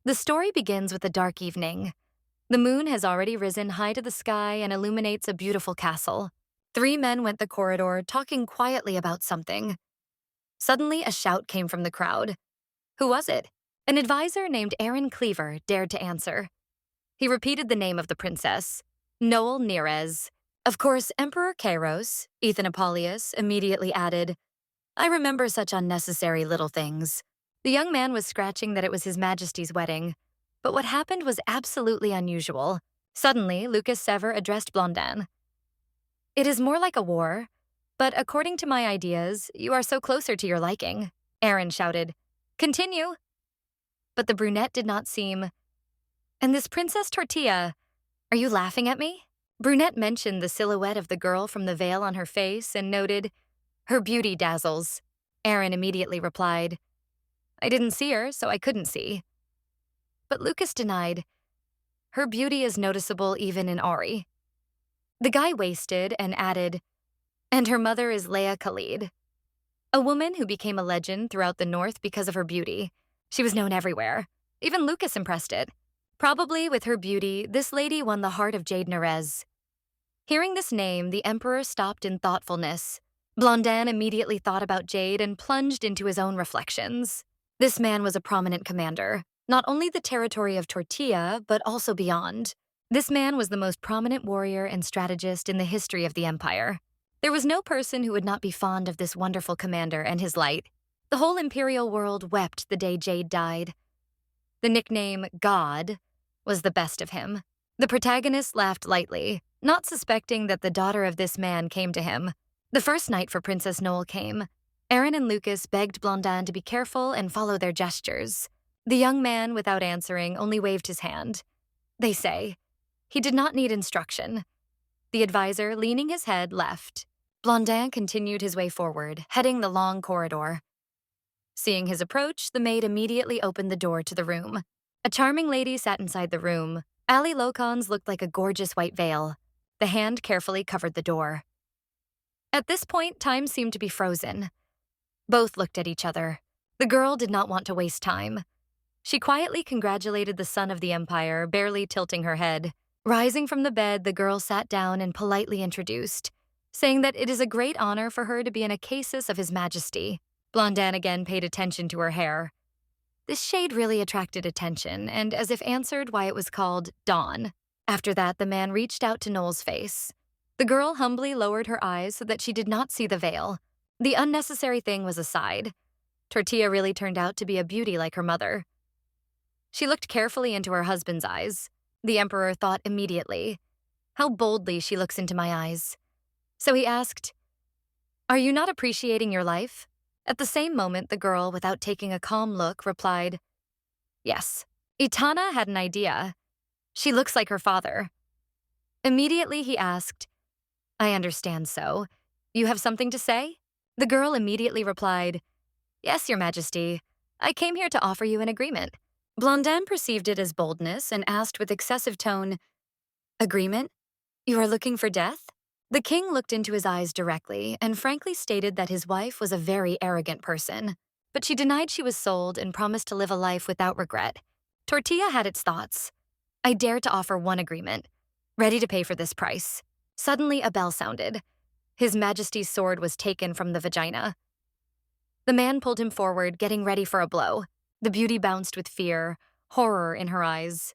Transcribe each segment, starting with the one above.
The story begins with a dark evening. The moon has already risen high to the sky and illuminates a beautiful castle. Three men went the corridor, talking quietly about something. Suddenly, a shout came from the crowd. Who was it? An advisor named Aaron Cleaver dared to answer. He repeated the name of the princess, Noel Neres. Of course, Emperor Kairos, Ethan Apollonius, immediately added, I remember such unnecessary little things. The young man was scratching that it was His Majesty's wedding, but what happened was absolutely unusual. Suddenly, Lucas Sever addressed Blondin. It is more like a war, but according to my ideas, you are so closer to your liking. Aaron shouted, Continue. But the brunette did not seem. And this Princess Tortilla, are you laughing at me? Brunette mentioned the silhouette of the girl from the veil on her face and noted, her beauty dazzles. Aaron immediately replied, I didn't see her, so I couldn't see. But Lucas denied, her beauty is noticeable even in Ari. The guy wasted and added, and her mother is Leia Khalid, a woman who became a legend throughout the North because of her beauty. She was known everywhere. Even Lucas impressed it. Probably with her beauty, this lady won the heart of Jade Nar. Hearing this name, the Emperor stopped in thoughtfulness. Blondin immediately thought about Jade and plunged into his own reflections. This man was a prominent commander, not only the territory of Tortilla, but also beyond. This man was the most prominent warrior and strategist in the history of the Empire. There was no person who would not be fond of this wonderful commander and his light. The whole Imperial world wept the day Jade died. The nickname God was the best of him. The protagonist laughed lightly, not suspecting that the daughter of this man came to him. The first night for Princess Noel came. Aaron and Lucas begged Blondin to be careful and follow their gestures. The young man, without answering, only waved his hand. They say, he did not need instruction. The advisor, leaning his head, left. Blondin continued his way forward, heading the long corridor. Seeing his approach, the maid immediately opened the door to the room. A charming lady sat inside the room. Ali Locon's looked like a gorgeous white veil. The hand carefully covered the door. At this point, time seemed to be frozen. Both looked at each other. The girl did not want to waste time. She quietly congratulated the son of the Empire, barely tilting her head. Rising from the bed, the girl sat down and politely introduced, saying that it is a great honor for her to be in a casus of His Majesty. Blondin again paid attention to her hair. This shade really attracted attention, and as if answered why it was called Dawn. After that, the man reached out to Noel's face. The girl humbly lowered her eyes so that she did not see the veil. The unnecessary thing was aside. Tortilla really turned out to be a beauty like her mother. She looked carefully into her husband's eyes. The Emperor thought immediately, how boldly she looks into my eyes. So he asked, Are you not appreciating your life? At the same moment, the girl, without taking a calm look, replied, Yes. Itana had an idea. She looks like her father. Immediately he asked, I understand so. You have something to say? The girl immediately replied, Yes, Your Majesty. I came here to offer you an agreement. Blondin perceived it as boldness and asked with excessive tone, Agreement? You are looking for death? The king looked into his eyes directly and frankly stated that his wife was a very arrogant person, but she denied she was sold and promised to live a life without regret. Tortilla had its thoughts. I dare to offer one agreement, ready to pay for this price. Suddenly a bell sounded. His Majesty's sword was taken from the vagina. The man pulled him forward, getting ready for a blow. The beauty bounced with fear, horror in her eyes.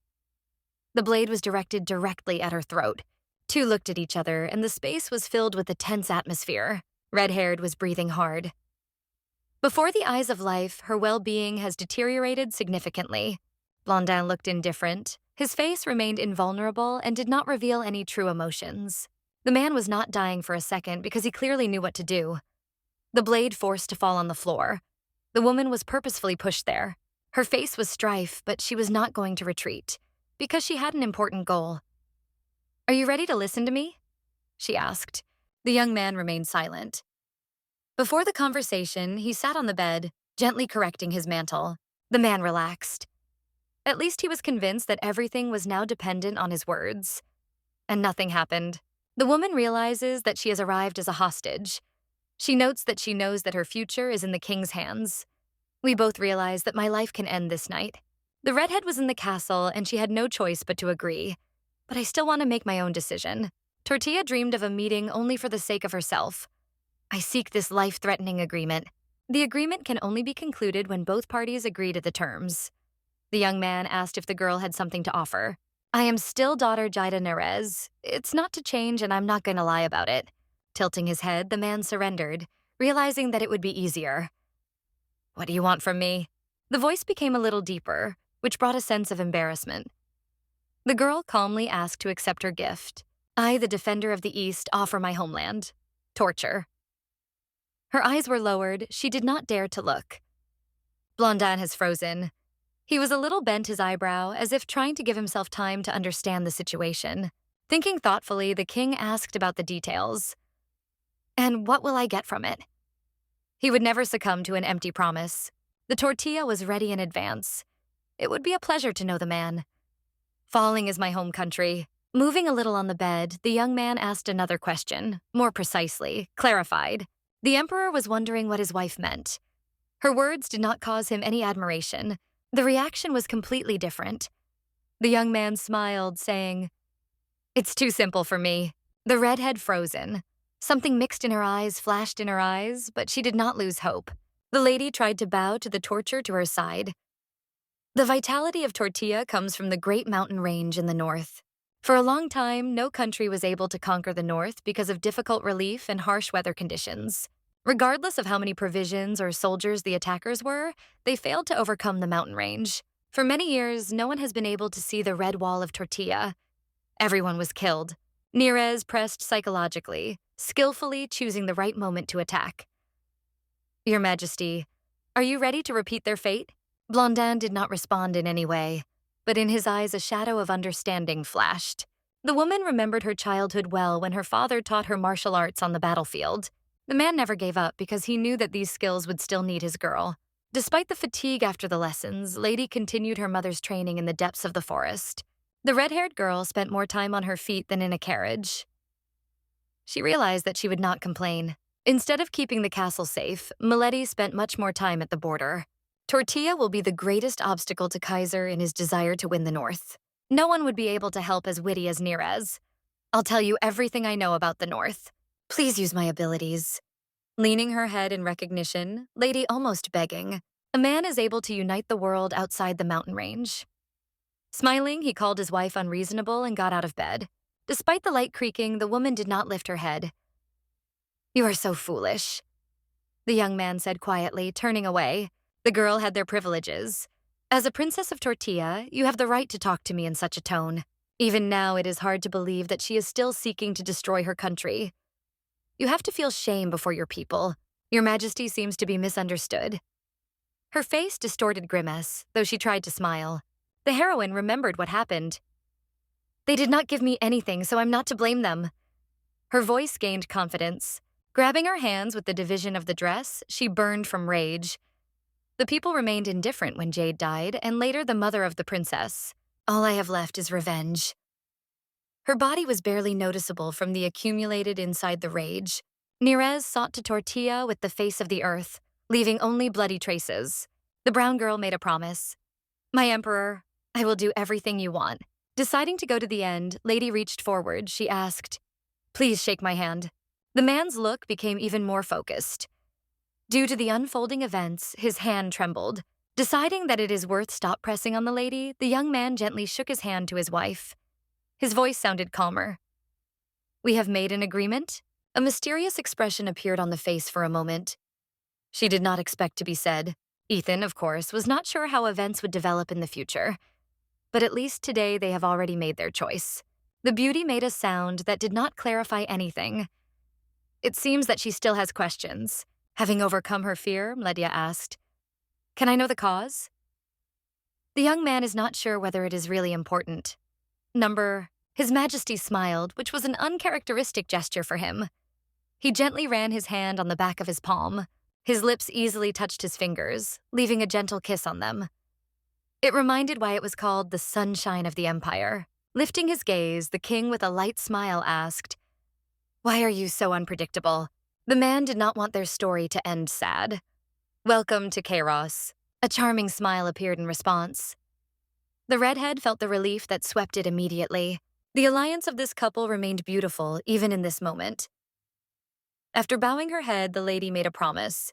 The blade was directed directly at her throat. Two looked at each other, and the space was filled with a tense atmosphere. Red-haired was breathing hard. Before the eyes of life, her well-being has deteriorated significantly. Blondin looked indifferent. His face remained invulnerable and did not reveal any true emotions. The man was not dying for a second because he clearly knew what to do. The blade forced to fall on the floor. The woman was purposefully pushed there. Her face was strife, but she was not going to retreat, because she had an important goal. Are you ready to listen to me? She asked. The young man remained silent. Before the conversation, he sat on the bed, gently correcting his mantle. The man relaxed. At least he was convinced that everything was now dependent on his words. And nothing happened. The woman realizes that she has arrived as a hostage. She notes that she knows that her future is in the king's hands. We both realize that my life can end this night. The redhead was in the castle, and she had no choice but to agree. But I still want to make my own decision. Tortilla dreamed of a meeting only for the sake of herself. I seek this life-threatening agreement. The agreement can only be concluded when both parties agree to the terms. The young man asked if the girl had something to offer. I am still daughter Jade Nar. It's not to change, and I'm not going to lie about it. Tilting his head, the man surrendered, realizing that it would be easier. What do you want from me? The voice became a little deeper, which brought a sense of embarrassment. The girl calmly asked to accept her gift. I, the defender of the East, offer my homeland. Torture. Her eyes were lowered. She did not dare to look. Blondin has frozen. He was a little bent his eyebrow, as if trying to give himself time to understand the situation. Thinking thoughtfully, the king asked about the details. And what will I get from it? He would never succumb to an empty promise. The tortilla was ready in advance. It would be a pleasure to know the man. Falling is my home country. Moving a little on the bed, the young man asked another question, more precisely, clarified. The emperor was wondering what his wife meant. Her words did not cause him any admiration. The reaction was completely different. The young man smiled, saying, "It's too simple for me." The redhead frozen. Something mixed in her eyes flashed in her eyes, but she did not lose hope. The lady tried to bow to the torture to her side. The vitality of tortilla comes from the great mountain range in the north. For a long time, no country was able to conquer the north because of difficult relief and harsh weather conditions. Regardless of how many provisions or soldiers the attackers were, they failed to overcome the mountain range. For many years, no one has been able to see the red wall of tortilla. Everyone was killed. Nirez pressed psychologically, skillfully choosing the right moment to attack. Your Majesty, are you ready to repeat their fate? Blondin did not respond in any way, but in his eyes a shadow of understanding flashed. The woman remembered her childhood well when her father taught her martial arts on the battlefield. The man never gave up because he knew that these skills would still need his girl. Despite the fatigue after the lessons, Lady continued her mother's training in the depths of the forest. The red-haired girl spent more time on her feet than in a carriage. She realized that she would not complain. Instead of keeping the castle safe, Milady spent much more time at the border. Tortilla will be the greatest obstacle to Kaiser in his desire to win the north. No one would be able to help as witty as Nirez. I'll tell you everything I know about the north. Please use my abilities. Leaning her head in recognition, Lady almost begging, a man is able to unite the world outside the mountain range. Smiling, he called his wife unreasonable and got out of bed. Despite the light creaking, the woman did not lift her head. You are so foolish, the young man said quietly, turning away. The girl had their privileges. As a princess of Tortilla, you have the right to talk to me in such a tone. Even now, it is hard to believe that she is still seeking to destroy her country. You have to feel shame before your people. Your Majesty seems to be misunderstood. Her face distorted grimace, though she tried to smile. The heroine remembered what happened. They did not give me anything, so I'm not to blame them. Her voice gained confidence. Grabbing her hands with the division of the dress, she burned from rage. The people remained indifferent when Jade died, and later the mother of the princess. All I have left is revenge. Her body was barely noticeable from the accumulated inside the rage. Nirez sought to Tortilla with the face of the earth, leaving only bloody traces. The brown girl made a promise. My emperor, I will do everything you want. Deciding to go to the end, Lady reached forward. She asked, please shake my hand. The man's look became even more focused. Due to the unfolding events, his hand trembled. Deciding that it is worth stop pressing on the lady, the young man gently shook his hand to his wife. His voice sounded calmer. We have made an agreement? A mysterious expression appeared on the face for a moment. She did not expect to be said. Ethan, of course, was not sure how events would develop in the future. But at least today they have already made their choice. The beauty made a sound that did not clarify anything. It seems that she still has questions. Having overcome her fear, Lydia asked, can I know the cause? The young man is not sure whether it is really important. His Majesty smiled, which was an uncharacteristic gesture for him. He gently ran his hand on the back of his palm. His lips easily touched his fingers, leaving a gentle kiss on them. It reminded why it was called the sunshine of the empire. Lifting his gaze, the king with a light smile asked, why are you so unpredictable? The man did not want their story to end sad. Welcome to Kairos. A charming smile appeared in response. The redhead felt the relief that swept it immediately. The alliance of this couple remained beautiful even in this moment. After bowing her head, the lady made a promise.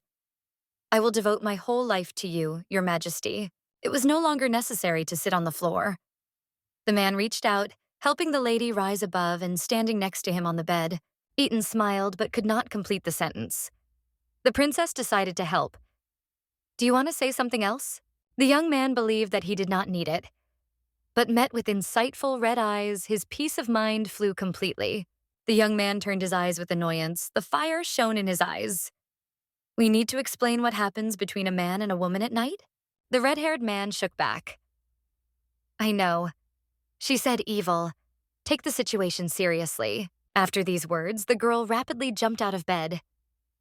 I will devote my whole life to you, your majesty. It was no longer necessary to sit on the floor. The man reached out, helping the lady rise above and standing next to him on the bed. Eaton smiled but could not complete the sentence. The princess decided to help. Do you want to say something else? The young man believed that he did not need it. But met with insightful red eyes, his peace of mind flew completely. The young man turned his eyes with annoyance. The fire shone in his eyes. We need to explain what happens between a man and a woman at night? The red-haired man shook back. I know. She said evil. Take the situation seriously. After these words, the girl rapidly jumped out of bed.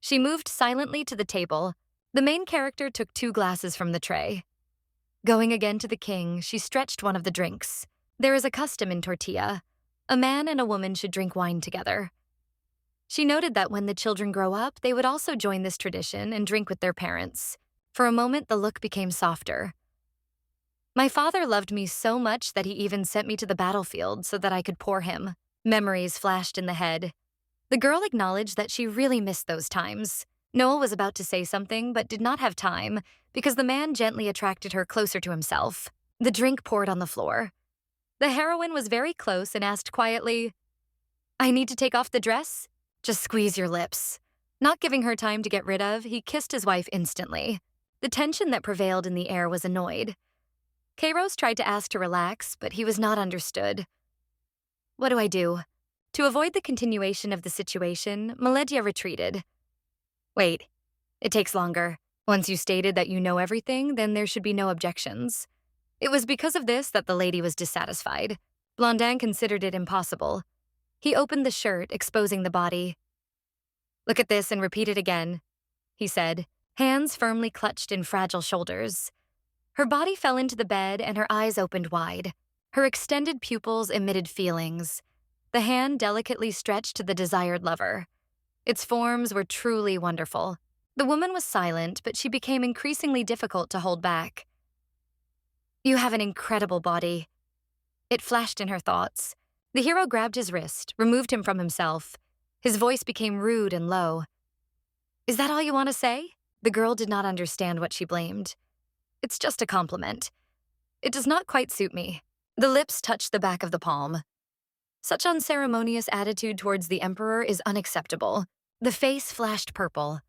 She moved silently to the table. The main character took 2 glasses from the tray. Going again to the king, she stretched one of the drinks. There is a custom in Tortilla. A man and a woman should drink wine together. She noted that when the children grow up, they would also join this tradition and drink with their parents. For a moment, the look became softer. My father loved me so much that he even sent me to the battlefield so that I could pour him. Memories flashed in the head. The girl acknowledged that she really missed those times. Noel was about to say something but did not have time because the man gently attracted her closer to himself. The drink poured on the floor. The heroine was very close and asked quietly, I need to take off the dress? Just squeeze your lips. Not giving her time to get rid of, he kissed his wife instantly. The tension that prevailed in the air was annoyed. Kairos tried to ask to relax, but he was not understood. What do I do? To avoid the continuation of the situation, Meledia retreated. Wait, it takes longer. Once you stated that you know everything, then there should be no objections. It was because of this that the lady was dissatisfied. Blondin considered it impossible. He opened the shirt, exposing the body. Look at this and repeat it again, he said, hands firmly clutched in fragile shoulders. Her body fell into the bed and her eyes opened wide. Her extended pupils emitted feelings. The hand delicately stretched to the desired lover. Its forms were truly wonderful. The woman was silent, but she became increasingly difficult to hold back. You have an incredible body. It flashed in her thoughts. The hero grabbed his wrist, removed him from himself. His voice became rude and low. Is that all you want to say? The girl did not understand what she blamed. It's just a compliment. It does not quite suit me. The lips touched the back of the palm. Such unceremonious attitude towards the emperor is unacceptable. The face flashed purple.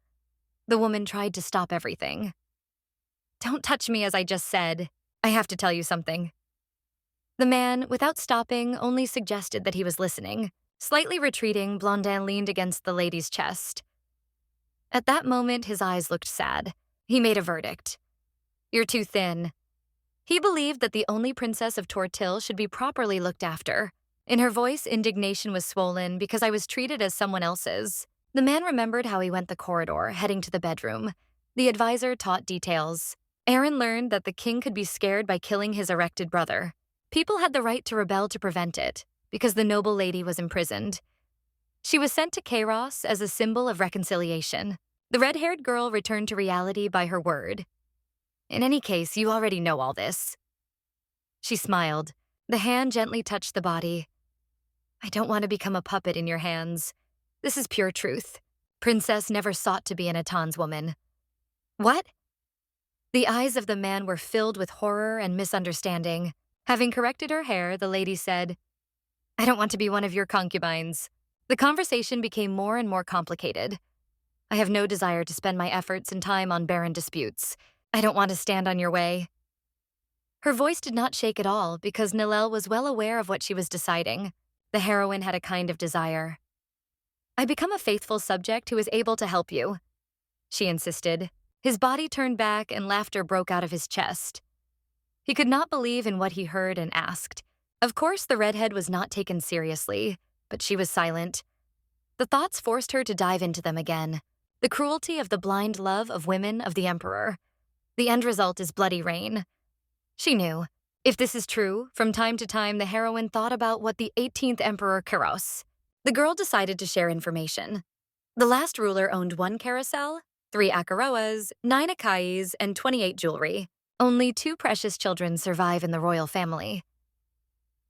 The woman tried to stop everything. Don't touch me as I just said. I have to tell you something. The man, without stopping, only suggested that he was listening. Slightly retreating, Blondin leaned against the lady's chest. At that moment, his eyes looked sad. He made a verdict. You're too thin. He believed that the only princess of Tortil should be properly looked after. In her voice, indignation was swollen because I was treated as someone else's. The man remembered how he went the corridor, heading to the bedroom. The advisor taught details. Aaron learned that the king could be scared by killing his erected brother. People had the right to rebel to prevent it, because the noble lady was imprisoned. She was sent to Kairos as a symbol of reconciliation. The red-haired girl returned to reality by her word. In any case, you already know all this. She smiled. The hand gently touched the body. I don't want to become a puppet in your hands. This is pure truth. Princess never sought to be an Atan's woman. What? The eyes of the man were filled with horror and misunderstanding. Having corrected her hair, the lady said, I don't want to be one of your concubines. The conversation became more and more complicated. I have no desire to spend my efforts and time on barren disputes. I don't want to stand on your way. Her voice did not shake at all because Noel was well aware of what she was deciding. The heroine had a kind of desire. I become a faithful subject who is able to help you, she insisted. His body turned back and laughter broke out of his chest. He could not believe in what he heard and asked. Of course, the redhead was not taken seriously, but she was silent. The thoughts forced her to dive into them again. The cruelty of the blind love of women of the emperor. The end result is bloody rain. She knew. If this is true, from time to time the heroine thought about what the 18th emperor Kairos. The girl decided to share information. The last ruler owned 1 carousel, 3 akaroas, 9 akais, and 28 jewelry. Only 2 precious children survive in the royal family.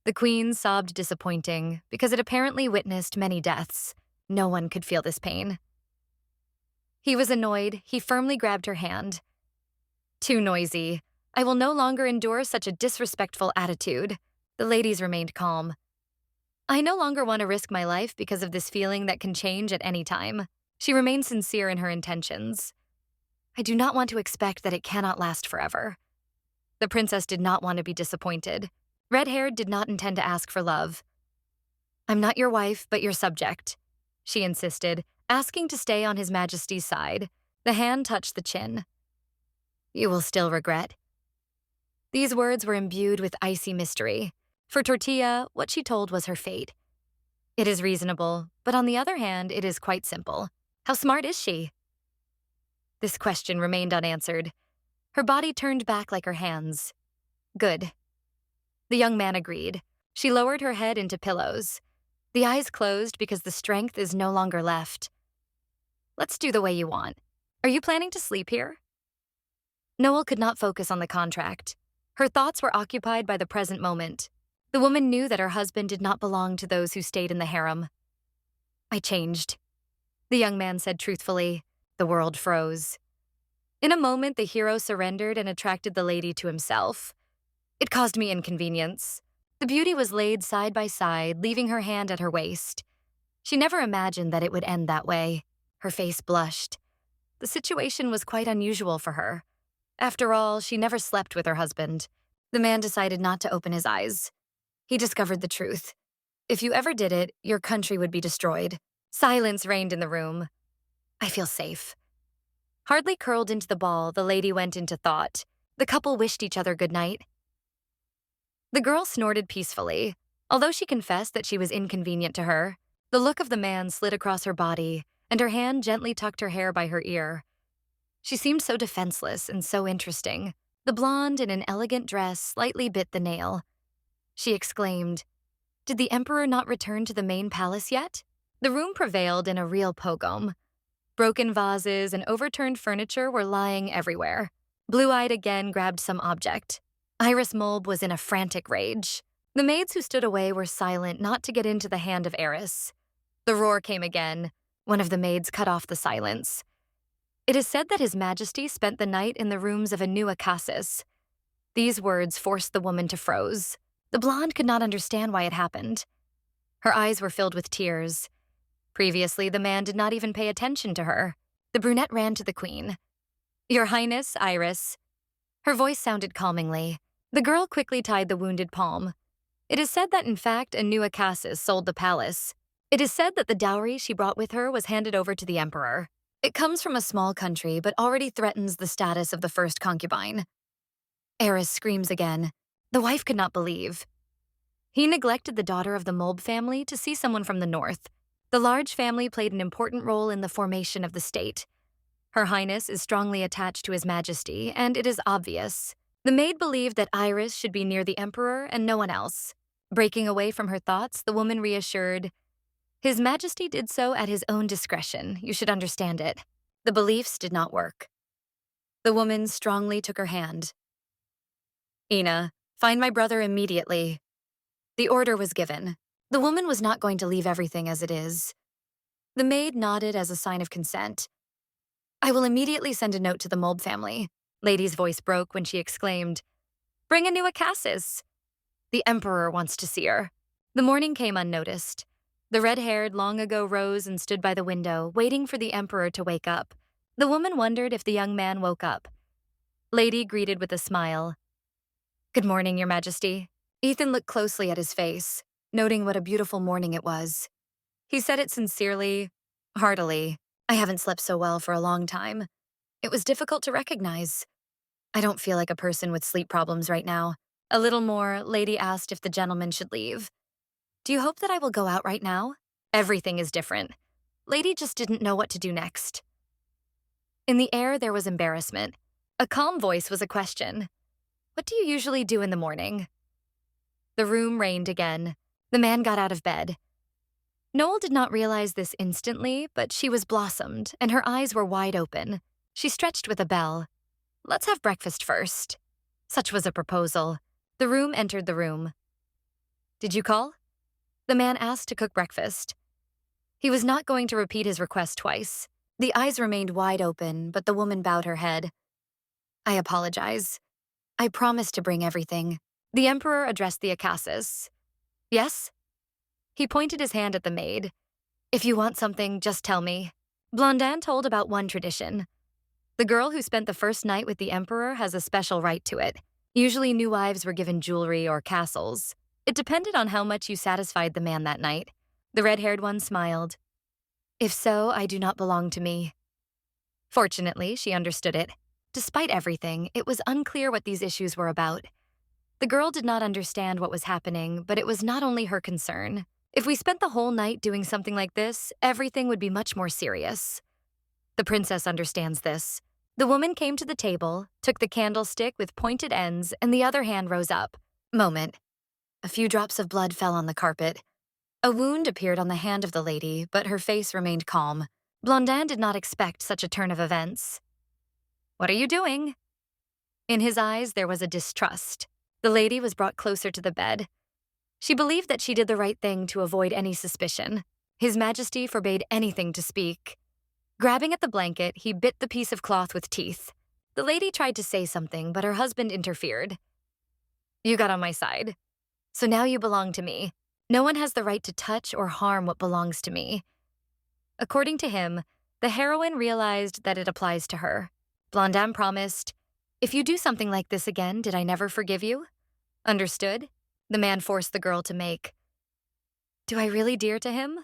The queen sobbed disappointing because it apparently witnessed many deaths. No one could feel this pain. He was annoyed. He firmly grabbed her hand. Too noisy. I will no longer endure such a disrespectful attitude. The ladies remained calm. I no longer want to risk my life because of this feeling that can change at any time. She remained sincere in her intentions. I do not want to expect that it cannot last forever. The princess did not want to be disappointed. Red-haired did not intend to ask for love. I'm not your wife, but your subject, she insisted, asking to stay on His Majesty's side. The hand touched the chin. You will still regret. These words were imbued with icy mystery. For Tortilla, what she told was her fate. It is reasonable, but on the other hand, it is quite simple. How smart is she? This question remained unanswered. Her body turned back like her hands. Good. The young man agreed. She lowered her head into pillows. The eyes closed because the strength is no longer left. Let's do the way you want. Are you planning to sleep here? Noel could not focus on the contract. Her thoughts were occupied by the present moment. The woman knew that her husband did not belong to those who stayed in the harem. I changed, the young man said truthfully. The world froze. In a moment, the hero surrendered and attracted the lady to himself. It caused me inconvenience. The beauty was laid side by side, leaving her hand at her waist. She never imagined that it would end that way. Her face blushed. The situation was quite unusual for her. After all, she never slept with her husband. The man decided not to open his eyes. He discovered the truth. If you ever did it, your country would be destroyed. Silence reigned in the room. I feel safe. Hardly curled into the ball, the lady went into thought. The couple wished each other good night. The girl snorted peacefully. Although she confessed that she was inconvenient to her, the look of the man slid across her body, and her hand gently tucked her hair by her ear. She seemed so defenseless and so interesting. The blonde in an elegant dress slightly bit the nail. She exclaimed, Did the emperor not return to the main palace yet? The room prevailed in a real pogrom. Broken vases and overturned furniture were lying everywhere. Blue-eyed again grabbed some object. Iris Mulb was in a frantic rage. The maids who stood away were silent not to get into the hand of Eris. The roar came again. One of the maids cut off the silence. It is said that His Majesty spent the night in the rooms of a new Akasis. These words forced the woman to froze. The blonde could not understand why it happened. Her eyes were filled with tears. Previously, the man did not even pay attention to her. The brunette ran to the queen. Your Highness, Iris. Her voice sounded calmingly. The girl quickly tied the wounded palm. It is said that, in fact, a new Akasis sold the palace. It is said that the dowry she brought with her was handed over to the emperor. It comes from a small country, but already threatens the status of the first concubine. Eris screams again. The wife could not believe. He neglected the daughter of the Mulb family to see someone from the north. The large family played an important role in the formation of the state. Her Highness is strongly attached to His Majesty, and it is obvious. The maid believed that Iris should be near the emperor and no one else. Breaking away from her thoughts, the woman reassured, His Majesty did so at his own discretion. You should understand it. The beliefs did not work. The woman strongly took her hand. Ina, find my brother immediately. The order was given. The woman was not going to leave everything as it is. The maid nodded as a sign of consent. I will immediately send a note to the Mulb family. Lady's voice broke when she exclaimed, Bring a new Akasis. The emperor wants to see her. The morning came unnoticed. The red-haired long ago rose and stood by the window, waiting for the emperor to wake up. The woman wondered if the young man woke up. Lady greeted with a smile. Good morning, Your Majesty. Ethan looked closely at his face, noting what a beautiful morning it was. He said it sincerely, heartily. I haven't slept so well for a long time. It was difficult to recognize. I don't feel like a person with sleep problems right now. A little more, Lady asked if the gentleman should leave. Do you hope that I will go out right now? Everything is different. Lady just didn't know what to do next. In the air, there was embarrassment. A calm voice was a question. What do you usually do in the morning? The room rained again. The man got out of bed. Noel did not realize this instantly, but she was blossomed, and her eyes were wide open. She stretched with a bell. Let's have breakfast first. Such was a proposal. The room entered the room. Did you call? The man asked to cook breakfast. He was not going to repeat his request twice. The eyes remained wide open, but the woman bowed her head. I apologize. I promised to bring everything. The emperor addressed the Akassis. Yes? He pointed his hand at the maid. If you want something, just tell me. Blondin told about one tradition. The girl who spent the first night with the emperor has a special right to it. Usually new wives were given jewelry or castles. It depended on how much you satisfied the man that night. The red-haired one smiled. If so, I do not belong to me. Fortunately, she understood it. Despite everything, it was unclear what these issues were about. The girl did not understand what was happening, but it was not only her concern. If we spent the whole night doing something like this, everything would be much more serious. The princess understands this. The woman came to the table, took the candlestick with pointed ends, and the other hand rose up. Moment. A few drops of blood fell on the carpet. A wound appeared on the hand of the lady, but her face remained calm. Blondin did not expect such a turn of events. What are you doing? In his eyes, there was a distrust. The lady was brought closer to the bed. She believed that she did the right thing to avoid any suspicion. His Majesty forbade anything to speak. Grabbing at the blanket, he bit the piece of cloth with teeth. The lady tried to say something, but her husband interfered. You got on my side. So now you belong to me. No one has the right to touch or harm what belongs to me. According to him, the heroine realized that it applies to her. Blondin promised, if you do something like this again, did I never forgive you? Understood? The man forced the girl to make. Do I really dear to him?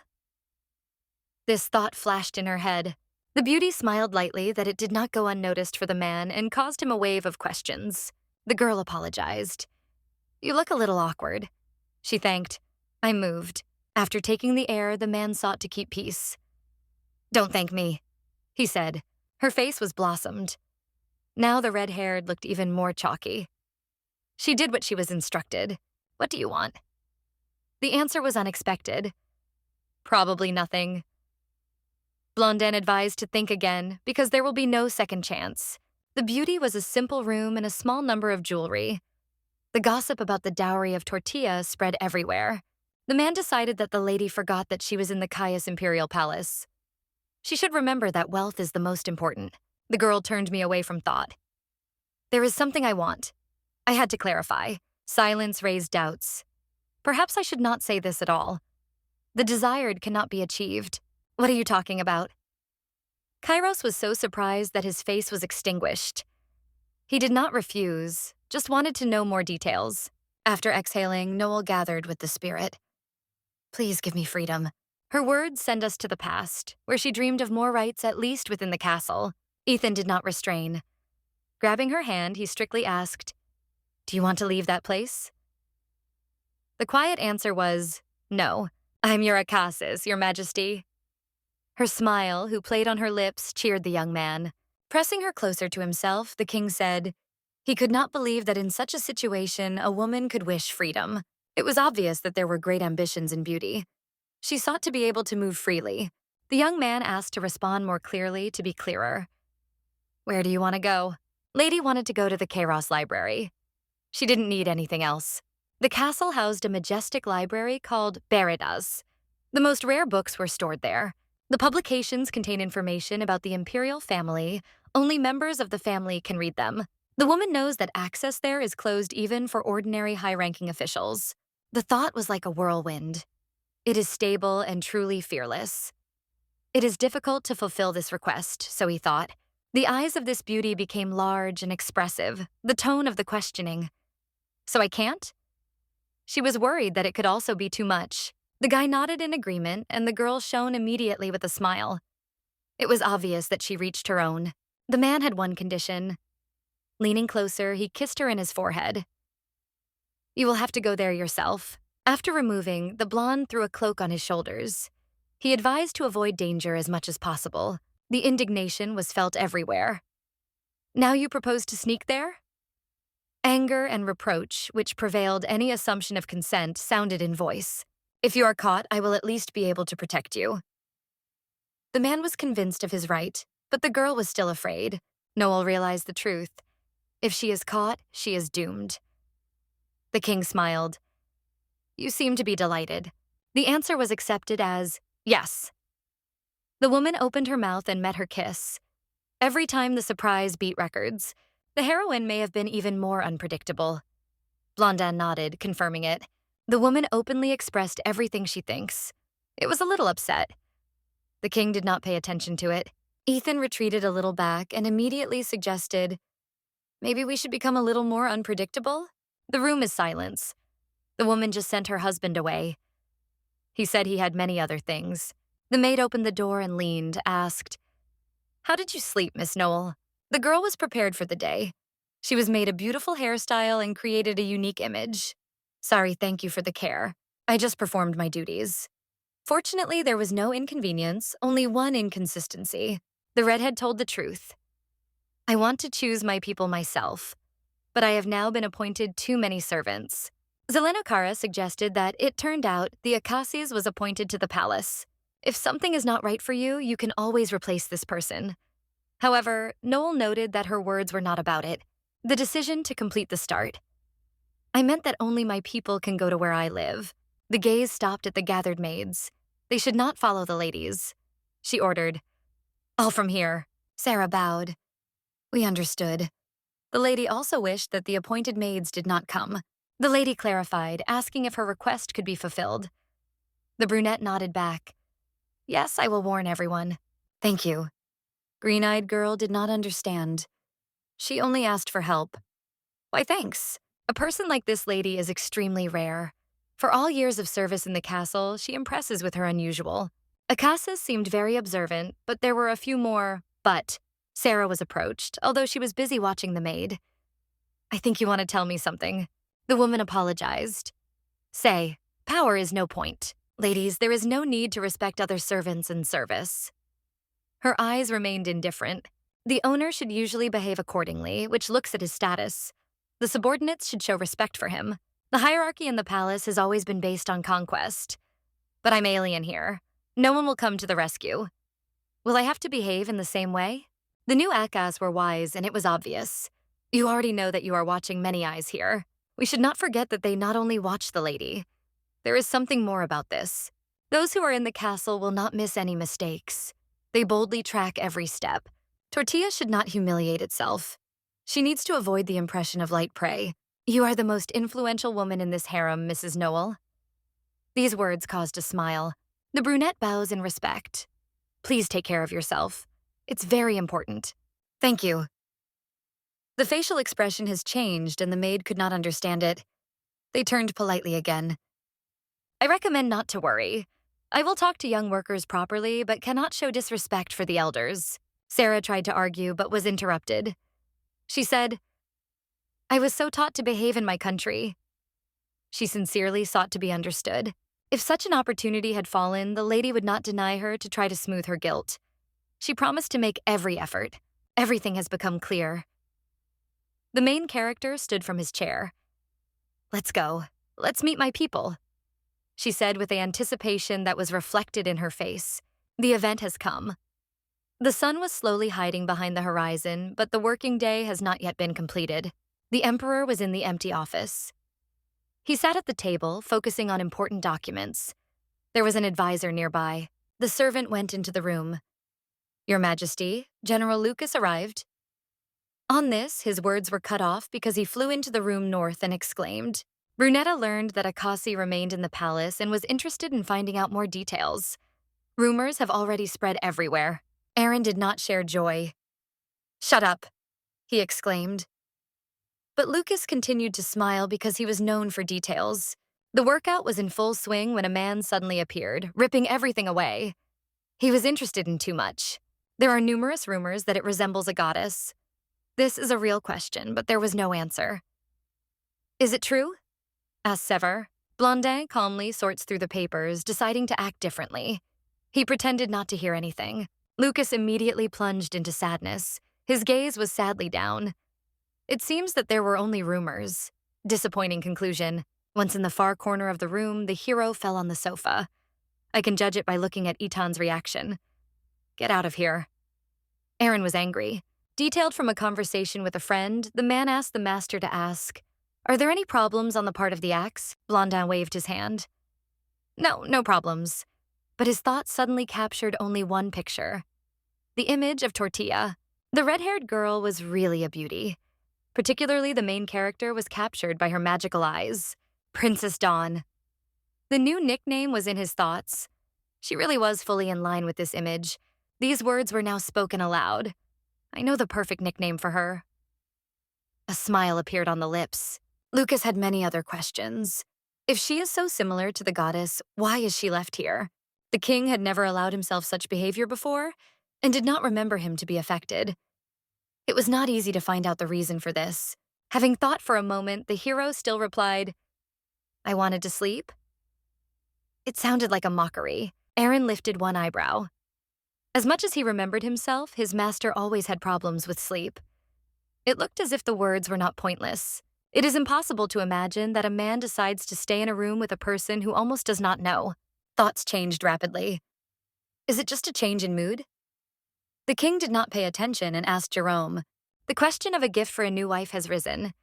This thought flashed in her head. The beauty smiled lightly that it did not go unnoticed for the man and caused him a wave of questions. The girl apologized. You look a little awkward. She thanked. I moved. After taking the air, the man sought to keep peace. Don't thank me, he said. Her face was blossomed. Now the red-haired looked even more chalky. She did what she was instructed. What do you want? The answer was unexpected. Probably nothing. Blondin advised to think again, because there will be no second chance. The beauty was a simple room and a small number of jewelry. The gossip about the dowry of tortilla spread everywhere. The man decided that the lady forgot that she was in the Caius Imperial Palace. She should remember that wealth is the most important. The girl turned me away from thought. There is something I want. I had to clarify. Silence raised doubts. Perhaps I should not say this at all. The desired cannot be achieved. What are you talking about? Kairos was so surprised that his face was extinguished. He did not refuse, just wanted to know more details. After exhaling, Noel gathered with the spirit. Please give me freedom. Her words send us to the past, where she dreamed of more rights at least within the castle. Ethan did not restrain. Grabbing her hand, he strictly asked, Do you want to leave that place? The quiet answer was, No, I'm your Akassis, your Majesty. Her smile, who played on her lips, cheered the young man. Pressing her closer to himself, the king said, he could not believe that in such a situation a woman could wish freedom. It was obvious that there were great ambitions in beauty. She sought to be able to move freely. The young man asked to respond more clearly, to be clearer. Where do you want to go? Lady wanted to go to the Kairos library. She didn't need anything else. The castle housed a majestic library called Beridas. The most rare books were stored there. The publications contain information about the Imperial family. Only members of the family can read them. The woman knows that access there is closed even for ordinary high-ranking officials. The thought was like a whirlwind. It is stable and truly fearless. It is difficult to fulfill this request, so he thought. The eyes of this beauty became large and expressive, the tone of the questioning. So I can't? She was worried that it could also be too much. The guy nodded in agreement, and the girl shone immediately with a smile. It was obvious that she reached her own. The man had one condition. Leaning closer, he kissed her in his forehead. You will have to go there yourself. After removing, the blonde threw a cloak on his shoulders. He advised to avoid danger as much as possible. The indignation was felt everywhere. Now you propose to sneak there? Anger and reproach, which prevailed any assumption of consent, sounded in voice. If you are caught, I will at least be able to protect you. The man was convinced of his right, but the girl was still afraid. Noel realized the truth. If she is caught, she is doomed. The king smiled. You seem to be delighted. The answer was accepted as yes. The woman opened her mouth and met her kiss. Every time the surprise beat records. The heroine may have been even more unpredictable. Blondin nodded, confirming it. The woman openly expressed everything she thinks. It was a little upset. The king did not pay attention to it. Ethan retreated a little back and immediately suggested, maybe we should become a little more unpredictable? The room is silence. The woman just sent her husband away. He said he had many other things. The maid opened the door and leaned, asked, how did you sleep, Miss Noel? The girl was prepared for the day. She was made a beautiful hairstyle and created a unique image. Sorry, thank you for the care. I just performed my duties. Fortunately, there was no inconvenience, only one inconsistency. The redhead told the truth. I want to choose my people myself, but I have now been appointed too many servants. Zelenokara suggested that it turned out the Akasis was appointed to the palace. If something is not right for you, you can always replace this person. However, Noel noted that her words were not about it. The decision to complete the start. I meant that only my people can go to where I live. The gaze stopped at the gathered maids. They should not follow the ladies. She ordered, all from here. Sarah bowed. We understood. The lady also wished that the appointed maids did not come. The lady clarified, asking if her request could be fulfilled. The brunette nodded back. Yes, I will warn everyone. Thank you. Green-eyed girl did not understand. She only asked for help. Why, thanks. A person like this lady is extremely rare. For all years of service in the castle, she impresses with her unusual. Akasa seemed very observant, but there were a few more but. Sarah was approached, although she was busy watching the maid. I think you want to tell me something. The woman apologized. Say, power is no point. Ladies, there is no need to respect other servants in service. Her eyes remained indifferent. The owner should usually behave accordingly, which looks at his status. The subordinates should show respect for him. The hierarchy in the palace has always been based on conquest. But I'm alien here. No one will come to the rescue. Will I have to behave in the same way? The new Akas were wise, and it was obvious. You already know that you are watching many eyes here. We should not forget that they not only watch the lady. There is something more about this. Those who are in the castle will not miss any mistakes. They boldly track every step. Tortilla should not humiliate itself. She needs to avoid the impression of light prey. You are the most influential woman in this harem, Mrs. Noel. These words caused a smile. The brunette bows in respect. Please take care of yourself. It's very important. Thank you. The facial expression has changed and the maid could not understand it. They turned politely again. I recommend not to worry. I will talk to young workers properly, but cannot show disrespect for the elders. Sarah tried to argue, but was interrupted. She said, I was so taught to behave in my country. She sincerely sought to be understood. If such an opportunity had fallen, the lady would not deny her to try to smooth her guilt. She promised to make every effort. Everything has become clear. The main character stood from his chair. Let's go. Let's meet my people, she said with the anticipation that was reflected in her face. The event has come. The sun was slowly hiding behind the horizon, but the working day has not yet been completed. The emperor was in the empty office. He sat at the table, focusing on important documents. There was an advisor nearby. The servant went into the room. Your Majesty, General Lucas arrived. On this, his words were cut off because he flew into the room north and exclaimed. Brunetta learned that Akasi remained in the palace and was interested in finding out more details. Rumors have already spread everywhere. Aaron did not share joy. Shut up, he exclaimed. But Lucas continued to smile because he was known for details. The workout was in full swing when a man suddenly appeared, ripping everything away. He was interested in too much. There are numerous rumors that it resembles a goddess. This is a real question, but there was no answer. Is it true? Asked Sever. Blondin calmly sorts through the papers, deciding to act differently. He pretended not to hear anything. Lucas immediately plunged into sadness. His gaze was sadly down. It seems that there were only rumors. Disappointing conclusion. Once in the far corner of the room, the hero fell on the sofa. I can judge it by looking at Etan's reaction. Get out of here. Aaron was angry. Detailed from a conversation with a friend, the man asked the master to ask, "Are there any problems on the part of the axe?" Blondin waved his hand. "No, no problems." But his thoughts suddenly captured only one picture: the image of Tortilla. The red-haired girl was really a beauty. Particularly, the main character was captured by her magical eyes. Princess Dawn. The new nickname was in his thoughts. She really was fully in line with this image. These words were now spoken aloud. I know the perfect nickname for her. A smile appeared on the lips. Lucas had many other questions. If she is so similar to the goddess, why is she left here? The king had never allowed himself such behavior before, and did not remember him to be affected. It was not easy to find out the reason for this. Having thought for a moment, the hero still replied, "I wanted to sleep." It sounded like a mockery. Aaron lifted one eyebrow. As much as he remembered himself, his master always had problems with sleep. It looked as if the words were not pointless. It is impossible to imagine that a man decides to stay in a room with a person who almost does not know. Thoughts changed rapidly. Is it just a change in mood? The king did not pay attention and asked Jerome. The question of a gift for a new wife has risen.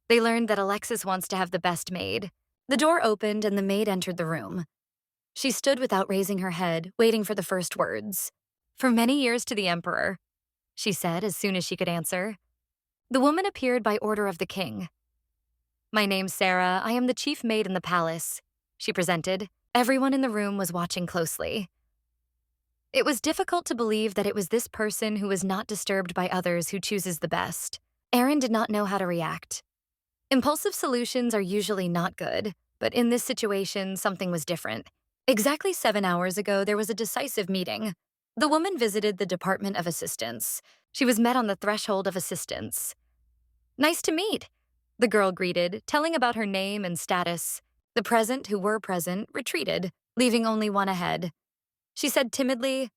They learned that Alexis wants to have the best maid. The door opened and the maid entered the room. She stood without raising her head, waiting for the first words. "For many years to the emperor," she said as soon as she could answer. The woman appeared by order of the king. "My name's Sarah. I am the chief maid in the palace," she presented. Everyone in the room was watching closely. It was difficult to believe that it was this person who was not disturbed by others who chooses the best. Aaron did not know how to react. Impulsive solutions are usually not good, but in this situation, something was different. Exactly 7 hours ago, there was a decisive meeting. The woman visited the Department of Assistance. She was met on the threshold of assistance. "Nice to meet," the girl greeted, telling about her name and status. The present who were present retreated, leaving only one ahead. She said timidly,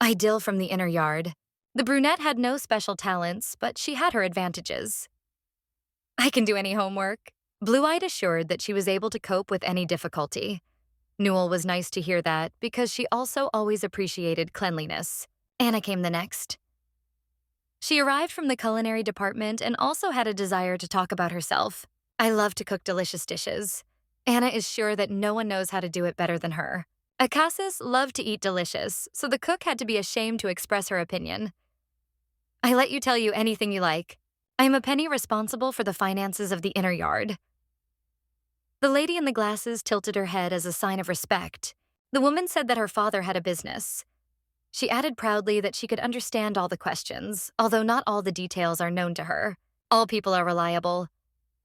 "Ideal from the inner yard." The brunette had no special talents, but she had her advantages. "I can do any homework." Blue-eyed assured that she was able to cope with any difficulty. Noel was nice to hear that because she also always appreciated cleanliness. Anna came the next. She arrived from the culinary department and also had a desire to talk about herself. "I love to cook delicious dishes. Anna is sure that no one knows how to do it better than her." Akasis loved to eat delicious, so the cook had to be ashamed to express her opinion. "I let you tell you anything you like. I am a penny responsible for the finances of the inner yard." The lady in the glasses tilted her head as a sign of respect. The woman said that her father had a business. She added proudly that she could understand all the questions, although not all the details are known to her. All people are reliable.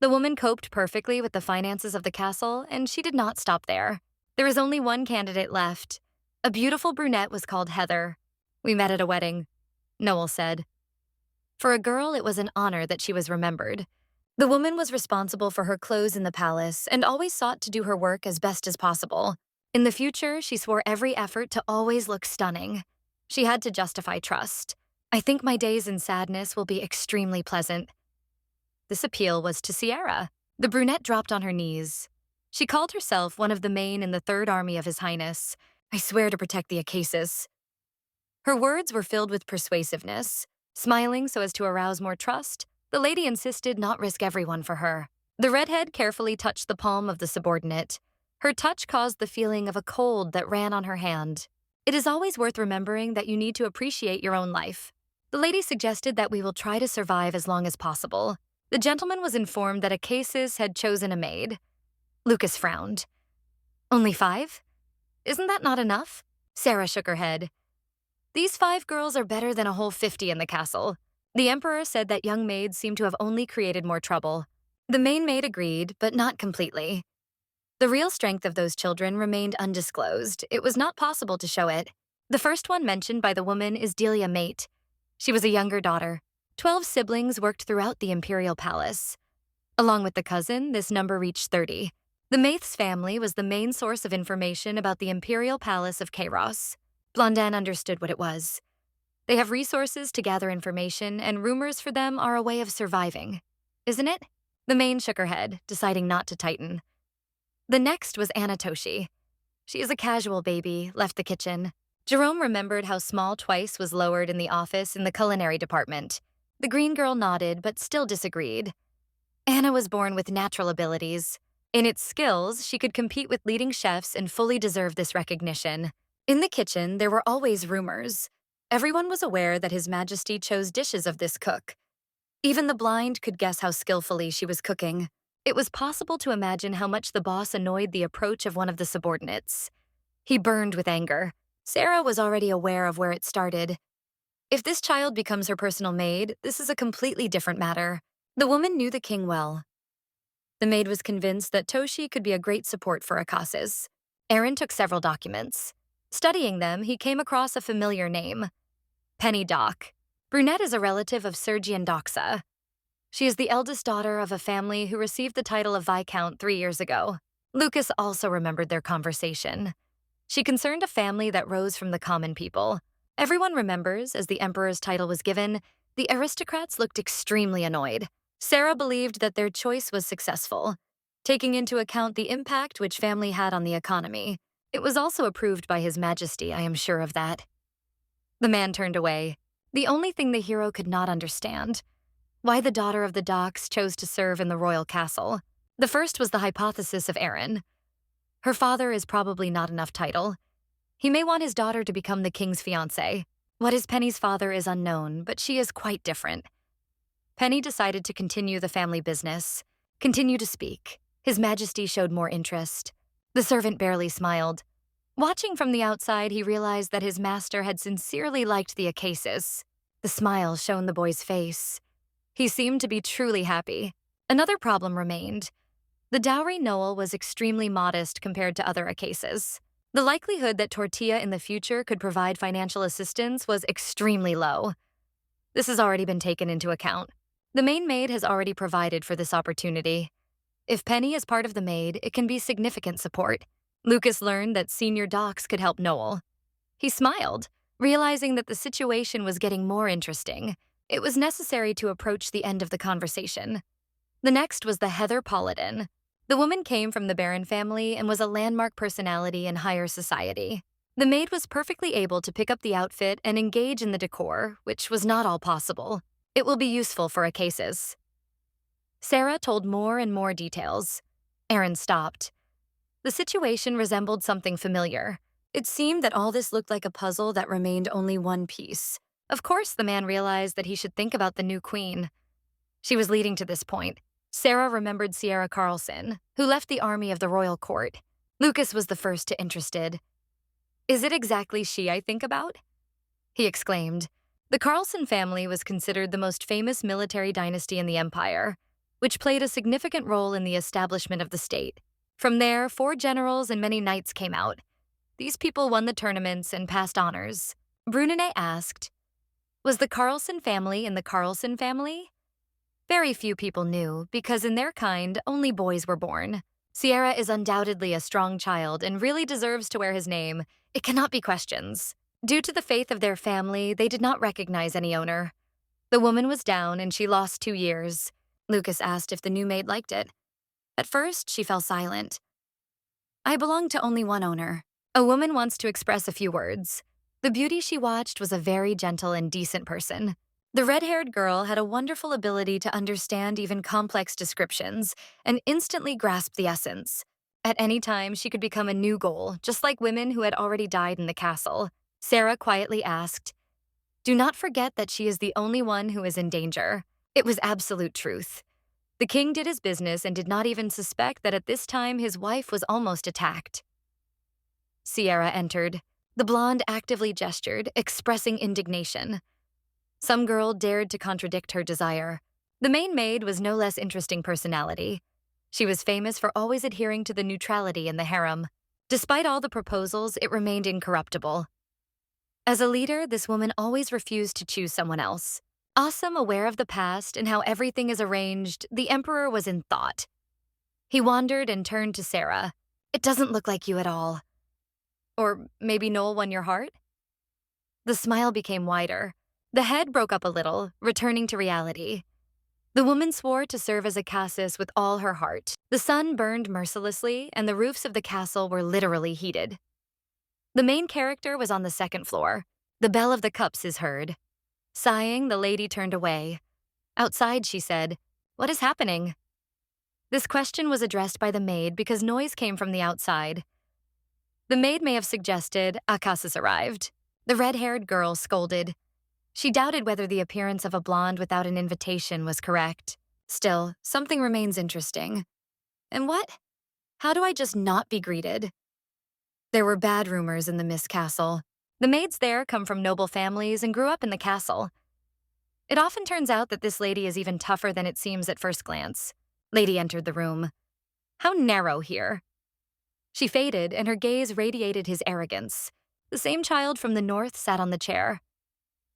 The woman coped perfectly with the finances of the castle, and she did not stop there. There was only one candidate left. A beautiful brunette was called Heather. "We met at a wedding," Noel said. For a girl, it was an honor that she was remembered. The woman was responsible for her clothes in the palace and always sought to do her work as best as possible. In the future, she swore every effort to always look stunning. She had to justify trust. "I think my days in sadness will be extremely pleasant." This appeal was to Sierra. The brunette dropped on her knees. She called herself one of the main in the Third Army of His Highness. "I swear to protect the Akasis." Her words were filled with persuasiveness. Smiling so as to arouse more trust, the lady insisted not risk everyone for her. The redhead carefully touched the palm of the subordinate. Her touch caused the feeling of a cold that ran on her hand. "It is always worth remembering that you need to appreciate your own life." The lady suggested that we will try to survive as long as possible. The gentleman was informed that Akasis had chosen a maid. Lucas frowned. "Only 5? Isn't that not enough?" Sarah shook her head. "These 5 girls are better than a whole 50 in the castle." The emperor said that young maids seem to have only created more trouble. The main maid agreed, but not completely. The real strength of those children remained undisclosed. It was not possible to show it. The first one mentioned by the woman is Delia Mate. She was a younger daughter. 12 siblings worked throughout the Imperial palace. Along with the cousin, this number reached 30. The Maith's family was the main source of information about the Imperial Palace of Kairos. Blondin understood what it was. They have resources to gather information, and rumors for them are a way of surviving. Isn't it? The main shook her head, deciding not to tighten. The next was Anatoshi. She is a casual baby, left the kitchen. Jerome remembered how small Twice was lowered in the office in the culinary department. The green girl nodded but still disagreed. Anna was born with natural abilities. In its skills, she could compete with leading chefs and fully deserved this recognition. In the kitchen, there were always rumors. Everyone was aware that His Majesty chose dishes of this cook. Even the blind could guess how skillfully she was cooking. It was possible to imagine how much the boss annoyed the approach of one of the subordinates. He burned with anger. Sarah was already aware of where it started. If this child becomes her personal maid, this is a completely different matter. The woman knew the king well. The maid was convinced that Toshi could be a great support for Akasis. Aaron took several documents. Studying them, he came across a familiar name, Penny Dock. Brunette is a relative of Sergian Doxa. She is the eldest daughter of a family who received the title of Viscount 3 years ago. Lucas also remembered their conversation. She concerned a family that rose from the common people. Everyone remembers, as the emperor's title was given, the aristocrats looked extremely annoyed. Sarah believed that their choice was successful, taking into account the impact which family had on the economy. It was also approved by His Majesty, I am sure of that. The man turned away. The only thing the hero could not understand: why the daughter of the docks chose to serve in the royal castle. The first was the hypothesis of Aaron. Her father is probably not enough title. He may want his daughter to become the king's fiancée. What is Penny's father is unknown, but she is quite different. Penny decided to continue the family business, continue to speak. His Majesty showed more interest. The servant barely smiled. Watching from the outside, he realized that his master had sincerely liked the Akasis. The smile shone the boy's face. He seemed to be truly happy. Another problem remained. The dowry Noel was extremely modest compared to other Akasis. The likelihood that Tortilla in the future could provide financial assistance was extremely low. This has already been taken into account. The main maid has already provided for this opportunity. If Penny is part of the maid, it can be significant support. Lucas learned that Senior Docs could help Noel. He smiled, realizing that the situation was getting more interesting. It was necessary to approach the end of the conversation. The next was the Heather Paladin. The woman came from the Baron family and was a landmark personality in higher society. The maid was perfectly able to pick up the outfit and engage in the decor, which was not all possible. It will be useful for Akasis. Sarah told more and more details. Aaron stopped. The situation resembled something familiar. It seemed that all this looked like a puzzle that remained only one piece. Of course, the man realized that he should think about the new queen. She was leading to this point. Sarah remembered Sierra Carlson, who left the army of the royal court. Lucas was the first to interested. "Is it exactly she I think about?" he exclaimed. The Carlson family was considered the most famous military dynasty in the empire, which played a significant role in the establishment of the state. From there, 4 generals and many knights came out. These people won the tournaments and passed honors. Brunine asked, "Was the Carlson family in the Carlson family?" Very few people knew, because in their kind, only boys were born. Sierra is undoubtedly a strong child and really deserves to wear his name. It cannot be questions. Due to the faith of their family, they did not recognize any owner. The woman was down and she lost 2 years. Lucas asked if the new maid liked it. At first, she fell silent. "I belong to only one owner. A woman wants to express a few words." The beauty she watched was a very gentle and decent person. The red-haired girl had a wonderful ability to understand even complex descriptions and instantly grasp the essence. At any time, she could become a new goal, just like women who had already died in the castle. Sarah quietly asked, "Do not forget that she is the only one who is in danger." It was absolute truth. The king did his business and did not even suspect that at this time his wife was almost attacked. Sierra entered. The blonde actively gestured, expressing indignation. Some girl dared to contradict her desire. The main maid was no less interesting personality. She was famous for always adhering to the neutrality in the harem. Despite all the proposals, it remained incorruptible. As a leader, this woman always refused to choose someone else. Awesome, aware of the past and how everything is arranged, the emperor was in thought. He wandered and turned to Sarah. "It doesn't look like you at all." "Or maybe Noel won your heart?" The smile became wider. The head broke up a little, returning to reality. The woman swore to serve as a Cassis with all her heart. The sun burned mercilessly, and the roofs of the castle were literally heated. The main character was on the 2nd floor. The bell of the cups is heard. Sighing, the lady turned away. Outside, she said, "What is happening?" This question was addressed by the maid because noise came from the outside. The maid may have suggested Akas has arrived. The red-haired girl scolded. She doubted whether the appearance of a blonde without an invitation was correct. Still, something remains interesting. And what? How do I just not be greeted? There were bad rumors in the Miss Castle. The maids there come from noble families and grew up in the castle. It often turns out that this lady is even tougher than it seems at first glance. Lady entered the room. How narrow here. She faded, and her gaze radiated his arrogance. The same child from the north sat on the chair.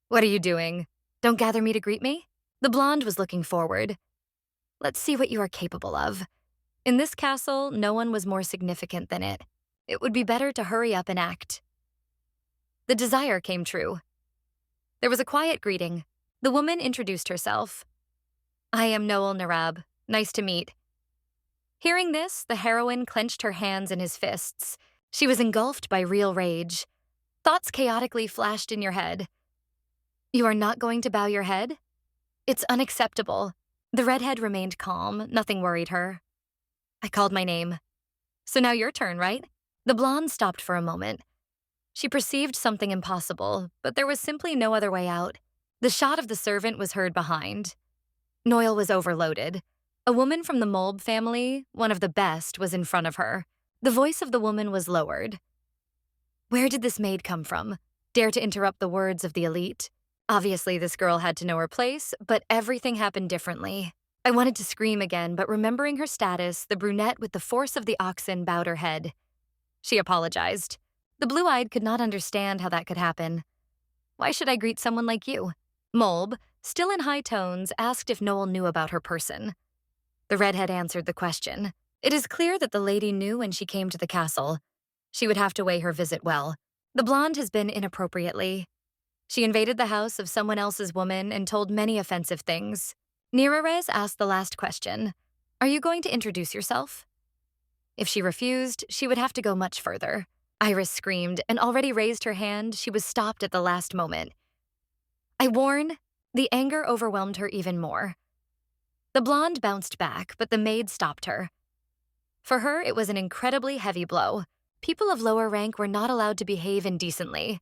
"What are you doing? Don't gather me to greet me?" The blonde was looking forward. "Let's see what you are capable of. In this castle, no one was more significant than it. It would be better to hurry up and act." The desire came true. There was a quiet greeting. The woman introduced herself. "I am Noel Narab. Nice to meet." Hearing this, the heroine clenched her hands in his fists. She was engulfed by real rage. Thoughts chaotically flashed in your head. "You are not going to bow your head? It's unacceptable." The redhead remained calm. Nothing worried her. "I called my name. So now your turn, right?" The blonde stopped for a moment. She perceived something impossible, but there was simply no other way out. The shot of the servant was heard behind. Noel was overloaded. A woman from the Mulb family, one of the best, was in front of her. The voice of the woman was lowered. Where did this maid come from? Dare to interrupt the words of the elite? Obviously, this girl had to know her place, but everything happened differently. I wanted to scream again, but remembering her status, the brunette with the force of the oxen bowed her head. She apologized. The blue-eyed could not understand how that could happen. "Why should I greet someone like you?" Mulb, still in high tones, asked if Noel knew about her person. The redhead answered the question. It is clear that the lady knew when she came to the castle. She would have to weigh her visit well. The blonde has been inappropriately. She invaded the house of someone else's woman and told many offensive things. Nirarez asked the last question. "Are you going to introduce yourself?" If she refused, she would have to go much further. Iris screamed and already raised her hand. She was stopped at the last moment. "I warn." The anger overwhelmed her even more. The blonde bounced back, but the maid stopped her. For her, it was an incredibly heavy blow. People of lower rank were not allowed to behave indecently.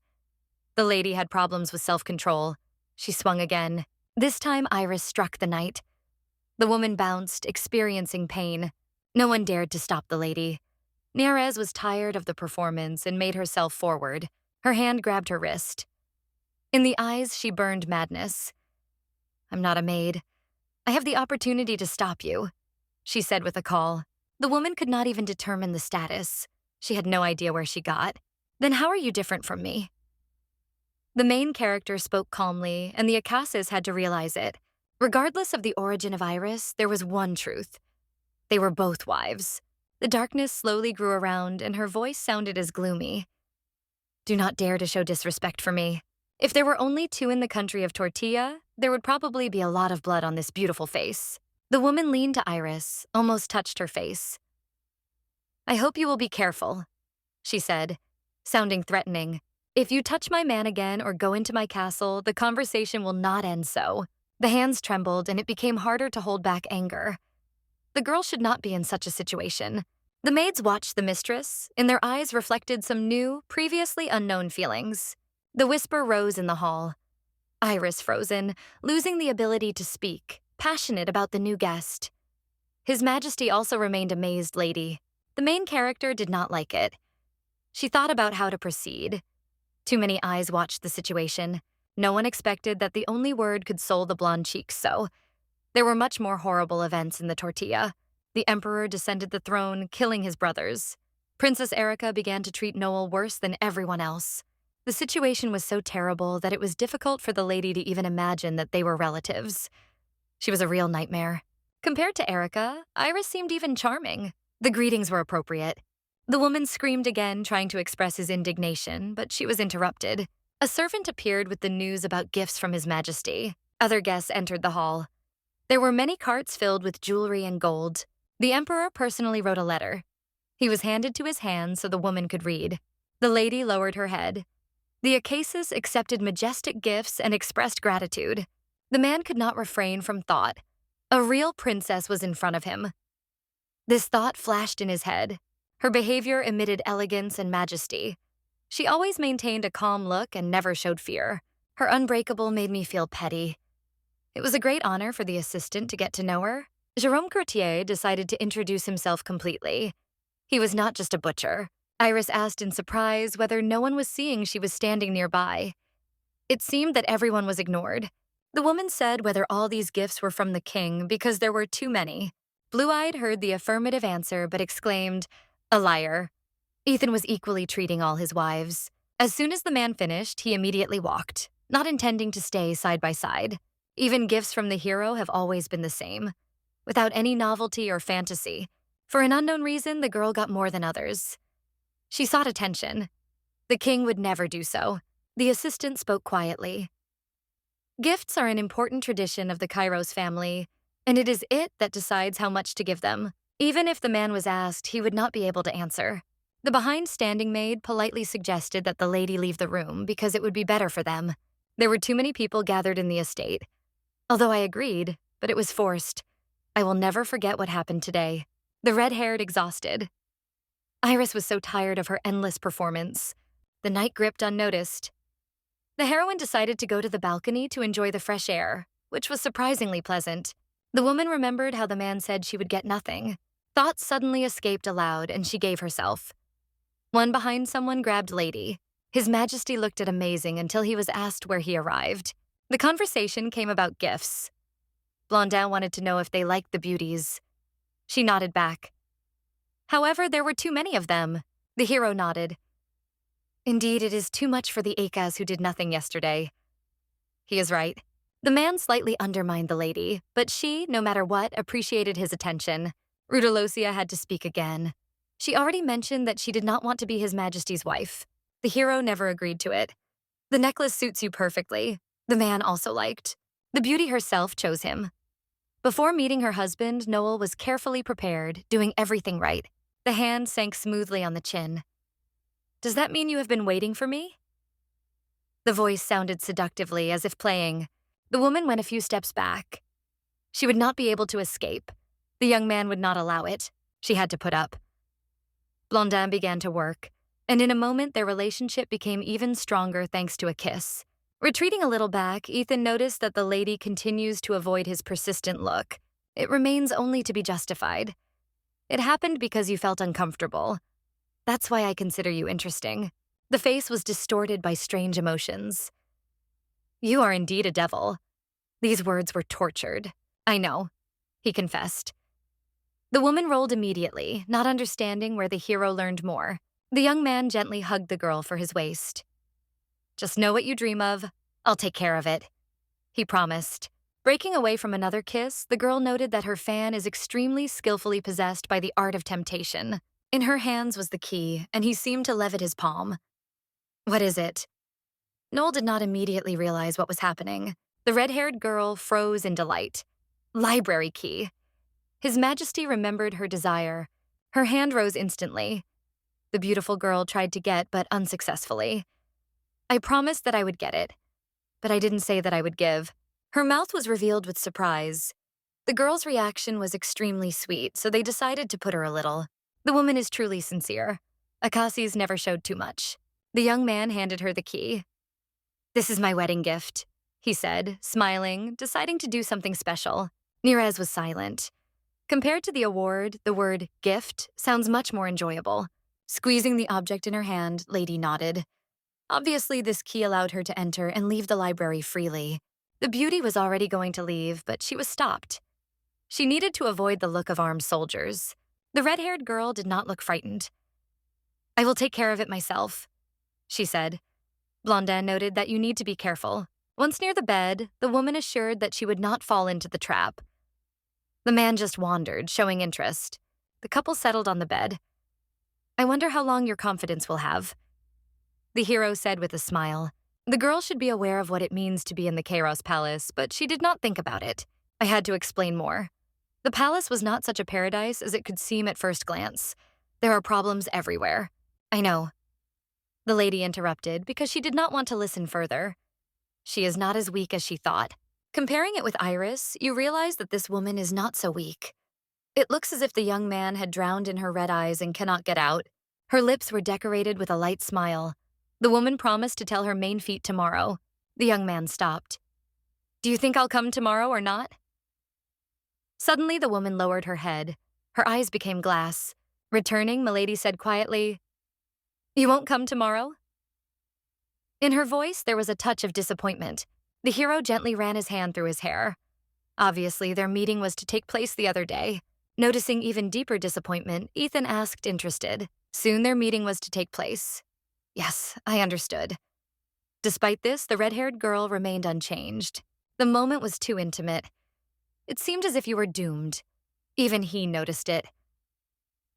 The lady had problems with self-control. She swung again. This time, Iris struck the knight. The woman bounced, experiencing pain. No one dared to stop the lady. Nirarez was tired of the performance and made herself forward. Her hand grabbed her wrist. In the eyes, she burned madness. "I'm not a maid. I have the opportunity to stop you," she said with a call. The woman could not even determine the status. She had no idea where she got. "Then how are you different from me?" The main character spoke calmly, and the Akases had to realize it. Regardless of the origin of Iris, there was one truth. They were both wives. The darkness slowly grew around, and her voice sounded as gloomy. "Do not dare to show disrespect for me. If there were only two in the country of Tortilla, there would probably be a lot of blood on this beautiful face." The woman leaned to Iris, almost touched her face. "I hope you will be careful," she said, sounding threatening. "If you touch my man again or go into my castle, the conversation will not end so." The hands trembled, and it became harder to hold back anger. The girl should not be in such a situation. The maids watched the mistress. In their eyes reflected some new, previously unknown feelings. The whisper rose in the hall. Iris frozen, losing the ability to speak, passionate about the new guest. His Majesty also remained amazed lady. The main character did not like it. She thought about how to proceed. Too many eyes watched the situation. No one expected that the only word could soil the blonde cheeks so. There were much more horrible events in the Tortilla. The Emperor descended the throne, killing his brothers. Princess Erica began to treat Noel worse than everyone else. The situation was so terrible that it was difficult for the lady to even imagine that they were relatives. She was a real nightmare. Compared to Erica, Iris seemed even charming. The greetings were appropriate. The woman screamed again, trying to express his indignation, but she was interrupted. A servant appeared with the news about gifts from His Majesty. Other guests entered the hall. There were many carts filled with jewelry and gold. The Emperor personally wrote a letter. He was handed to his hand so the woman could read. The lady lowered her head. The Acacias accepted majestic gifts and expressed gratitude. The man could not refrain from thought. A real princess was in front of him. This thought flashed in his head. Her behavior emitted elegance and majesty. She always maintained a calm look and never showed fear. Her unbreakable made me feel petty. It was a great honor for the assistant to get to know her. Jérôme Courtier decided to introduce himself completely. He was not just a butcher. Iris asked in surprise whether no one was seeing she was standing nearby. It seemed that everyone was ignored. The woman said whether all these gifts were from the king because there were too many. Blue-Eyed heard the affirmative answer but exclaimed, "A liar." Ethan was equally treating all his wives. As soon as the man finished, he immediately walked, not intending to stay side by side. Even gifts from the hero have always been the same, without any novelty or fantasy. For an unknown reason, the girl got more than others. She sought attention. The king would never do so. The assistant spoke quietly. Gifts are an important tradition of the Kairos family, and it is it that decides how much to give them. Even if the man was asked, he would not be able to answer. The behind-standing maid politely suggested that the lady leave the room because it would be better for them. There were too many people gathered in the estate. Although I agreed, but it was forced. I will never forget what happened today. The red-haired exhausted. Iris was so tired of her endless performance. The night gripped unnoticed. The heroine decided to go to the balcony to enjoy the fresh air, which was surprisingly pleasant. The woman remembered how the man said she would get nothing. Thoughts suddenly escaped aloud, and she gave herself. One behind someone grabbed Lady. His Majesty looked at amazing until he was asked where he arrived. The conversation came about gifts. Blondin wanted to know if they liked the beauties. She nodded back. However, there were too many of them. The hero nodded. Indeed, it is too much for the Akas who did nothing yesterday. He is right. The man slightly undermined the lady, but she, no matter what, appreciated his attention. Rudolosia had to speak again. She already mentioned that she did not want to be His Majesty's wife. The hero never agreed to it. The necklace suits you perfectly. The man also liked. The beauty herself chose him. Before meeting her husband, Noel was carefully prepared, doing everything right. The hand sank smoothly on the chin. "Does that mean you have been waiting for me?" The voice sounded seductively, as if playing. The woman went a few steps back. She would not be able to escape. The young man would not allow it. She had to put up. Blondin began to work, and in a moment their relationship became even stronger thanks to a kiss. Retreating a little back, Ethan noticed that the lady continues to avoid his persistent look. It remains only to be justified. It happened because you felt uncomfortable. That's why I consider you interesting. The face was distorted by strange emotions. You are indeed a devil. These words were tortured. I know, he confessed. The woman rolled immediately, not understanding where the hero learned more. The young man gently hugged the girl for his waist. Just know what you dream of. I'll take care of it, he promised. Breaking away from another kiss, the girl noted that her fan is extremely skillfully possessed by the art of temptation. In her hands was the key, and he seemed to levitt his palm. What is it? Noel did not immediately realize what was happening. The red-haired girl froze in delight. Library key. His Majesty remembered her desire. Her hand rose instantly. The beautiful girl tried to get, but unsuccessfully. I promised that I would get it, but I didn't say that I would give. Her mouth was revealed with surprise. The girl's reaction was extremely sweet, so they decided to put her a little. The woman is truly sincere. Akasis never showed too much. The young man handed her the key. This is my wedding gift, he said, smiling, deciding to do something special. Nirez was silent. Compared to the award, the word gift sounds much more enjoyable. Squeezing the object in her hand, Lady nodded. Obviously, this key allowed her to enter and leave the library freely. The beauty was already going to leave, but she was stopped. She needed to avoid the look of armed soldiers. The red-haired girl did not look frightened. I will take care of it myself, she said. Blondin noted that you need to be careful. Once near the bed, the woman assured that she would not fall into the trap. The man just wandered, showing interest. The couple settled on the bed. I wonder how long your confidence will have, the hero said with a smile. The girl should be aware of what it means to be in the Kairos Palace, but she did not think about it. I had to explain more. The palace was not such a paradise as it could seem at first glance. There are problems everywhere. I know. The lady interrupted because she did not want to listen further. She is not as weak as she thought. Comparing it with Iris, you realize that this woman is not so weak. It looks as if the young man had drowned in her red eyes and cannot get out. Her lips were decorated with a light smile. The woman promised to tell her main feat tomorrow. The young man stopped. Do you think I'll come tomorrow or not? Suddenly, the woman lowered her head. Her eyes became glass. Returning, Milady said quietly, You won't come tomorrow? In her voice, there was a touch of disappointment. The hero gently ran his hand through his hair. Obviously, their meeting was to take place the other day. Noticing even deeper disappointment, Ethan asked, interested. Soon their meeting was to take place. Yes, I understood. Despite this, the red-haired girl remained unchanged. The moment was too intimate. It seemed as if you were doomed. Even he noticed it.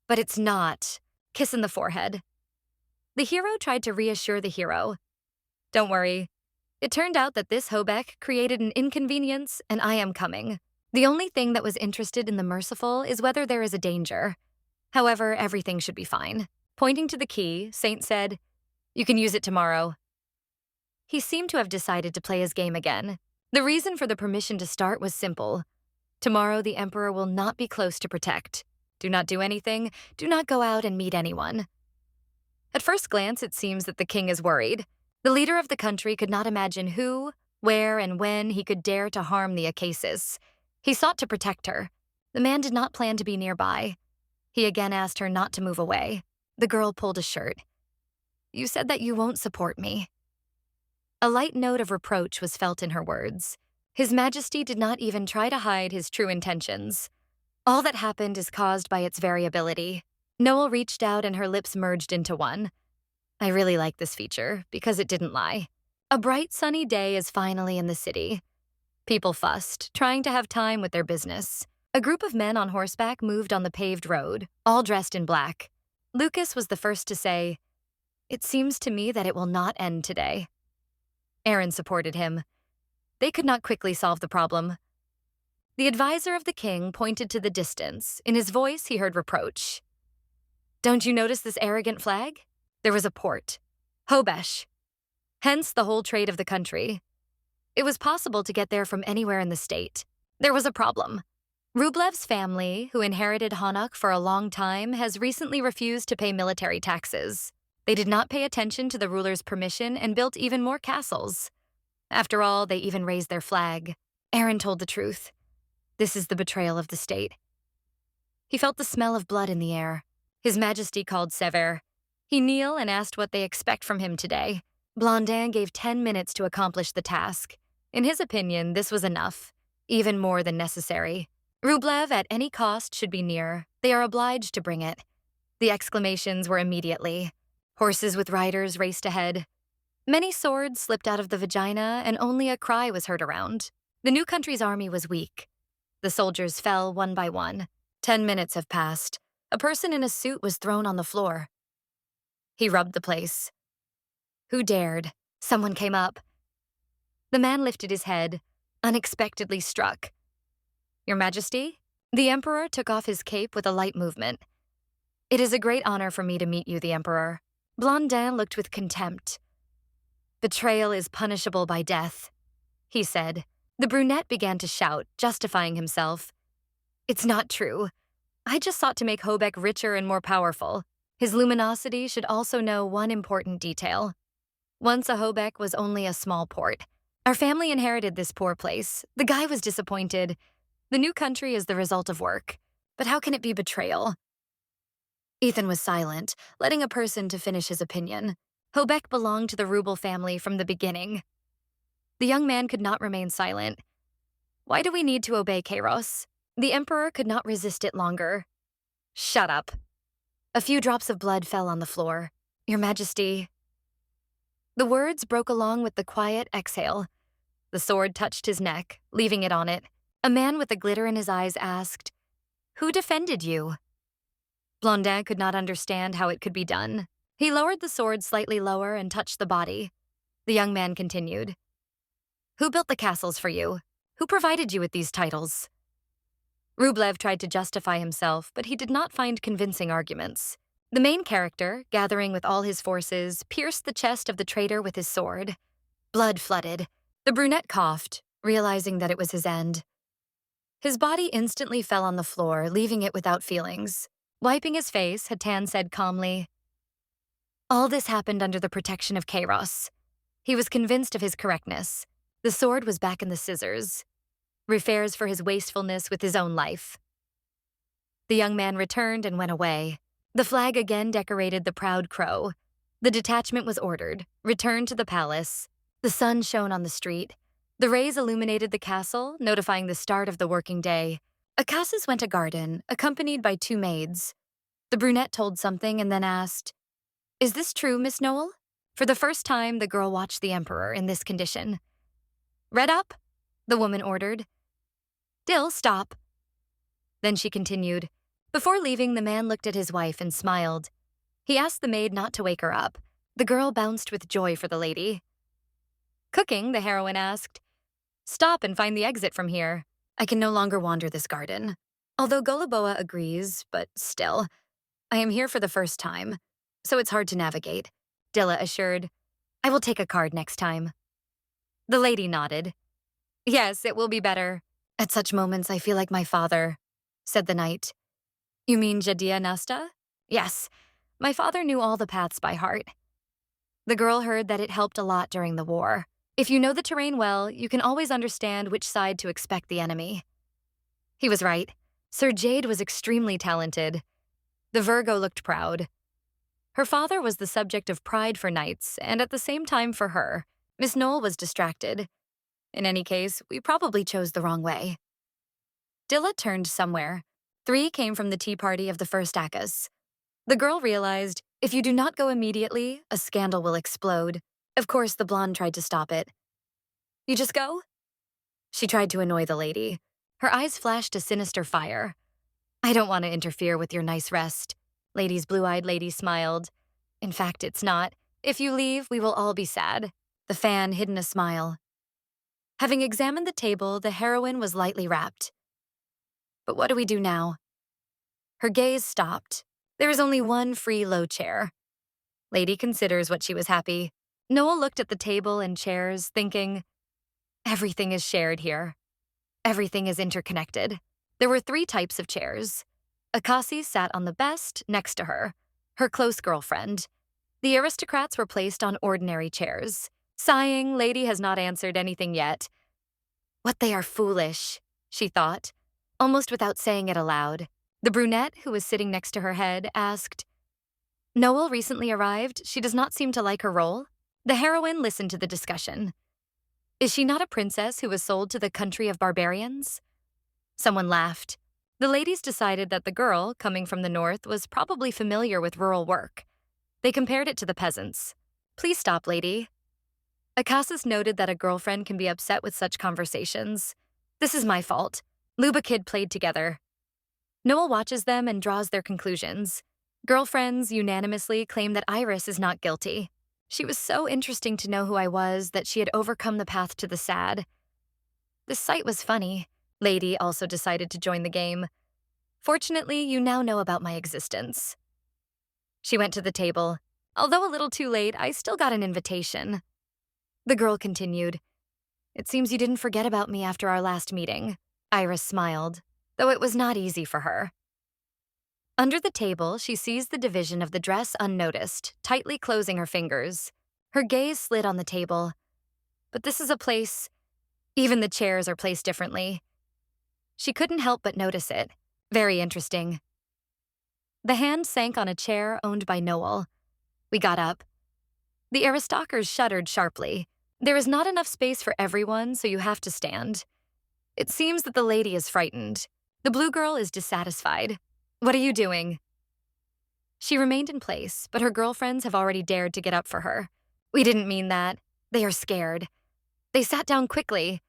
But it's not. Kiss in the forehead. The hero tried to reassure the hero. Don't worry. It turned out that this Hobeck created an inconvenience, and I am coming. The only thing that was interested in the merciful is whether there is a danger. However, everything should be fine. Pointing to the key, Saint said, You can use it tomorrow. He seemed to have decided to play his game again. The reason for the permission to start was simple. Tomorrow, the Emperor will not be close to protect. Do not do anything. Do not go out and meet anyone. At first glance, it seems that the king is worried. The leader of the country could not imagine who, where, and when he could dare to harm the Acasis. He sought to protect her. The man did not plan to be nearby. He again asked her not to move away. The girl pulled a shirt. You said that you won't support me. A light note of reproach was felt in her words. His Majesty did not even try to hide his true intentions. All that happened is caused by its variability. Noel reached out and her lips merged into one. I really like this feature because it didn't lie. A bright, sunny day is finally in the city. People fussed, trying to have time with their business. A group of men on horseback moved on the paved road, all dressed in black. Lucas was the first to say, It seems to me that it will not end today. Aaron supported him. They could not quickly solve the problem. The advisor of the king pointed to the distance. In his voice, he heard reproach. Don't you notice this arrogant flag? There was a port. Hobesh. Hence the whole trade of the country. It was possible to get there from anywhere in the state. There was a problem. Rublev's family, who inherited Hanak for a long time, has recently refused to pay military taxes. They did not pay attention to the ruler's permission and built even more castles. After all, they even raised their flag. Aaron told the truth. This is the betrayal of the state. He felt the smell of blood in the air. His Majesty called Sever. He kneeled and asked what they expect from him today. Blondin gave 10 minutes to accomplish the task. In his opinion, this was enough, even more than necessary. Rublev, at any cost, should be near. They are obliged to bring it. The exclamations were immediately. Horses with riders raced ahead. Many swords slipped out of the vagina, and only a cry was heard around. The new country's army was weak. The soldiers fell one by one. 10 minutes have passed. A person in a suit was thrown on the floor. He rubbed the place. Who dared? Someone came up. The man lifted his head, unexpectedly struck. Your Majesty? The Emperor took off his cape with a light movement. It is a great honor for me to meet you, the Emperor. Blondin looked with contempt. Betrayal is punishable by death, he said. The brunette began to shout, justifying himself. It's not true. I just sought to make Hobeck richer and more powerful. His luminosity should also know one important detail. Once a Hobeck was only a small port. Our family inherited this poor place. The guy was disappointed. The new country is the result of work. But how can it be betrayal? Ethan was silent, letting a person to finish his opinion. Hobeck belonged to the Rubel family from the beginning. The young man could not remain silent. Why do we need to obey Kairos? The Emperor could not resist it longer. Shut up. A few drops of blood fell on the floor. Your Majesty. The words broke along with the quiet exhale. The sword touched his neck, leaving it on it. A man with a glitter in his eyes asked, Who defended you? Blondin could not understand how it could be done. He lowered the sword slightly lower and touched the body. The young man continued. Who built the castles for you? Who provided you with these titles? Rublev tried to justify himself, but he did not find convincing arguments. The main character, gathering with all his forces, pierced the chest of the traitor with his sword. Blood flooded. The brunette coughed, realizing that it was his end. His body instantly fell on the floor, leaving it without feelings. Wiping his face, Hatan said calmly, "All this happened under the protection of Kairos." He was convinced of his correctness. The sword was back in the scissors. Repairs for his wastefulness with his own life. The young man returned and went away. The flag again decorated the proud crow. The detachment was ordered, returned to the palace. The sun shone on the street. The rays illuminated the castle, notifying the start of the working day. Akasis went to garden, accompanied by 2 maids. The brunette told something and then asked, "Is this true, Miss Noel?" For the first time, the girl watched the Emperor in this condition. "Read up," the woman ordered. "Dill, stop." Then she continued. Before leaving, the man looked at his wife and smiled. He asked the maid not to wake her up. The girl bounced with joy for the lady. "Cooking?" the heroine asked. "Stop and find the exit from here. I can no longer wander this garden." Although Golaboa agrees, but still, "I am here for the first time, so it's hard to navigate," Dilla assured. "I will take a card next time." The lady nodded. "Yes, it will be better. At such moments, I feel like my father," said the knight. "You mean Jadia Nasta?" "Yes. My father knew all the paths by heart." The girl heard that it helped a lot during the war. If you know the terrain well, you can always understand which side to expect the enemy. He was right. Sir Jade was extremely talented. The Virgo looked proud. Her father was the subject of pride for knights, and at the same time for her. Miss Noel was distracted. In any case, we probably chose the wrong way. Dilla turned somewhere. 3 came from the tea party of the first Akkas. The girl realized, if you do not go immediately, a scandal will explode. Of course, the blonde tried to stop it. "You just go?" She tried to annoy the lady. Her eyes flashed a sinister fire. "I don't want to interfere with your nice rest." Lady's blue-eyed lady smiled. "In fact, it's not. If you leave, we will all be sad." The fan hid in a smile. Having examined the table, the heroine was lightly wrapped. "But what do we do now?" Her gaze stopped. There is only one free low chair. Lady considers what she was happy. Noel looked at the table and chairs, thinking, everything is shared here. Everything is interconnected. There were 3 types of chairs. Akasi sat on the best, next to her, her close girlfriend. The aristocrats were placed on ordinary chairs. Sighing, Lady has not answered anything yet. What they are foolish, she thought, almost without saying it aloud. The brunette, who was sitting next to her head, asked, "Noel recently arrived. She does not seem to like her role." The heroine listened to the discussion. "Is she not a princess who was sold to the country of barbarians?" Someone laughed. The ladies decided that the girl, coming from the north, was probably familiar with rural work. They compared it to the peasants. "Please stop, lady." Akasis noted that a girlfriend can be upset with such conversations. "This is my fault. Luba Kid played together." Noel watches them and draws their conclusions. Girlfriends unanimously claim that Iris is not guilty. She was so interesting to know who I was that she had overcome the path to the sad. This sight was funny. Lady also decided to join the game. "Fortunately, you now know about my existence." She went to the table. "Although a little too late, I still got an invitation." The girl continued. "It seems you didn't forget about me after our last meeting." Iris smiled, though it was not easy for her. Under the table, she sees the division of the dress unnoticed, tightly closing her fingers. Her gaze slid on the table. But this is a place. Even the chairs are placed differently. She couldn't help but notice it. Very interesting. The hand sank on a chair owned by Noel. We got up. The aristocrats shuddered sharply. There is not enough space for everyone, so you have to stand. It seems that the lady is frightened. The blue girl is dissatisfied. "What are you doing?" She remained in place, but her girlfriends have already dared to get up for her. "We didn't mean that. They are scared." They sat down quickly.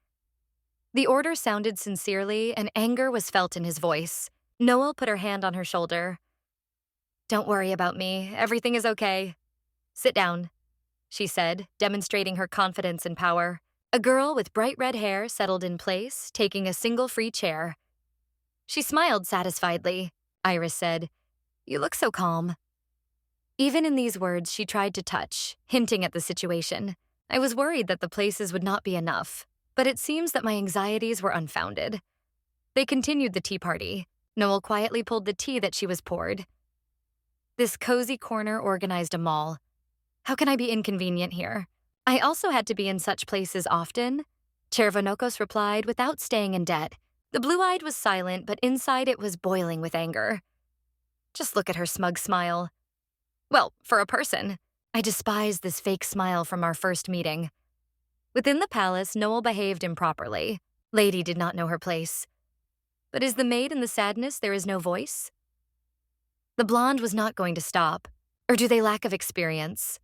The order sounded sincerely, and anger was felt in his voice. Noel put her hand on her shoulder. "Don't worry about me. Everything is okay. Sit down," she said, demonstrating her confidence and power. A girl with bright red hair settled in place, taking a single free chair. She smiled satisfiedly. Iris said, "You look so calm." Even in these words, she tried to touch, hinting at the situation. I was worried that the places would not be enough, but it seems that my anxieties were unfounded. They continued the tea party. Noel quietly pulled the tea that she was poured. This cozy corner organized a mall. How can I be inconvenient here? I also had to be in such places often. Chervonokos replied without staying in debt. The blue-eyed was silent, but inside it was boiling with anger. Just look at her smug smile. Well, for a person. I despised this fake smile from our first meeting. Within the palace, Noel behaved improperly. Lady did not know her place. But is the maid in the sadness there is no voice? The blonde was not going to stop. Or do they lack of experience?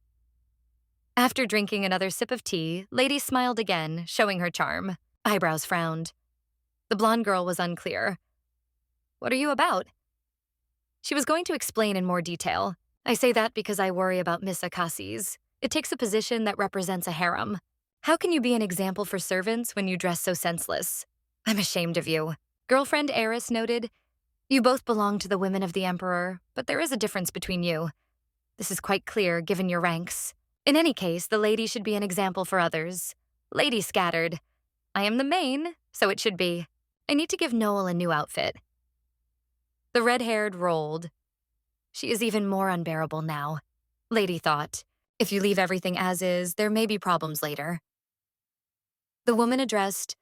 After drinking another sip of tea, Lady smiled again, showing her charm. Eyebrows frowned. The blonde girl was unclear. What are you about? She was going to explain in more detail. I say that because I worry about Miss Akasis. It takes a position that represents a harem. How can you be an example for servants when you dress so senseless? I'm ashamed of you. Girlfriend Eris noted, you both belong to the women of the Emperor, but there is a difference between you. This is quite clear, given your ranks. In any case, the lady should be an example for others. Lady scattered. I am the main, so it should be. I need to give Noel a new outfit. The red-haired rolled. She is even more unbearable now. Lady thought, if you leave everything as is, there may be problems later. The woman addressed,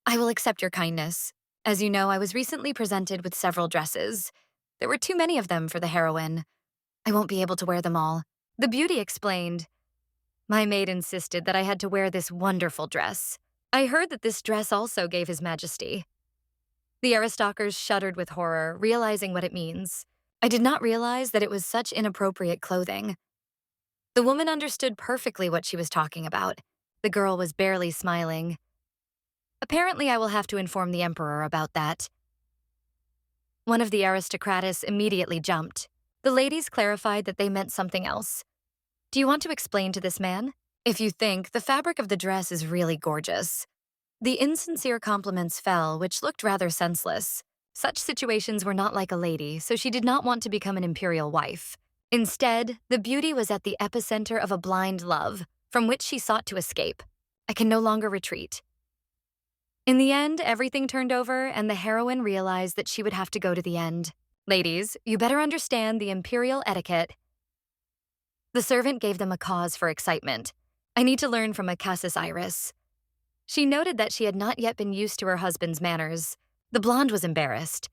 I will accept your kindness. As you know, I was recently presented with several dresses. There were too many of them for the heroine. I won't be able to wear them all. The beauty explained, my maid insisted that I had to wear this wonderful dress. I heard that this dress also gave His Majesty. The aristocrats shuddered with horror, realizing what it means. I did not realize that it was such inappropriate clothing. The woman understood perfectly what she was talking about. The girl was barely smiling. Apparently, I will have to inform the Emperor about that. One of the aristocratus immediately jumped. The ladies clarified that they meant something else. Do you want to explain to this man? If you think, the fabric of the dress is really gorgeous. The insincere compliments fell, which looked rather senseless. Such situations were not like a lady, so she did not want to become an imperial wife. Instead, the beauty was at the epicenter of a blind love, from which she sought to escape. I can no longer retreat. In the end, everything turned over, and the heroine realized that she would have to go to the end. Ladies, you better understand the imperial etiquette. The servant gave them a cause for excitement. I need to learn from Akasis Iris. She noted that she had not yet been used to her husband's manners. The blonde was embarrassed.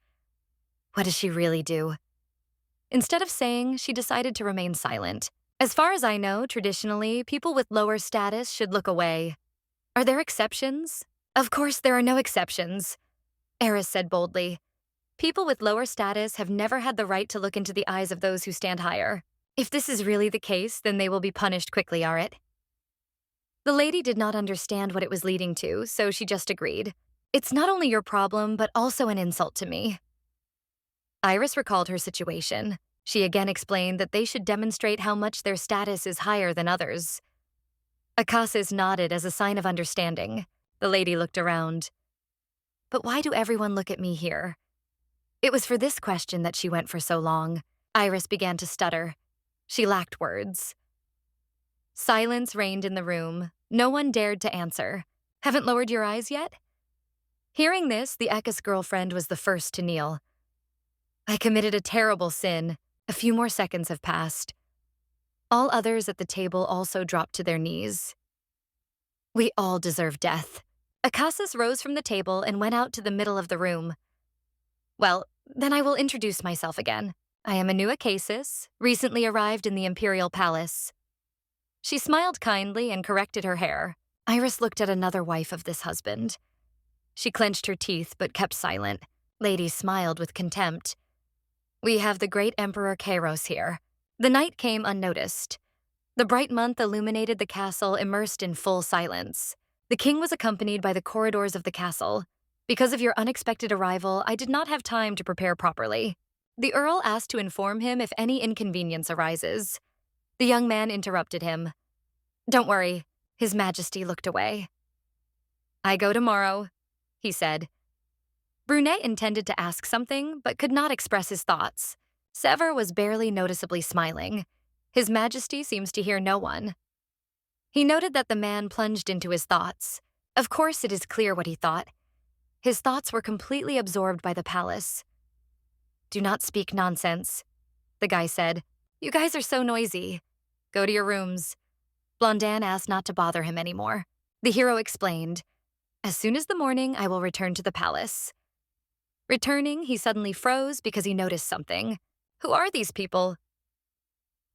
What does she really do? Instead of saying, she decided to remain silent. As far as I know, traditionally, people with lower status should look away. Are there exceptions? Of course there are no exceptions, Eris said boldly. People with lower status have never had the right to look into the eyes of those who stand higher. If this is really the case, then they will be punished quickly, Arit. The lady did not understand what it was leading to, so she just agreed. It's not only your problem, but also an insult to me. Iris recalled her situation. She again explained that they should demonstrate how much their status is higher than others. Akasis nodded as a sign of understanding. The lady looked around. But why do everyone look at me here? It was for this question that she went for so long. Iris began to stutter. She lacked words. Silence reigned in the room. No one dared to answer. Haven't lowered your eyes yet? Hearing this, the Ekis girlfriend was the first to kneel. I committed a terrible sin. A few more seconds have passed. All others at the table also dropped to their knees. We all deserve death. Akasis rose from the table and went out to the middle of the room. Well, then I will introduce myself again. I am a new Akasis, recently arrived in the Imperial Palace. She smiled kindly and corrected her hair. Iris looked at another wife of this husband. She clenched her teeth but kept silent. Lady smiled with contempt. We have the great Emperor Kairos here. The night came unnoticed. The bright month illuminated the castle, immersed in full silence. The king was accompanied by the corridors of the castle. Because of your unexpected arrival, I did not have time to prepare properly. The Earl asked to inform him if any inconvenience arises. The young man interrupted him. Don't worry. His Majesty looked away. I go tomorrow, he said. Brunet intended to ask something, but could not express his thoughts. Sever was barely noticeably smiling. His Majesty seems to hear no one. He noted that the man plunged into his thoughts. Of course, it is clear what he thought. His thoughts were completely absorbed by the palace. "Do not speak nonsense," the guy said. "You guys are so noisy. Go to your rooms." Blondin asked not to bother him anymore. The hero explained, "As soon as the morning, I will return to the palace." Returning, he suddenly froze because he noticed something. Who are these people?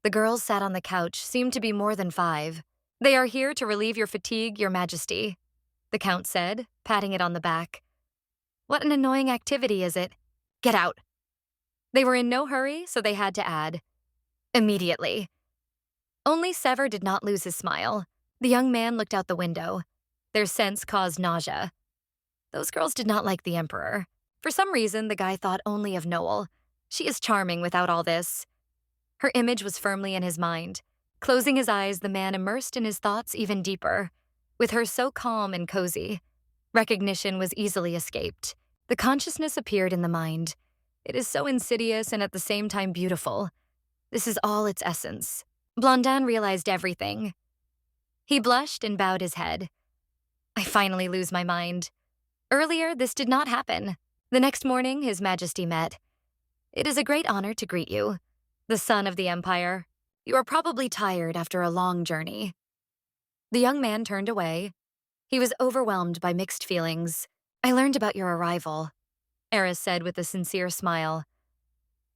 The girls sat on the couch, seemed to be more than 5. "They are here to relieve your fatigue, Your Majesty," the count said, patting it on the back. "What an annoying activity is it? Get out." They were in no hurry, so they had to add, "Immediately." Only Sever did not lose his smile. The young man looked out the window. Their scents caused nausea. Those girls did not like the Emperor. For some reason, the guy thought only of Noel. She is charming without all this. Her image was firmly in his mind. Closing his eyes, the man immersed in his thoughts even deeper. With her so calm and cozy, recognition was easily escaped. The consciousness appeared in the mind. It is so insidious and at the same time beautiful. This is all its essence. Blondin realized everything. He blushed and bowed his head. "I finally lose my mind. Earlier, this did not happen." The next morning, His Majesty met. "It is a great honor to greet you, the son of the Empire. You are probably tired after a long journey." The young man turned away. He was overwhelmed by mixed feelings. "I learned about your arrival," Eris said with a sincere smile.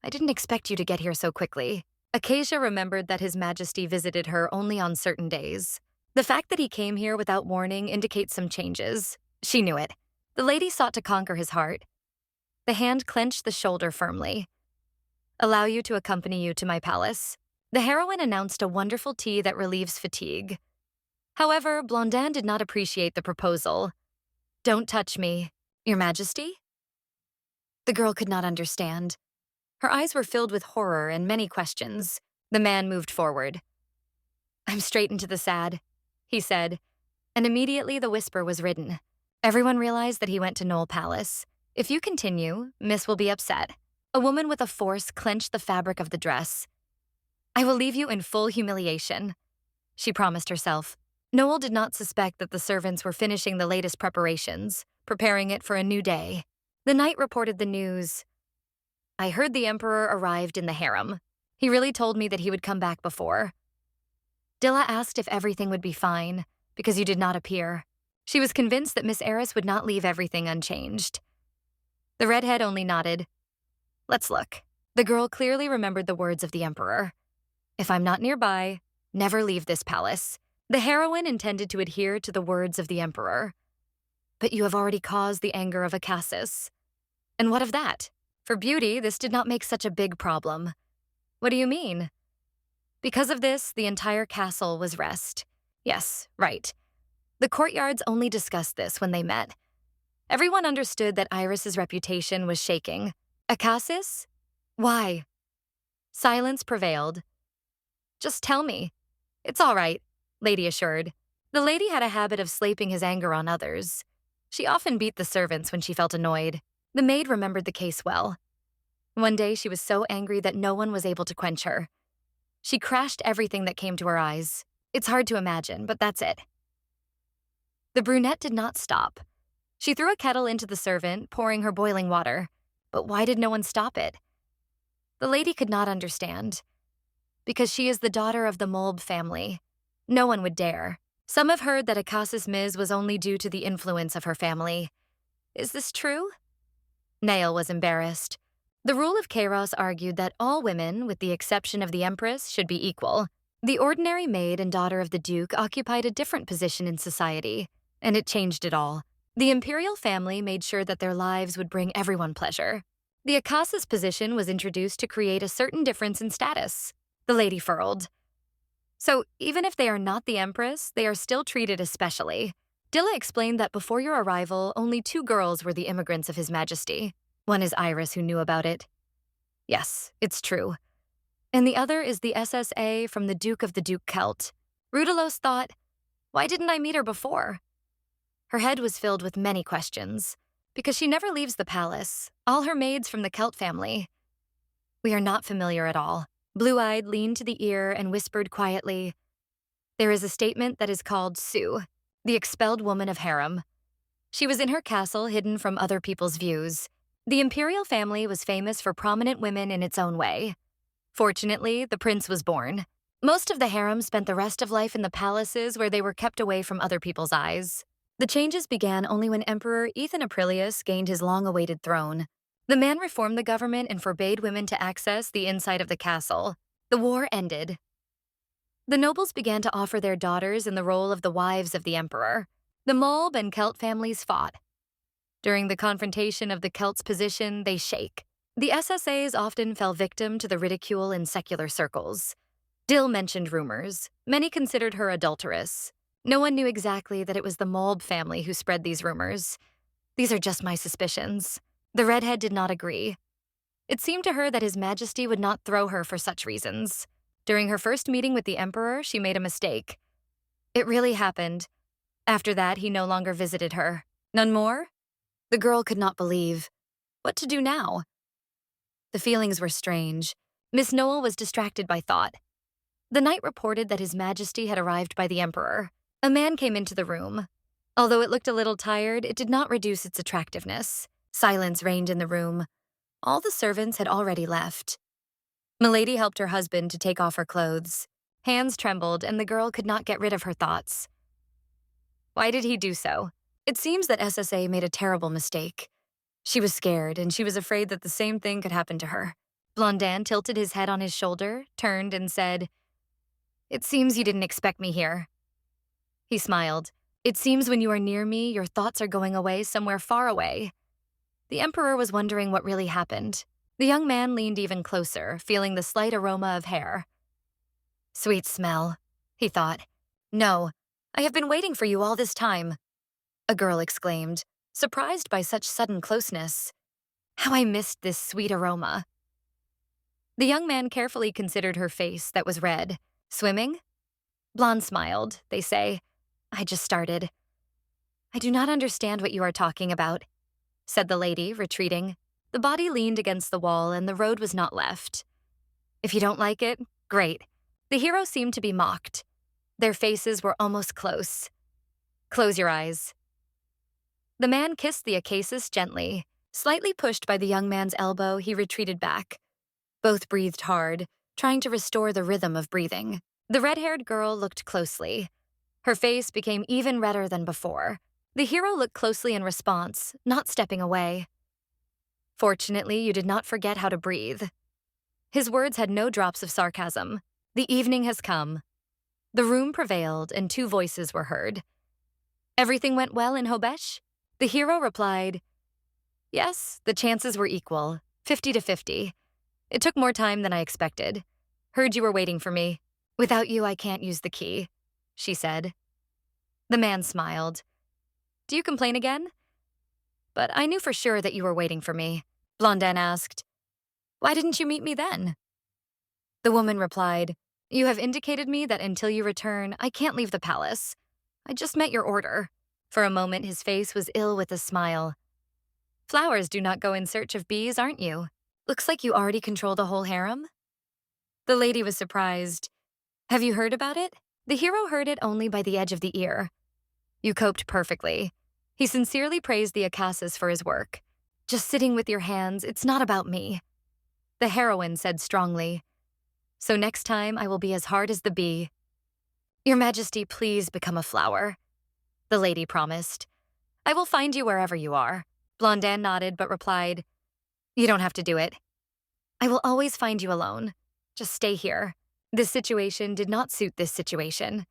"I didn't expect you to get here so quickly." Acacia remembered that His Majesty visited her only on certain days. The fact that he came here without warning indicates some changes. She knew it. The lady sought to conquer his heart. The hand clenched the shoulder firmly. "Allow you to accompany you to my palace." The heroine announced a wonderful tea that relieves fatigue. However, Blondin did not appreciate the proposal. "Don't touch me, Your Majesty?" The girl could not understand. Her eyes were filled with horror and many questions. The man moved forward. "I'm straight into the sad," he said, and immediately the whisper was written. Everyone realized that he went to Noel Palace. "If you continue, Miss will be upset." A woman with a force clenched the fabric of the dress. "I will leave you in full humiliation," she promised herself. Noel did not suspect that the servants were finishing the latest preparations, preparing it for a new day. The knight reported the news. "I heard the Emperor arrived in the harem. He really told me that he would come back before." Dilla asked if everything would be fine, because you did not appear. She was convinced that Miss Eris would not leave everything unchanged. The redhead only nodded. "Let's look." The girl clearly remembered the words of the Emperor. "If I'm not nearby, never leave this palace." The heroine intended to adhere to the words of the Emperor. "But you have already caused the anger of Acasis." "And what of that? For beauty, this did not make such a big problem." "What do you mean?" "Because of this, the entire castle was rest." "Yes, right." The courtyards only discussed this when they met. Everyone understood that Iris's reputation was shaking. "Acasis? Why?" Silence prevailed. "Just tell me." "It's all right," Lady assured. The lady had a habit of slapping his anger on others. She often beat the servants when she felt annoyed. The maid remembered the case well. One day she was so angry that no one was able to quench her. She crashed everything that came to her eyes. It's hard to imagine, but that's it. The brunette did not stop. She threw a kettle into the servant, pouring her boiling water. But why did no one stop it? The lady could not understand. Because she is the daughter of the Molb family. No one would dare. Some have heard that Acasis Miz was only due to the influence of her family. Is this true? Noel was embarrassed. The rule of Kairos argued that all women, with the exception of the empress, should be equal. The ordinary maid and daughter of the Duke occupied a different position in society, and it changed it all. The Imperial family made sure that their lives would bring everyone pleasure. The Acasis position was introduced to create a certain difference in status. The lady furled. So even if they are not the empress, they are still treated especially. Dilla explained that before your arrival, only 2 girls were the immigrants of His Majesty. One is Iris, who knew about it. Yes, it's true. And the other is the SSA from the Duke of the Duke Celt. Rudelos thought, why didn't I meet her before? Her head was filled with many questions. Because she never leaves the palace, all her maids from the Celt family. We are not familiar at all. Blue-eyed leaned to the ear and whispered quietly, "There is a statement that is called Sue, the expelled woman of harem. She was in her castle hidden from other people's views. The Imperial family was famous for prominent women in its own way. Fortunately, the prince was born. Most of the harem spent the rest of life in the palaces where they were kept away from other people's eyes. The changes began only when Emperor Ethan Aprilius gained his long-awaited throne. The man reformed the government and forbade women to access the inside of the castle. The war ended. The nobles began to offer their daughters in the role of the wives of the emperor. The Mulb and Celt families fought. During the confrontation of the Celts' position, they shake. The SSAs often fell victim to the ridicule in secular circles. Dill mentioned rumors. Many considered her adulterous. No one knew exactly that it was the Mulb family who spread these rumors. "These are just my suspicions." The redhead did not agree. It seemed to her that His Majesty would not throw her for such reasons. During her first meeting with the Emperor, she made a mistake. It really happened. After that, he no longer visited her. None more? The girl could not believe. What to do now? The feelings were strange. Miss Noel was distracted by thought. The knight reported that His Majesty had arrived by the Emperor. A man came into the room. Although it looked a little tired, it did not reduce its attractiveness. Silence reigned in the room. All the servants had already left. Milady helped her husband to take off her clothes. Hands trembled, and the girl could not get rid of her thoughts. Why did he do so? It seems that SSA made a terrible mistake. She was scared, and she was afraid that the same thing could happen to her. Blondin tilted his head on his shoulder, turned, and said, "It seems you didn't expect me here." He smiled. "It seems when you are near me, your thoughts are going away somewhere far away." The Emperor was wondering what really happened. The young man leaned even closer, feeling the slight aroma of hair. "Sweet smell," he thought. "No, I have been waiting for you all this time," a girl exclaimed, surprised by such sudden closeness. "How I missed this sweet aroma." The young man carefully considered her face that was red. "Swimming?" Blonde smiled. "They say, I just started." "I do not understand what you are talking about," said the lady, retreating. The body leaned against the wall and the road was not left. "If you don't like it, great." The hero seemed to be mocked. Their faces were almost close. "Close your eyes." The man kissed the Acasis gently. Slightly pushed by the young man's elbow, he retreated back. Both breathed hard, trying to restore the rhythm of breathing. The red-haired girl looked closely. Her face became even redder than before. The hero looked closely in response, not stepping away. "Fortunately, you did not forget how to breathe." His words had no drops of sarcasm. "The evening has come." The room prevailed, and two voices were heard. "Everything went well in Hobesh?" The hero replied, "Yes, the chances were equal, 50 to 50. It took more time than I expected. Heard you were waiting for me. Without you, I can't use the key," she said. The man smiled. "Do you complain again?" "But I knew for sure that you were waiting for me." Blondin asked, "Why didn't you meet me then?" The woman replied, "You have indicated me that until you return, I can't leave the palace. I just met your order." For a moment, his face was ill with a smile. "Flowers do not go in search of bees, aren't you? Looks like you already control the whole harem." The lady was surprised. "Have you heard about it?" The hero heard it only by the edge of the ear. "You coped perfectly." He sincerely praised the Acasis for his work. "Just sitting with your hands, it's not about me." The heroine said strongly, "So next time I will be as hard as the bee." "Your Majesty, please become a flower," the lady promised. "I will find you wherever you are." Blondin nodded but replied, "You don't have to do it. I will always find you alone. Just stay here." This situation did not suit this situation.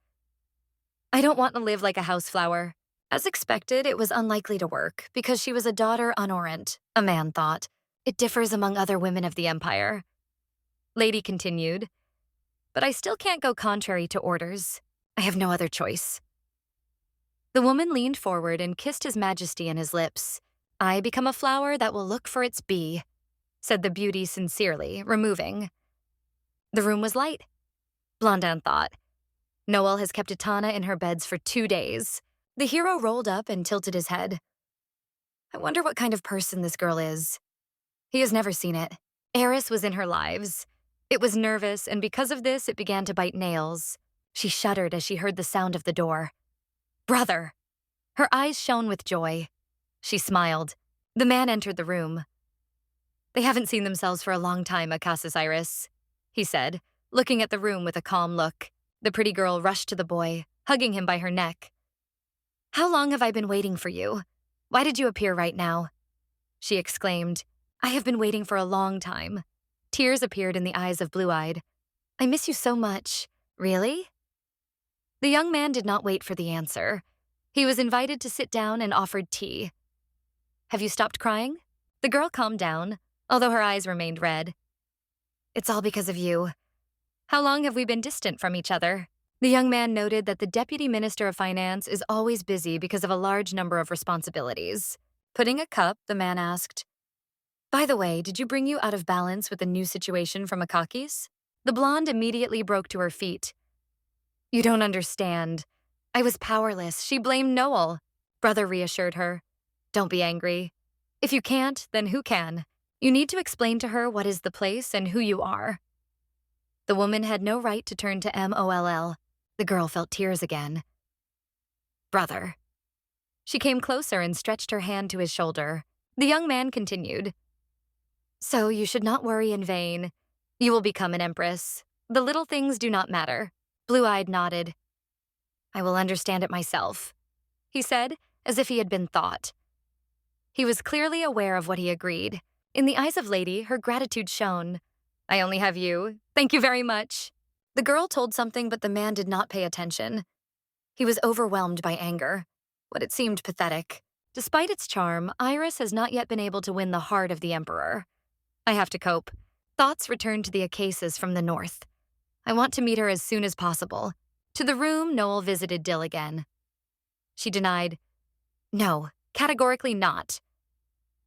"I don't want to live like a houseflower." As expected, it was unlikely to work, because she was a daughter honorant, a man thought. It differs among other women of the empire. Lady continued, "But I still can't go contrary to orders. I have no other choice." The woman leaned forward and kissed His Majesty in his lips. "I become a flower that will look for its bee," said the beauty sincerely, removing. The room was light. Blondin thought, "Noel has kept Itana in her beds for 2 days." The hero rolled up and tilted his head. "I wonder what kind of person this girl is." He has never seen it. Eris was in her lives. It was nervous, and because of this, it began to bite nails. She shuddered as she heard the sound of the door. Brother! Her eyes shone with joy. She smiled. The man entered the room. They haven't seen themselves for a long time, Akasis Iris, he said, looking at the room with a calm look. The pretty girl rushed to the boy, hugging him by her neck. How long have I been waiting for you? Why did you appear right now? She exclaimed. I have been waiting for a long time. Tears appeared in the eyes of Blue-Eyed. I miss you so much. Really? The young man did not wait for the answer. He was invited to sit down and offered tea. Have you stopped crying? The girl calmed down, although her eyes remained red. It's all because of you. How long have we been distant from each other? The young man noted that the Deputy Minister of Finance is always busy because of a large number of responsibilities. Putting a cup, the man asked, By the way, did you bring you out of balance with the new situation from Akakis? The blonde immediately broke to her feet. You don't understand. I was powerless. She blamed Noel. Brother reassured her. Don't be angry. If you can't, then who can? You need to explain to her what is the place and who you are. The woman had no right to turn to Moll. The girl felt tears again. Brother. She came closer and stretched her hand to his shoulder. The young man continued. So you should not worry in vain. You will become an empress. The little things do not matter. Blue-Eyed nodded. I will understand it myself, he said, as if he had been thought. He was clearly aware of what he agreed. In the eyes of Lady, her gratitude shone. I only have you. Thank you very much. The girl told something, but the man did not pay attention. He was overwhelmed by anger. What it seemed pathetic. Despite its charm, Iris has not yet been able to win the heart of the Emperor. I have to cope. Thoughts returned to the Akasis from the north. I want to meet her as soon as possible. To the room, Noel visited Dill again. She denied. No, categorically not.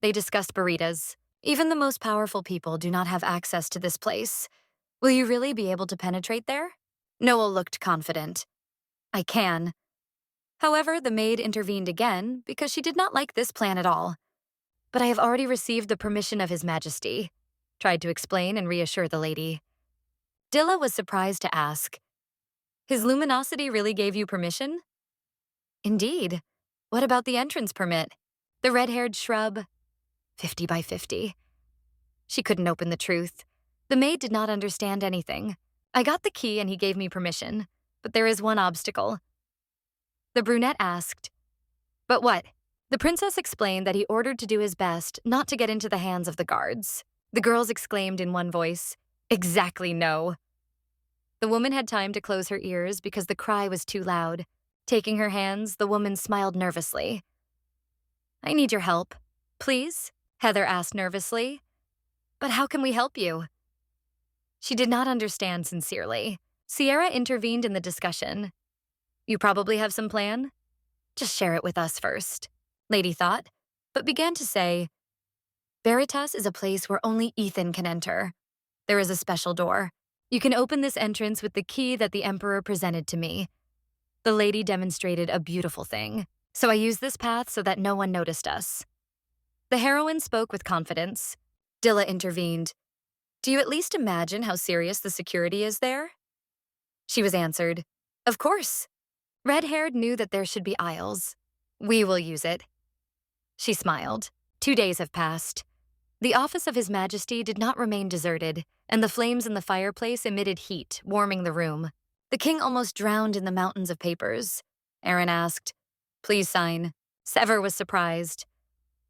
They discussed burritas. Even the most powerful people do not have access to this place. Will you really be able to penetrate there? Noel looked confident. I can. However, the maid intervened again because she did not like this plan at all. But I have already received the permission of His Majesty, tried to explain and reassure the lady. Dilla was surprised to ask, His Luminosity really gave you permission? Indeed. What about the entrance permit? The red-haired shrub? 50 by 50. She couldn't open the truth. The maid did not understand anything. I got the key and he gave me permission, but there is one obstacle. The brunette asked, But what? The princess explained that he ordered to do his best not to get into the hands of the guards. The girls exclaimed in one voice, Exactly no. The woman had time to close her ears because the cry was too loud. Taking her hands, the woman smiled nervously. I need your help. Please? Heather asked nervously. But how can we help you? She did not understand sincerely. Sierra intervened in the discussion. You probably have some plan? Just share it with us first, Lady thought, but began to say, Veritas is a place where only Ethan can enter. There is a special door. You can open this entrance with the key that the Emperor presented to me. The lady demonstrated a beautiful thing, so I used this path so that no one noticed us. The heroine spoke with confidence. Dilla intervened. Do you at least imagine how serious the security is there? She was answered, Of course. Red-haired knew that there should be aisles. We will use it. She smiled. 2 days have passed. The office of His Majesty did not remain deserted, and the flames in the fireplace emitted heat, warming the room. The king almost drowned in the mountains of papers. Aaron asked, Please sign. Sever was surprised.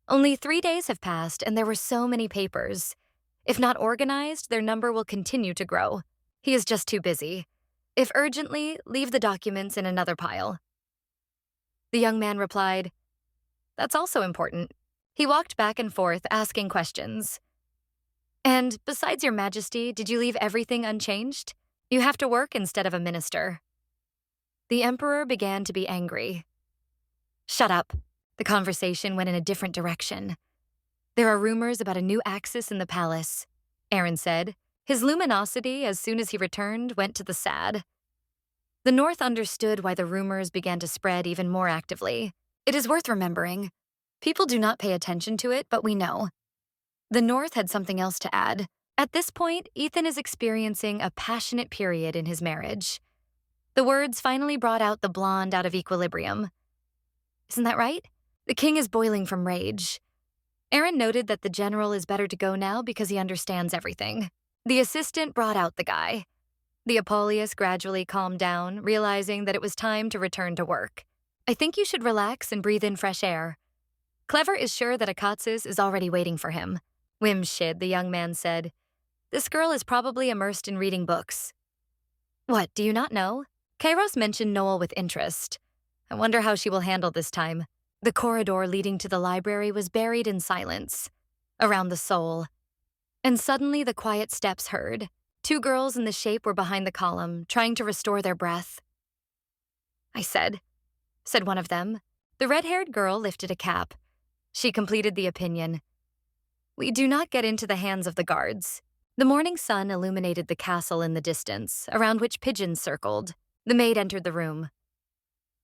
Only 3 days have passed, and there were so many papers. If not organized, their number will continue to grow. He is just too busy. If urgently, leave the documents in another pile. The young man replied, That's also important. He walked back and forth, asking questions. And besides your majesty, did you leave everything unchanged? You have to work instead of a minister. The emperor began to be angry. Shut up. The conversation went in a different direction. There are rumors about a new axis in the palace, Aaron said. His luminosity, as soon as he returned, went to the sad. The North understood why the rumors began to spread even more actively. It is worth remembering. People do not pay attention to it, but we know. The North had something else to add. At this point, Ethan is experiencing a passionate period in his marriage. The words finally brought out the blonde out of equilibrium. Isn't that right? The king is boiling from rage. Aaron noted that the general is better to go now because he understands everything. The assistant brought out the guy. The Apollonius gradually calmed down, realizing that it was time to return to work. I think you should relax and breathe in fresh air. Clever is sure that Akatsis is already waiting for him. Whimshid, the young man said. This girl is probably immersed in reading books. What, do you not know? Kairos mentioned Noel with interest. I wonder how she will handle this time. The corridor leading to the library was buried in silence, around the soul. And suddenly the quiet steps heard. Two girls in the shape were behind the column, trying to restore their breath. I said one of them. The red-haired girl lifted a cap. She completed the opinion. We do not get into the hands of the guards. The morning sun illuminated the castle in the distance, around which pigeons circled. The maid entered the room.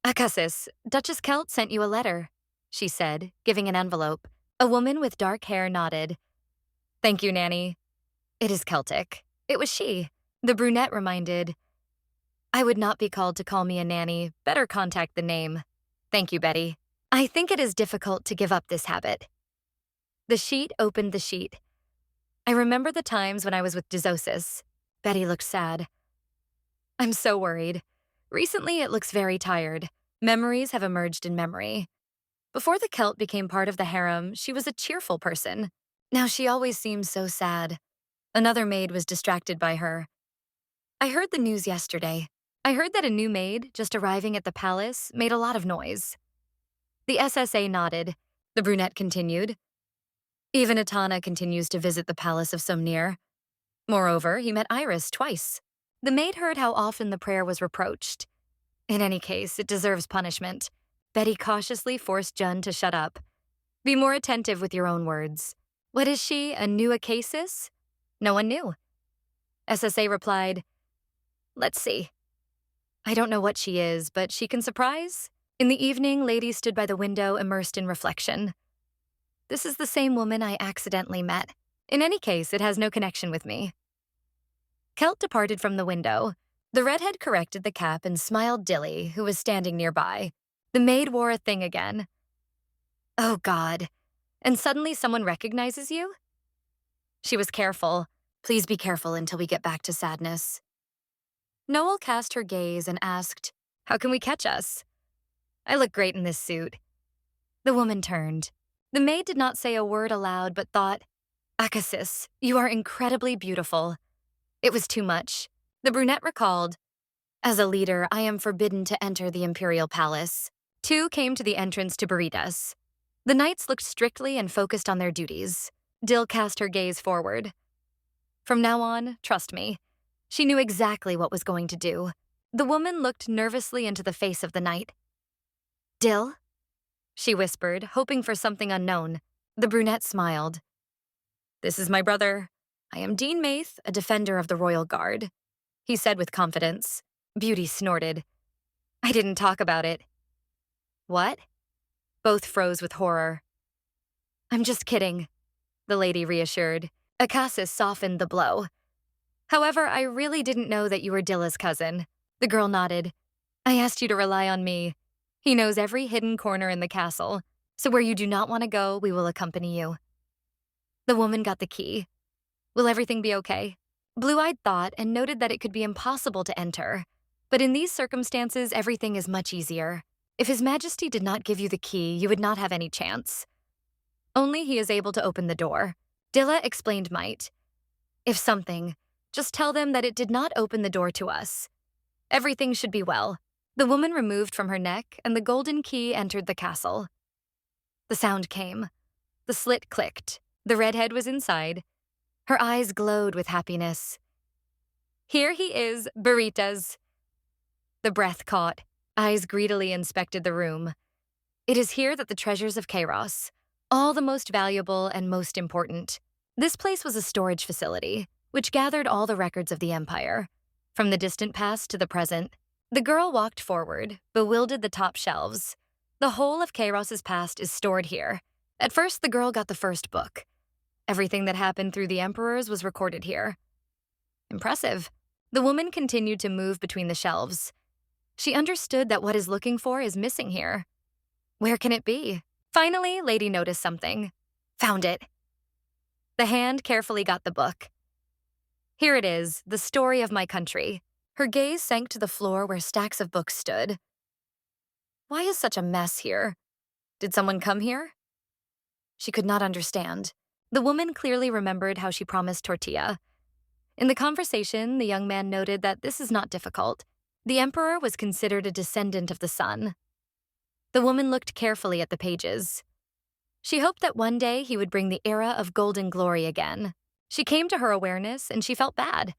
Akassis, Duchess Kelt sent you a letter, she said, giving an envelope. A woman with dark hair nodded. Thank you, Nanny. It is Celtic. It was she. The brunette reminded. I would not be called to call me a nanny. Better contact the name. Thank you, Betty. I think it is difficult to give up this habit. The sheet opened the sheet. I remember the times when I was with Dezosis. Betty looked sad. I'm so worried. Recently, it looks very tired. Memories have emerged in memory. Before the Celt became part of the harem, she was a cheerful person. Now she always seems so sad. Another maid was distracted by her. I heard the news yesterday. I heard that a new maid, just arriving at the palace, made a lot of noise. The SSA nodded. The brunette continued. Even Atana continues to visit the palace of Somnir. Moreover, he met Iris twice. The maid heard how often the prayer was reproached. In any case, it deserves punishment. Betty cautiously forced Jun to shut up. Be more attentive with your own words. What is she, a new Acasis? No one knew. SSA replied, Let's see. I don't know what she is, but she can surprise. In the evening, Lady stood by the window immersed in reflection. This is the same woman I accidentally met. In any case, it has no connection with me. Kelt departed from the window. The redhead corrected the cap and smiled Dilly, who was standing nearby. The maid wore a thing again. Oh, God. And suddenly someone recognizes you? She was careful. Please be careful until we get back to sadness. Noel cast her gaze and asked, How can we catch us? I look great in this suit. The woman turned. The maid did not say a word aloud, but thought, Akassis, you are incredibly beautiful. It was too much. The brunette recalled, As a leader, I am forbidden to enter the Imperial Palace. Two came to the entrance to berate us. The knights looked strictly and focused on their duties. Dill cast her gaze forward. From now on, trust me. She knew exactly what was going to do. The woman looked nervously into the face of the knight. Dill? She whispered, hoping for something unknown. The brunette smiled. This is my brother. I am Dean Maith, a defender of the Royal Guard. He said with confidence. Beauty snorted. I didn't talk about it. What? Both froze with horror. I'm just kidding, the lady reassured. Akassis softened the blow. However, I really didn't know that you were Dilla's cousin. The girl nodded. I asked you to rely on me. He knows every hidden corner in the castle, so where you do not want to go, we will accompany you. The woman got the key. Will everything be okay? Blue-Eyed thought and noted that it could be impossible to enter. But in these circumstances, everything is much easier. If His Majesty did not give you the key, you would not have any chance. Only he is able to open the door. Dilla explained might. If something, just tell them that it did not open the door to us. Everything should be well. The woman removed from her neck, and the golden key entered the castle. The sound came. The slit clicked. The redhead was inside. Her eyes glowed with happiness. Here he is, burritas. The breath caught. Eyes greedily inspected the room. It is here that the treasures of Kairos, all the most valuable and most important. This place was a storage facility, which gathered all the records of the Empire, from the distant past to the present. The girl walked forward, bewildered the top shelves. The whole of Kairos's past is stored here. At first, the girl got the first book. Everything that happened through the emperors was recorded here. Impressive. The woman continued to move between the shelves. She understood that what is looking for is missing here. Where can it be? Finally, Lady noticed something. Found it. The hand carefully got the book. Here it is, The Story of My Country. Her gaze sank to the floor where stacks of books stood. Why is such a mess here? Did someone come here? She could not understand. The woman clearly remembered how she promised tortilla. In the conversation, the young man noted that this is not difficult. The emperor was considered a descendant of the sun. The woman looked carefully at the pages. She hoped that one day he would bring the era of golden glory again. She came to her awareness and she felt bad.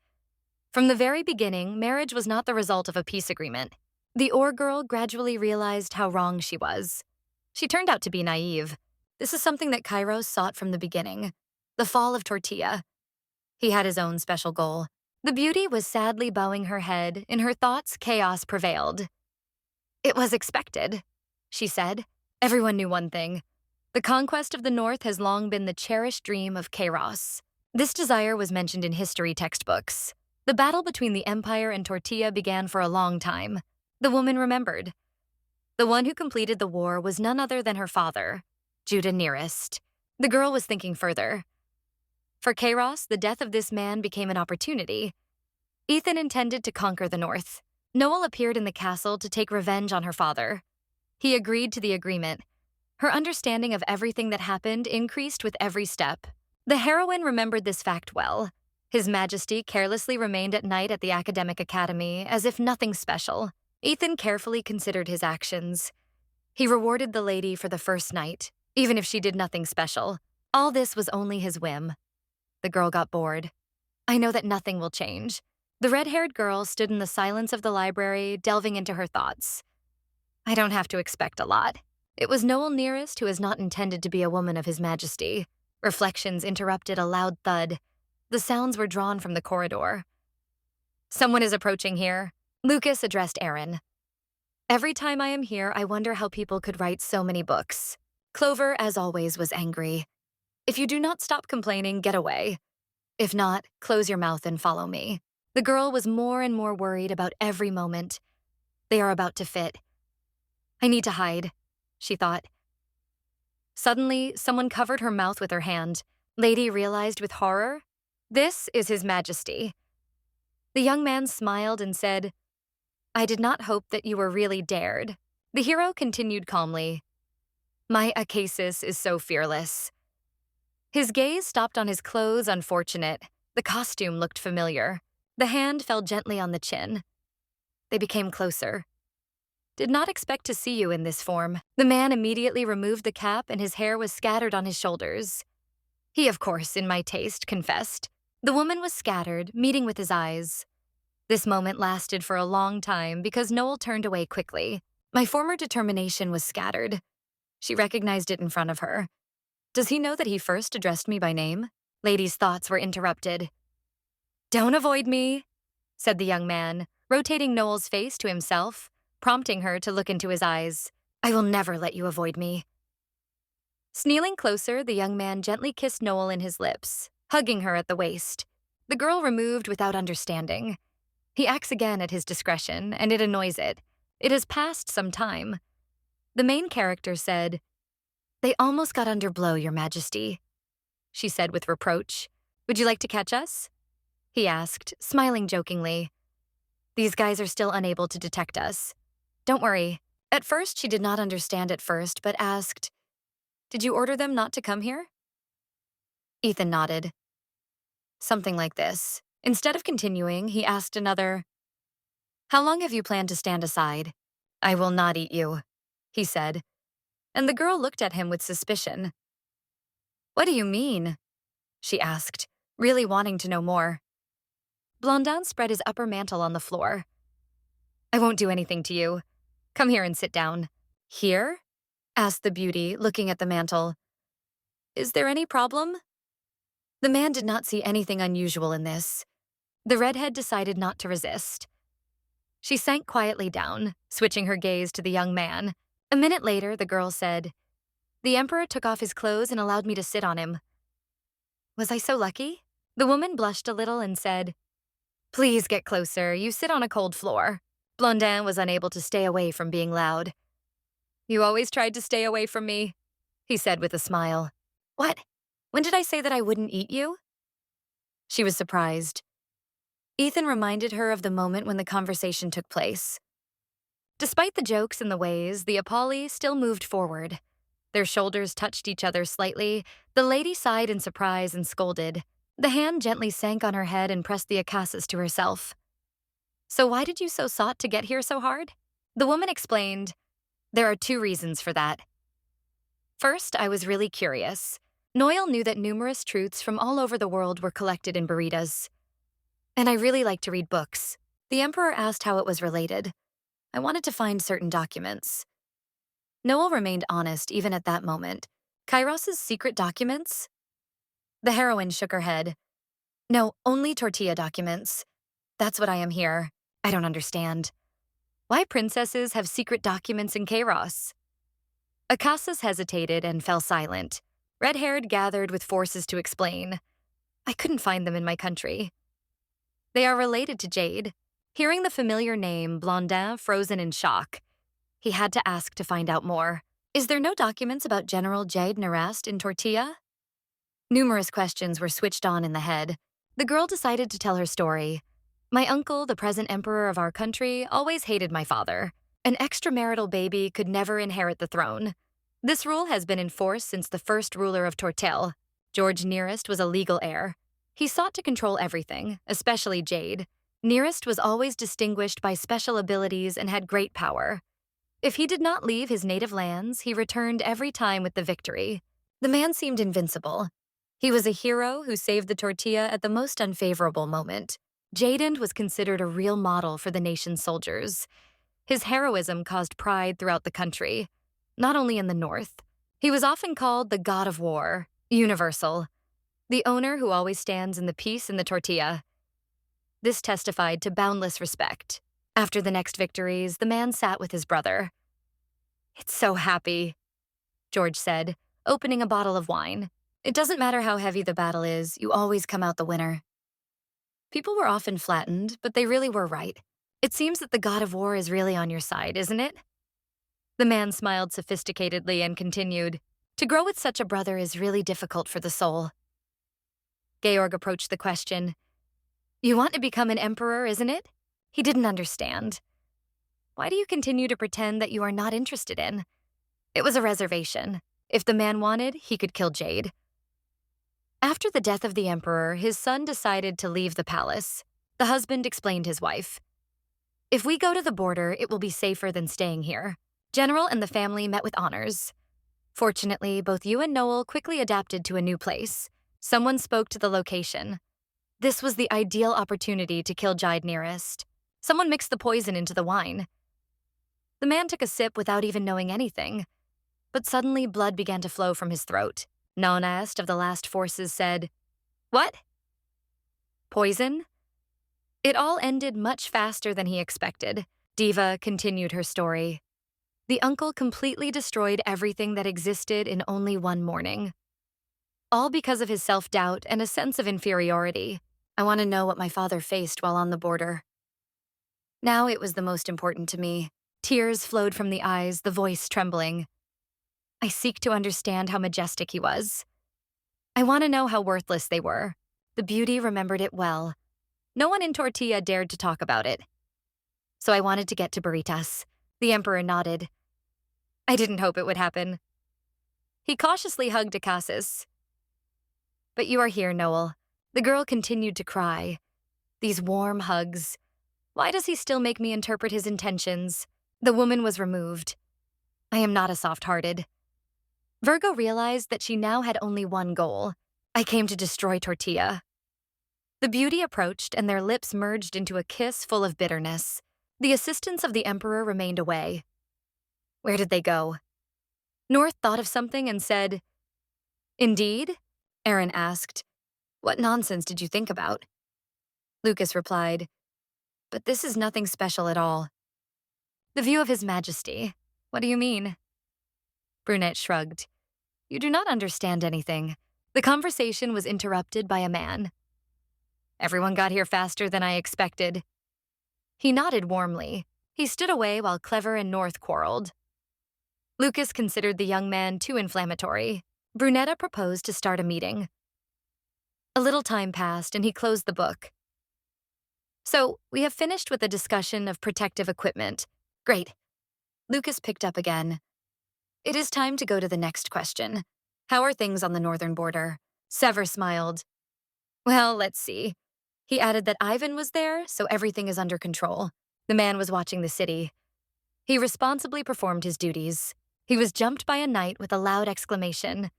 From the very beginning, marriage was not the result of a peace agreement. The Ore girl gradually realized how wrong she was. She turned out to be naive. This is something that Kairos sought from the beginning. The fall of Tortilla. He had his own special goal. The beauty was sadly bowing her head. In her thoughts, chaos prevailed. It was expected, she said. Everyone knew one thing. The conquest of the North has long been the cherished dream of Kairos. This desire was mentioned in history textbooks. The battle between the Empire and Tortilla began for a long time. The woman remembered. The one who completed the war was none other than her father, Jade Nar. The girl was thinking further. For Kairos, the death of this man became an opportunity. Ethan intended to conquer the North. Noel appeared in the castle to take revenge on her father. He agreed to the agreement. Her understanding of everything that happened increased with every step. The heroine remembered this fact well. His Majesty carelessly remained at night at the academic academy, as if nothing special. Ethan carefully considered his actions. He rewarded the lady for the first night, even if she did nothing special. All this was only his whim. The girl got bored. I know that nothing will change. The red-haired girl stood in the silence of the library, delving into her thoughts. I don't have to expect a lot. It was Noel Nearest who is not intended to be a woman of His Majesty. Reflections interrupted a loud thud. The sounds were drawn from the corridor. Someone is approaching here. Lucas addressed Aaron. Every time I am here, I wonder how people could write so many books. Clover, as always, was angry. If you do not stop complaining, get away. If not, close your mouth and follow me. The girl was more and more worried about every moment. They are about to fit. I need to hide, she thought. Suddenly, someone covered her mouth with her hand. Lady realized with horror, this is His Majesty. The young man smiled and said, I did not hope that you were really dared. The hero continued calmly. My Acasis is so fearless. His gaze stopped on his clothes, unfortunate. The costume looked familiar. The hand fell gently on the chin. They became closer. Did not expect to see you in this form. The man immediately removed the cap and his hair was scattered on his shoulders. He, of course, in my taste, confessed. The woman was scattered, meeting with his eyes. This moment lasted for a long time because Noel turned away quickly. My former determination was scattered. She recognized it in front of her. Does he know that he first addressed me by name? Lady's thoughts were interrupted. Don't avoid me, said the young man, rotating Noel's face to himself, prompting her to look into his eyes. I will never let you avoid me. Snealing closer, the young man gently kissed Noel in his lips, hugging her at the waist. The girl removed without understanding. He acts again at his discretion, and it annoys it. It has passed some time. The main character said, They almost got under blow, Your Majesty, she said with reproach. Would you like to catch us? He asked, smiling jokingly. These guys are still unable to detect us. Don't worry. At first, she did not understand at first, but asked, Did you order them not to come here? Ethan nodded. Something like this. Instead of continuing, he asked another, How long have you planned to stand aside? I will not eat you, he said. And the girl looked at him with suspicion. What do you mean? She asked, really wanting to know more. Blondin spread his upper mantle on the floor. I won't do anything to you. Come here and sit down. Here? Asked the beauty, looking at the mantle. Is there any problem? The man did not see anything unusual in this. The redhead decided not to resist. She sank quietly down, switching her gaze to the young man. A minute later, the girl said, The emperor took off his clothes and allowed me to sit on him. Was I so lucky? The woman blushed a little and said, Please get closer. You sit on a cold floor. Blondin was unable to stay away from being loud. You always tried to stay away from me, he said with a smile. What? When did I say that I wouldn't eat you? She was surprised. Ethan reminded her of the moment when the conversation took place. Despite the jokes and the ways, the Apolli still moved forward. Their shoulders touched each other slightly. The lady sighed in surprise and scolded. The hand gently sank on her head and pressed the Akasas to herself. So why did you so sought to get here so hard? The woman explained, There are 2 reasons for that. First, I was really curious. Noel knew that numerous truths from all over the world were collected in burritas. And I really like to read books. The emperor asked how it was related. I wanted to find certain documents. Noel remained honest even at that moment. Kairos's secret documents? The heroine shook her head. No, only tortilla documents. That's what I am here. I don't understand. Why princesses have secret documents in Kairos? Akasas hesitated and fell silent. Red-haired gathered with forces to explain. I couldn't find them in my country. They are related to Jade. Hearing the familiar name, Blondin frozen in shock. He had to ask to find out more. Is there no documents about General Jade Nar in Tortilla? Numerous questions were switched on in the head. The girl decided to tell her story. My uncle, the present emperor of our country, always hated my father. An extramarital baby could never inherit the throne. This rule has been in force since the first ruler of Tortel. George Nearest was a legal heir. He sought to control everything, especially Jade. Nearest was always distinguished by special abilities and had great power. If he did not leave his native lands, he returned every time with the victory. The man seemed invincible. He was a hero who saved the tortilla at the most unfavorable moment. Jaden was considered a real model for the nation's soldiers. His heroism caused pride throughout the country, not only in the north. He was often called the god of war, universal, the owner who always stands in the peace in the tortilla. This testified to boundless respect. After the next victories, the man sat with his brother. It's so happy, George said, opening a bottle of wine. It doesn't matter how heavy the battle is, you always come out the winner. People were often flattened, but they really were right. It seems that the god of war is really on your side, isn't it? The man smiled sophisticatedly and continued, To grow with such a brother is really difficult for the soul. Georg approached the question. You want to become an emperor, isn't it? He didn't understand. Why do you continue to pretend that you are not interested in? It was a reservation. If the man wanted, he could kill Jade. After the death of the emperor, his son decided to leave the palace. The husband explained his wife. If we go to the border, it will be safer than staying here. General and the family met with honors. Fortunately, both you and Noel quickly adapted to a new place. Someone spoke to the location. This was the ideal opportunity to kill Jade Nearest. Someone mixed the poison into the wine. The man took a sip without even knowing anything. But suddenly blood began to flow from his throat. Nonast of the last forces said, What? Poison? It all ended much faster than he expected. Diva continued her story. The uncle completely destroyed everything that existed in only one morning. All because of his self-doubt and a sense of inferiority. I want to know what my father faced while on the border. Now it was the most important to me. Tears flowed from the eyes, the voice trembling. I seek to understand how majestic he was. I want to know how worthless they were. The beauty remembered it well. No one in Tortilla dared to talk about it. So I wanted to get to Burritas. The emperor nodded. I didn't hope it would happen. He cautiously hugged Akasis. But you are here, Noel. The girl continued to cry. These warm hugs. Why does he still make me interpret his intentions? The woman was removed. I am not a soft-hearted. Virgo realized that she now had only one goal. I came to destroy Tortilla. The beauty approached and their lips merged into a kiss full of bitterness. The assistants of the emperor remained away. Where did they go? North thought of something and said, Indeed? Aaron asked. What nonsense did you think about? Lucas replied, But this is nothing special at all. The view of His Majesty. What do you mean? Brunette shrugged. You do not understand anything. The conversation was interrupted by a man. Everyone got here faster than I expected. He nodded warmly. He stood away while Clever and North quarreled. Lucas considered the young man too inflammatory. Brunetta proposed to start a meeting. A little time passed and he closed the book. So, we have finished with a discussion of protective equipment. Great. Lucas picked up again. It is time to go to the next question. How are things on the northern border? Sever smiled. Well, let's see. He added that Ivan was there, so everything is under control. The man was watching the city. He responsibly performed his duties. He was jumped by a knight with a loud exclamation.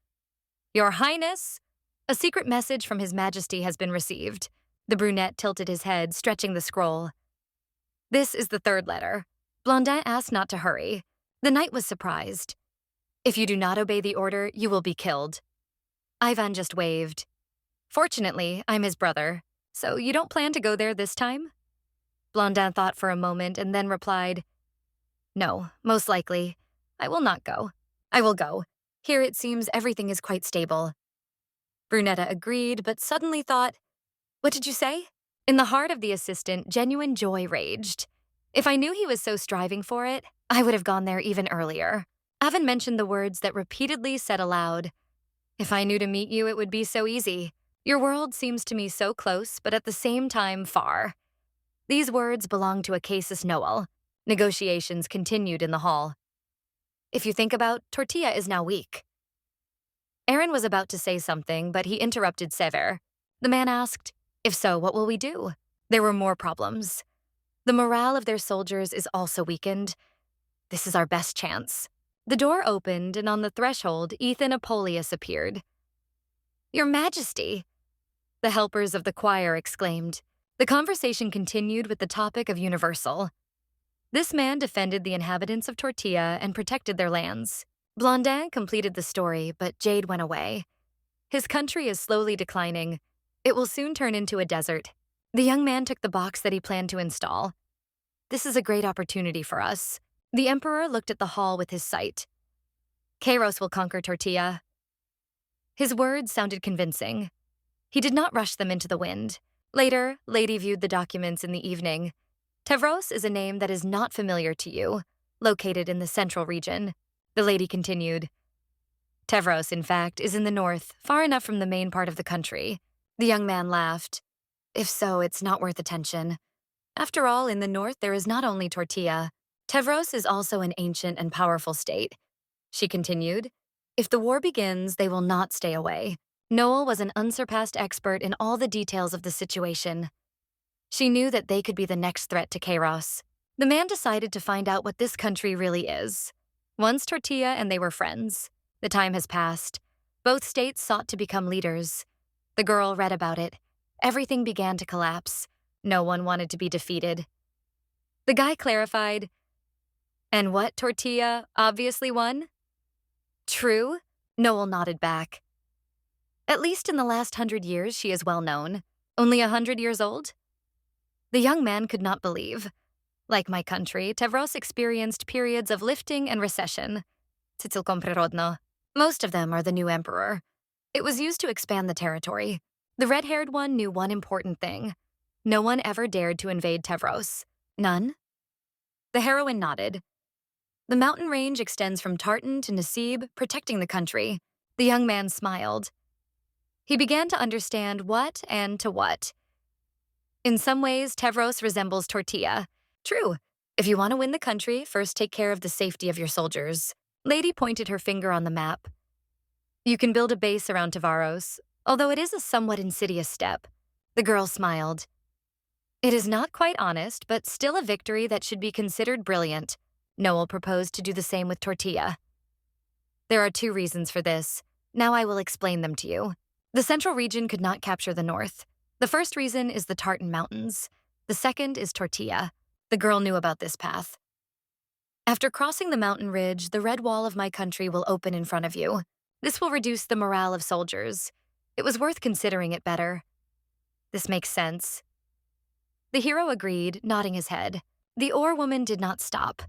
Your Highness! A secret message from His Majesty has been received. The brunette tilted his head, stretching the scroll. This is the third letter. Blondin asked not to hurry. The knight was surprised. If you do not obey the order, you will be killed. Ivan just waved. Fortunately, I'm his brother. So you don't plan to go there this time? Blondin thought for a moment and then replied, No, most likely. I will not go. I will go. Here it seems everything is quite stable. Brunetta agreed, but suddenly thought, What did you say? In the heart of the assistant, genuine joy raged. If I knew he was so striving for it, I would have gone there even earlier. Ivan mentioned the words that repeatedly said aloud, If I knew to meet you, it would be so easy. Your world seems to me so close, but at the same time far. These words belonged to a casus Noel. Negotiations continued in the hall. If you think about, Tortilla is now weak. Aaron was about to say something, but he interrupted Sever. The man asked, If so, what will we do? There were more problems. The morale of their soldiers is also weakened. This is our best chance. The door opened, and on the threshold, Ethan Apoleus appeared. Your Majesty! The helpers of the choir exclaimed. The conversation continued with the topic of universal. This man defended the inhabitants of Tortilla and protected their lands. Blondin completed the story, but Jade went away. His country is slowly declining. It will soon turn into a desert. The young man took the box that he planned to install. This is a great opportunity for us. The Emperor looked at the hall with his sight. Kairos will conquer Tortilla. His words sounded convincing. He did not rush them into the wind. Later, Lady viewed the documents in the evening. Tevros is a name that is not familiar to you, located in the central region. The lady continued. Tevros, in fact, is in the north, far enough from the main part of the country. The young man laughed. If so, it's not worth attention. After all, in the north there is not only Tortilla. Tevros is also an ancient and powerful state. She continued. If the war begins, they will not stay away. Noel was an unsurpassed expert in all the details of the situation. She knew that they could be the next threat to Kairos. The man decided to find out what this country really is. Once Tortilla and they were friends. The time has passed. Both states sought to become leaders. The girl read about it. Everything began to collapse. No one wanted to be defeated. The guy clarified. And what, Tortilla obviously won? True, Noel nodded back. At least in the last 100 years, she is well known. Only 100 years old? The young man could not believe. Like my country, Tevros experienced periods of lifting and recession. Most of them are the new emperor. It was used to expand the territory. The red-haired one knew one important thing. No one ever dared to invade Tevros. None? The heroine nodded. The mountain range extends from Tartan to Nasib, protecting the country. The young man smiled. He began to understand what and to what. In some ways, Tevros resembles Tortilla. True. If you want to win the country, first take care of the safety of your soldiers. Lady pointed her finger on the map. You can build a base around Tavaros, although it is a somewhat insidious step. The girl smiled. It is not quite honest, but still a victory that should be considered brilliant. Noel proposed to do the same with Tortilla. There are 2 reasons for this. Now I will explain them to you. The central region could not capture the north. The first reason is the Tartan Mountains. The second is Tortilla. The girl knew about this path. After crossing the mountain ridge, the red wall of my country will open in front of you. This will reduce the morale of soldiers. It was worth considering it better. This makes sense. The hero agreed, nodding his head. The oar woman did not stop.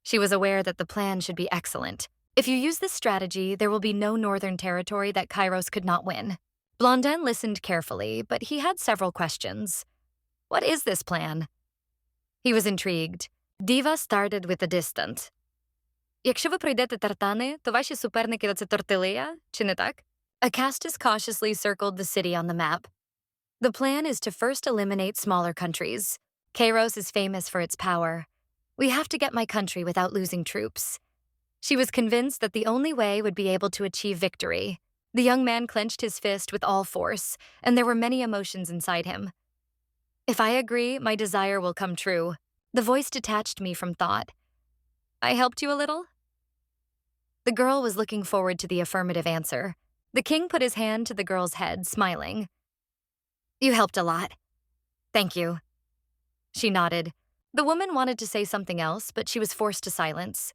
She was aware that the plan should be excellent. If you use this strategy, there will be no northern territory that Kairos could not win. Blondin listened carefully, but he had several questions. What is this plan? He was intrigued. Diva started with the distant. Якщо ви пройдете тартани, то ваші суперники – це тортилия, чи не так? Acastus cautiously circled the city on the map. The plan is to first eliminate smaller countries. Kairos is famous for its power. We have to get my country without losing troops. She was convinced that the only way would be able to achieve victory. The young man clenched his fist with all force, and there were many emotions inside him. If I agree, my desire will come true. The voice detached me from thought. I helped you a little? The girl was looking forward to the affirmative answer. The king put his hand to the girl's head, smiling. You helped a lot. Thank you. She nodded. The woman wanted to say something else, but she was forced to silence.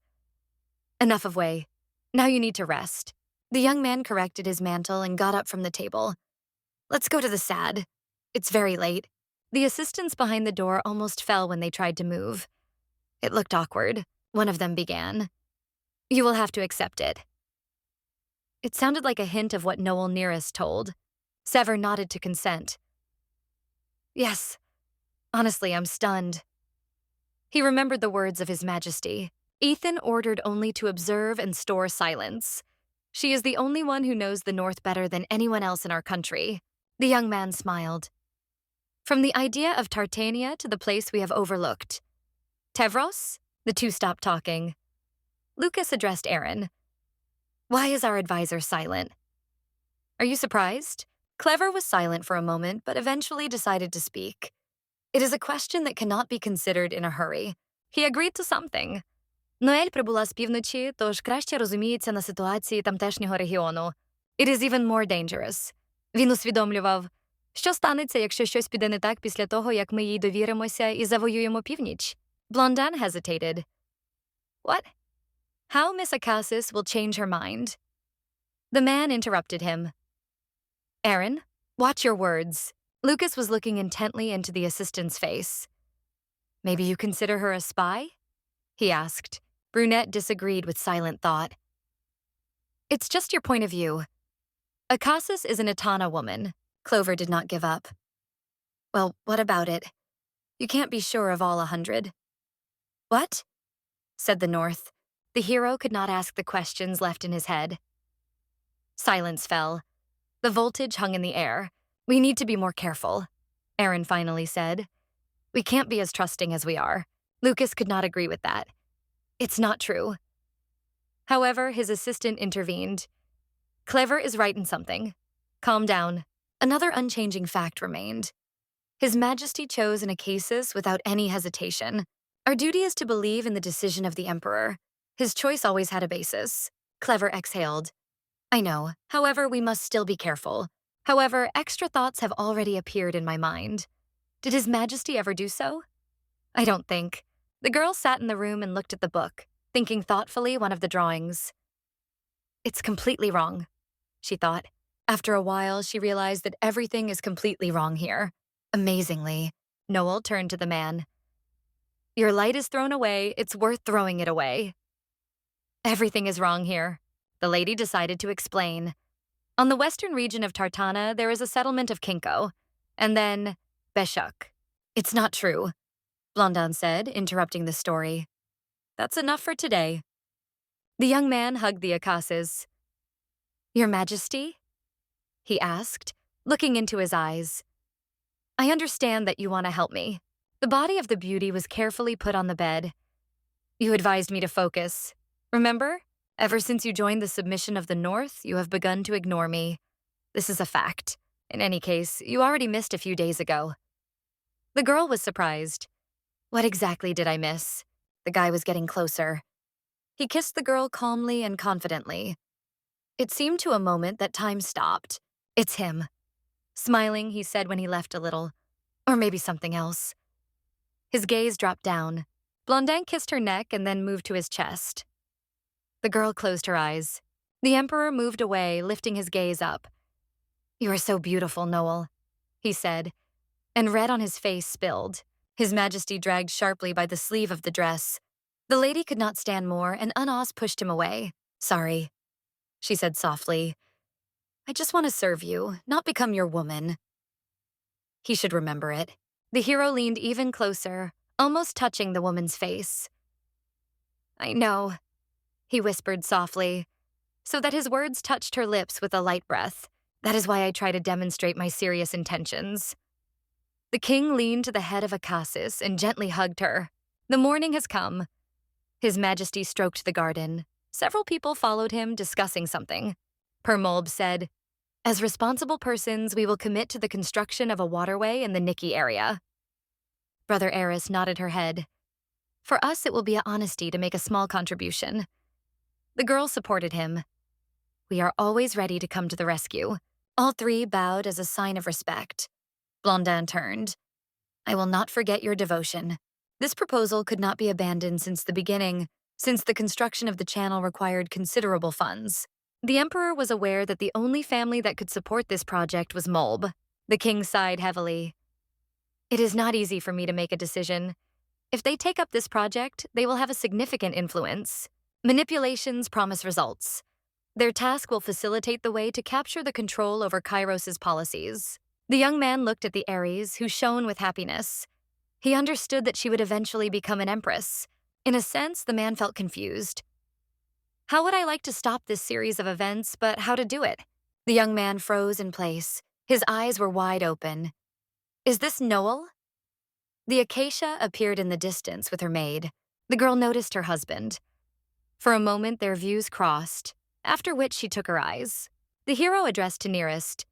Enough of Wei. Now you need to rest. The young man corrected his mantle and got up from the table. Let's go to the sad. It's very late. The assistants behind the door almost fell when they tried to move. It looked awkward. One of them began. You will have to accept it. It sounded like a hint of what Noel nearest told. Sever nodded to consent. Yes. Honestly, I'm stunned. He remembered the words of His Majesty. Ethan ordered only to observe and store silence. She is the only one who knows the North better than anyone else in our country. The young man smiled. From the idea of Tartania to the place we have overlooked. Tevros? The two stopped talking. Lucas addressed Aaron. Why is our advisor silent? Are you surprised? Clever was silent for a moment, but eventually decided to speak. It is a question that cannot be considered in a hurry. He agreed to something. Noel прибула з півночі, тож краще розуміється на ситуації тамтешнього регіону. It is even more dangerous. Він усвідомлював, що станеться, якщо щось піде не так після того, як ми їй довіримося і завоюємо північ. Blondin hesitated. What? How Miss Acasis will change her mind? The man interrupted him. Aaron, watch your words. Lucas was looking intently into the assistant's face. Maybe you consider her a spy? He asked. Brunette disagreed with silent thought. It's just your point of view. Acasis is an Etana woman. Clover did not give up. Well, what about it? You can't be sure of all 100. What? Said the North. The hero could not ask the questions left in his head. Silence fell. The voltage hung in the air. We need to be more careful, Aaron finally said. We can't be as trusting as we are. Lucas could not agree with that. It's not true. However, his assistant intervened. Clever is right in something. Calm down. Another unchanging fact remained. His Majesty chose an Acasis without any hesitation. Our duty is to believe in the decision of the Emperor. His choice always had a basis. Clever exhaled. I know. However, we must still be careful. However, extra thoughts have already appeared in my mind. Did His Majesty ever do so? I don't think. The girl sat in the room and looked at the book, thinking thoughtfully one of the drawings. It's completely wrong, she thought. After a while, she realized that everything is completely wrong here. Amazingly, Noel turned to the man. Your light is thrown away, it's worth throwing it away. Everything is wrong here. The lady decided to explain. On the western region of Tartana, there is a settlement of Kinko, and then Beshuk. It's not true, Blondin said, interrupting the story. That's enough for today. The young man hugged the Acasis. Your Majesty? He asked, looking into his eyes. I understand that you want to help me. The body of the beauty was carefully put on the bed. You advised me to focus. Remember? Ever since you joined the submission of the North, you have begun to ignore me. This is a fact. In any case, you already missed a few days ago. The girl was surprised. What exactly did I miss? The guy was getting closer. He kissed the girl calmly and confidently. It seemed to a moment that time stopped. It's him. Smiling, he said when he left a little. Or maybe something else. His gaze dropped down. Blondin kissed her neck and then moved to his chest. The girl closed her eyes. The Emperor moved away, lifting his gaze up. You are so beautiful, Noel, he said, and red on his face spilled. His Majesty dragged sharply by the sleeve of the dress. The lady could not stand more, and Unas pushed him away. Sorry, she said softly. I just want to serve you, not become your woman. He should remember it. The hero leaned even closer, almost touching the woman's face. I know, he whispered softly, so that his words touched her lips with a light breath. That is why I try to demonstrate my serious intentions. The king leaned to the head of Akasis and gently hugged her. The morning has come. His Majesty stroked the garden. Several people followed him, discussing something. Permolb said, as responsible persons, we will commit to the construction of a waterway in the Nikki area. Brother Eris nodded her head. For us, it will be an honesty to make a small contribution. The girl supported him. We are always ready to come to the rescue. All three bowed as a sign of respect. Blondin turned. I will not forget your devotion. This proposal could not be abandoned since the beginning, since the construction of the channel required considerable funds. The Emperor was aware that the only family that could support this project was Molb. The king sighed heavily. It is not easy for me to make a decision. If they take up this project, they will have a significant influence. Manipulations promise results. Their task will facilitate the way to capture the control over Kairos's policies. The young man looked at the Ares, who shone with happiness. He understood that she would eventually become an empress. In a sense, the man felt confused. How would I like to stop this series of events, but how to do it? The young man froze in place. His eyes were wide open. Is this Noel? The acacia appeared in the distance with her maid. The girl noticed her husband. For a moment, their views crossed, after which she took her eyes. The hero addressed to nearest.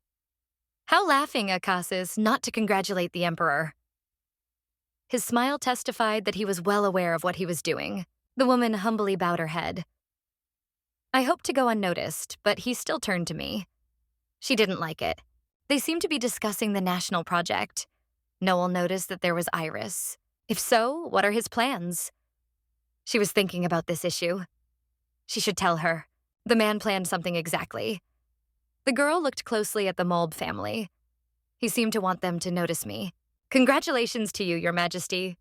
How laughing, Akasis, not to congratulate the Emperor. His smile testified that he was well aware of what he was doing. The woman humbly bowed her head. I hoped to go unnoticed, but he still turned to me. She didn't like it. They seemed to be discussing the national project. Noel noticed that there was Iris. If so, what are his plans? She was thinking about this issue. She should tell her. The man planned something exactly. The girl looked closely at the Molb family. He seemed to want them to notice me. Congratulations to you, Your Majesty.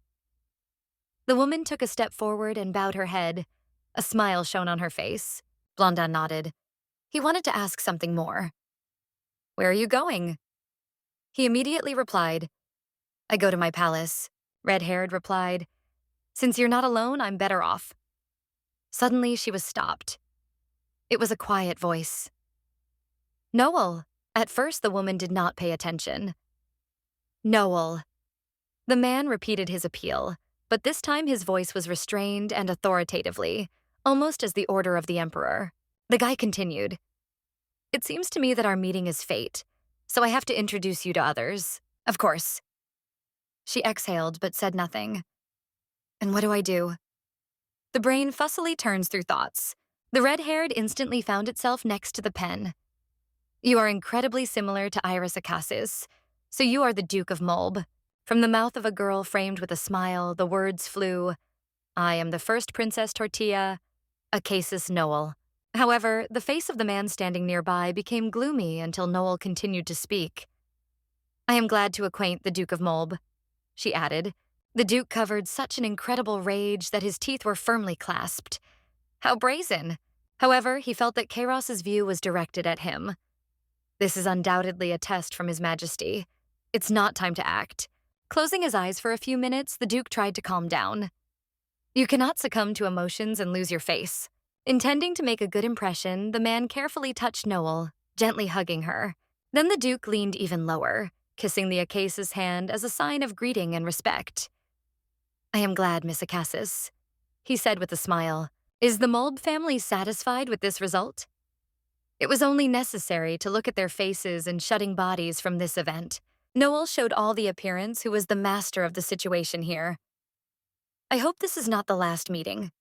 The woman took a step forward and bowed her head. A smile shone on her face. Blondin nodded. He wanted to ask something more. Where are you going? He immediately replied, I go to my palace. Red-haired replied, Since you're not alone, I'm better off. Suddenly, she was stopped. It was a quiet voice. Noel. At first, the woman did not pay attention. Noel. The man repeated his appeal, but this time his voice was restrained and authoritatively, almost as the order of the Emperor. The guy continued. It seems to me that our meeting is fate, so I have to introduce you to others. Of course. She exhaled but said nothing. And what do I do? The brain fussily turns through thoughts. The red-haired instantly found itself next to the pen. You are incredibly similar to Iris Akasis, so you are the Duke of Molb. From the mouth of a girl framed with a smile, the words flew, I am the first Princess Tortilla, Akasis Noel. However, the face of the man standing nearby became gloomy until Noel continued to speak. I am glad to acquaint the Duke of Molb, she added. The Duke covered such an incredible rage that his teeth were firmly clasped. How brazen! However, he felt that Kairos's view was directed at him. This is undoubtedly a test from His Majesty. It's not time to act. Closing his eyes for a few minutes, the Duke tried to calm down. You cannot succumb to emotions and lose your face. Intending to make a good impression, the man carefully touched Noel, gently hugging her. Then the Duke leaned even lower, kissing the Akasis' hand as a sign of greeting and respect. I am glad, Miss Akasis, he said with a smile. Is the Molb family satisfied with this result? It was only necessary to look at their faces and shutting bodies from this event. Noel showed all the appearance who was the master of the situation here. I hope this is not the last meeting.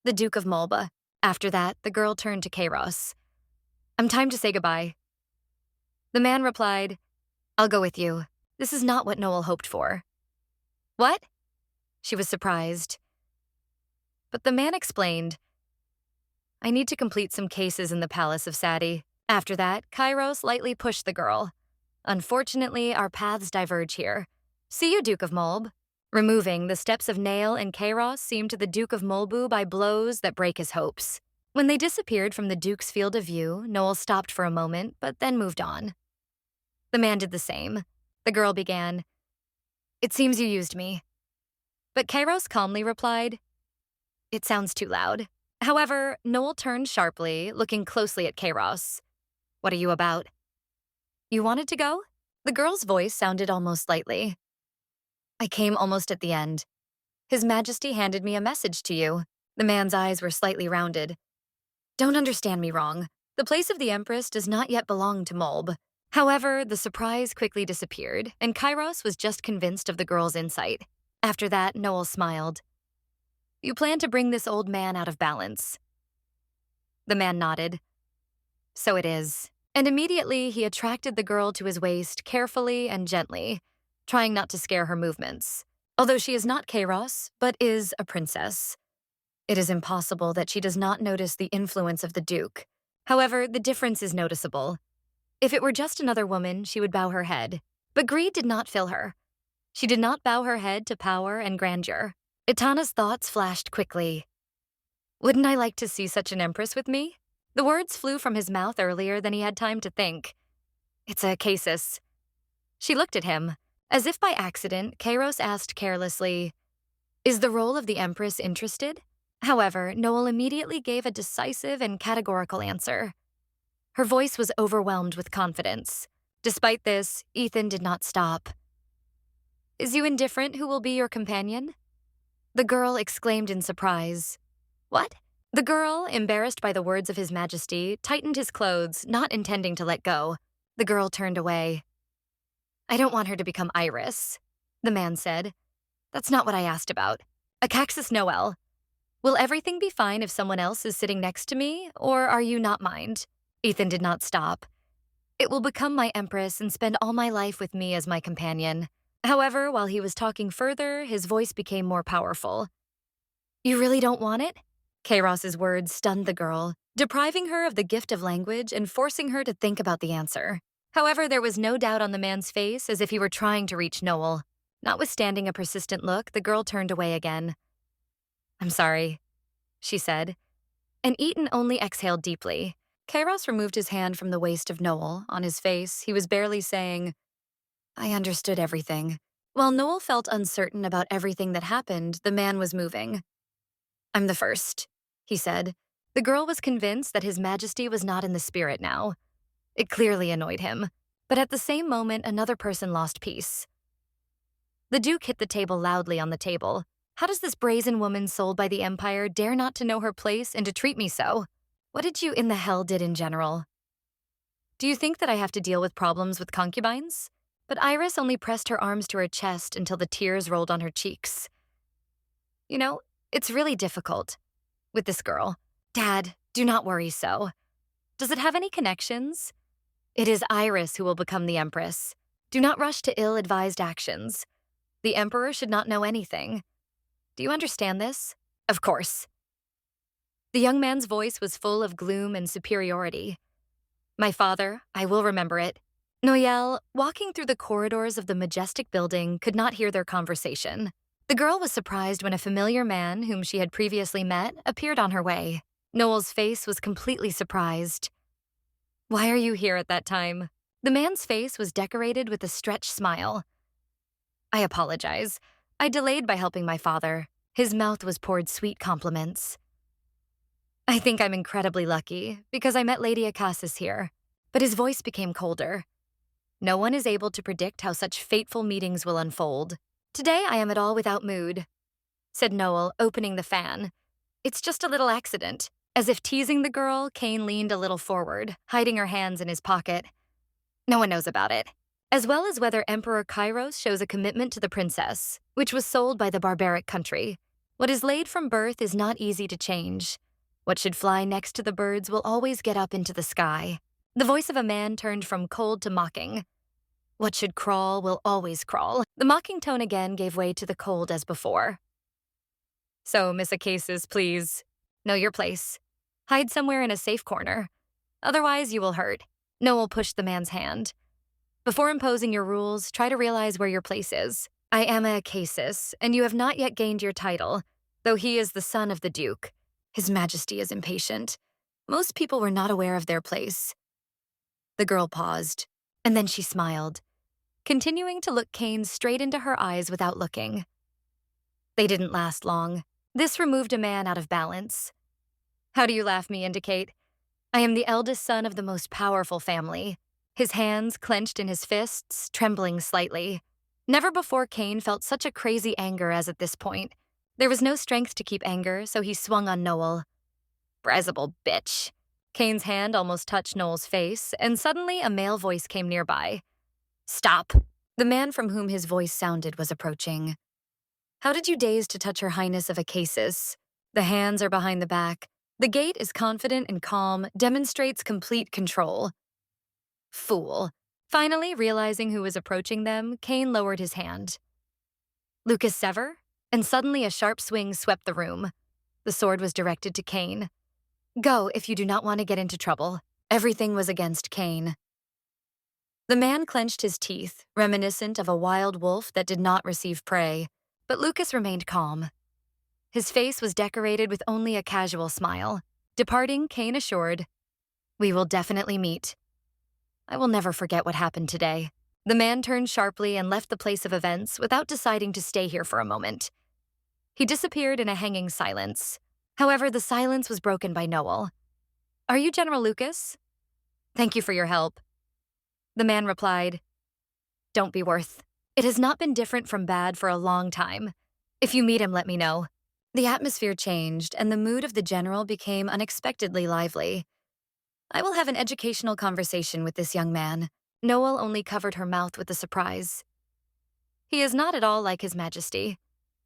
The Duke of Molba. After that, the girl turned to Kairos. I'm time to say goodbye. The man replied, I'll go with you. This is not what Noel hoped for. What? She was surprised. But the man explained, I need to complete some cases in the palace of Sadi. After that, Kairos lightly pushed the girl. Unfortunately, our paths diverge here. See you, Duke of Molb. Removing the steps of Nail and Kairos seemed to the Duke of Molbu by blows that break his hopes. When they disappeared from the Duke's field of view, Noel stopped for a moment, but then moved on. The man did the same. The girl began, "It seems you used me." But Kairos calmly replied, "It sounds too loud." However, Noel turned sharply, looking closely at Kairos. "What are you about?" "You wanted to go?" The girl's voice sounded almost lightly. "I came almost at the end. His Majesty handed me a message to you." The man's eyes were slightly rounded. "Don't understand me wrong. The place of the Empress does not yet belong to Mulb." However, the surprise quickly disappeared, and Kairos was just convinced of the girl's insight. After that, Noel smiled. "You plan to bring this old man out of balance." The man nodded. "So it is." And immediately he attracted the girl to his waist carefully and gently, trying not to scare her movements. Although she is not Kairos, but is a princess, it is impossible that she does not notice the influence of the Duke. However, the difference is noticeable. If it were just another woman, she would bow her head. But greed did not fill her. She did not bow her head to power and grandeur. Itana's thoughts flashed quickly. Wouldn't I like to see such an empress with me? The words flew from his mouth earlier than he had time to think. It's a casus. She looked at him. As if by accident, Kairos asked carelessly, "Is the role of the empress interested?" However, Noel immediately gave a decisive and categorical answer. Her voice was overwhelmed with confidence. Despite this, Ethan did not stop. "Is you indifferent who will be your companion?" The girl exclaimed in surprise. "What?" The girl, embarrassed by the words of His Majesty, tightened his clothes, not intending to let go. The girl turned away. "I don't want her to become Iris," the man said. "That's not what I asked about. Acaxis Noel. Will everything be fine if someone else is sitting next to me, or are you not mind?" Ethan did not stop. "It will become my empress and spend all my life with me as my companion." However, while he was talking further, his voice became more powerful. "You really don't want it?" Kairos's words stunned the girl, depriving her of the gift of language and forcing her to think about the answer. However, there was no doubt on the man's face, as if he were trying to reach Noel. Notwithstanding a persistent look, the girl turned away again. "I'm sorry," she said. And Eaton only exhaled deeply. Kairos removed his hand from the waist of Noel. On his face, he was barely saying, "I understood everything." While Noel felt uncertain about everything that happened, the man was moving. "I'm the first," he said. The girl was convinced that His Majesty was not in the spirit now. It clearly annoyed him. But at the same moment, another person lost peace. The Duke hit the table loudly on the table. "How does this brazen woman sold by the Empire dare not to know her place and to treat me so? What did you in the hell did in general? Do you think that I have to deal with problems with concubines?" But Iris only pressed her arms to her chest until the tears rolled on her cheeks. "You know, it's really difficult with this girl. Dad, do not worry so. Does it have any connections? It is Iris who will become the Empress. Do not rush to ill-advised actions. The Emperor should not know anything. Do you understand this?" "Of course." The young man's voice was full of gloom and superiority. "My father, I will remember it." Noel, walking through the corridors of the majestic building, could not hear their conversation. The girl was surprised when a familiar man, whom she had previously met, appeared on her way. Noel's face was completely surprised. "Why are you here at that time?" The man's face was decorated with a stretched smile. "I apologize. I delayed by helping my father." His mouth was poured sweet compliments. "I think I'm incredibly lucky, because I met Lady Acasis here." But his voice became colder. "No one is able to predict how such fateful meetings will unfold. Today I am at all without mood," said Noel, opening the fan. "It's just a little accident." As if teasing the girl, Kane leaned a little forward, hiding her hands in his pocket. "No one knows about it." As well as whether Emperor Kairos shows a commitment to the princess, which was sold by the barbaric country. What is laid from birth is not easy to change. What should fly next to the birds will always get up into the sky. The voice of a man turned from cold to mocking. What should crawl will always crawl. The mocking tone again gave way to the cold as before. "So, Miss Acasis, please, know your place. Hide somewhere in a safe corner. Otherwise, you will hurt." Noel pushed the man's hand. "Before imposing your rules, try to realize where your place is. I am a Acasis, and you have not yet gained your title, though he is the son of the Duke. His Majesty is impatient. Most people were not aware of their place. The girl paused, and then she smiled, continuing to look Kane straight into her eyes without looking. They didn't last long. This removed a man out of balance. How do you laugh me indicate? I am the eldest son of the most powerful family. His hands clenched in his fists, trembling slightly. Never before Kane felt such a crazy anger as at this point. There was no strength to keep anger, so he swung on Noel. Brezable bitch. Kane's hand almost touched Noel's face, and suddenly a male voice came nearby. Stop. The man from whom his voice sounded was approaching. How did you daze to touch Her Highness of Acasis? The hands are behind the back. The gait is confident and calm, demonstrates complete control. Fool. Finally, realizing who was approaching them, Kane lowered his hand. Lucas Sever? And suddenly a sharp swing swept the room. The sword was directed to Kane. Go if you do not want to get into trouble. Everything was against Kane. The man clenched his teeth, reminiscent of a wild wolf that did not receive prey, but Lucas remained calm. His face was decorated with only a casual smile. Departing, Kane assured, We will definitely meet. I will never forget what happened today. The man turned sharply and left the place of events without deciding to stay here for a moment. He disappeared in a hanging silence. However, the silence was broken by Noel. Are you General Lucas? Thank you for your help. The man replied, Don't be worth. It has not been different from bad for a long time. If you meet him, let me know. The atmosphere changed, and the mood of the general became unexpectedly lively. I will have an educational conversation with this young man. Noel only covered her mouth with a surprise. He is not at all like His Majesty,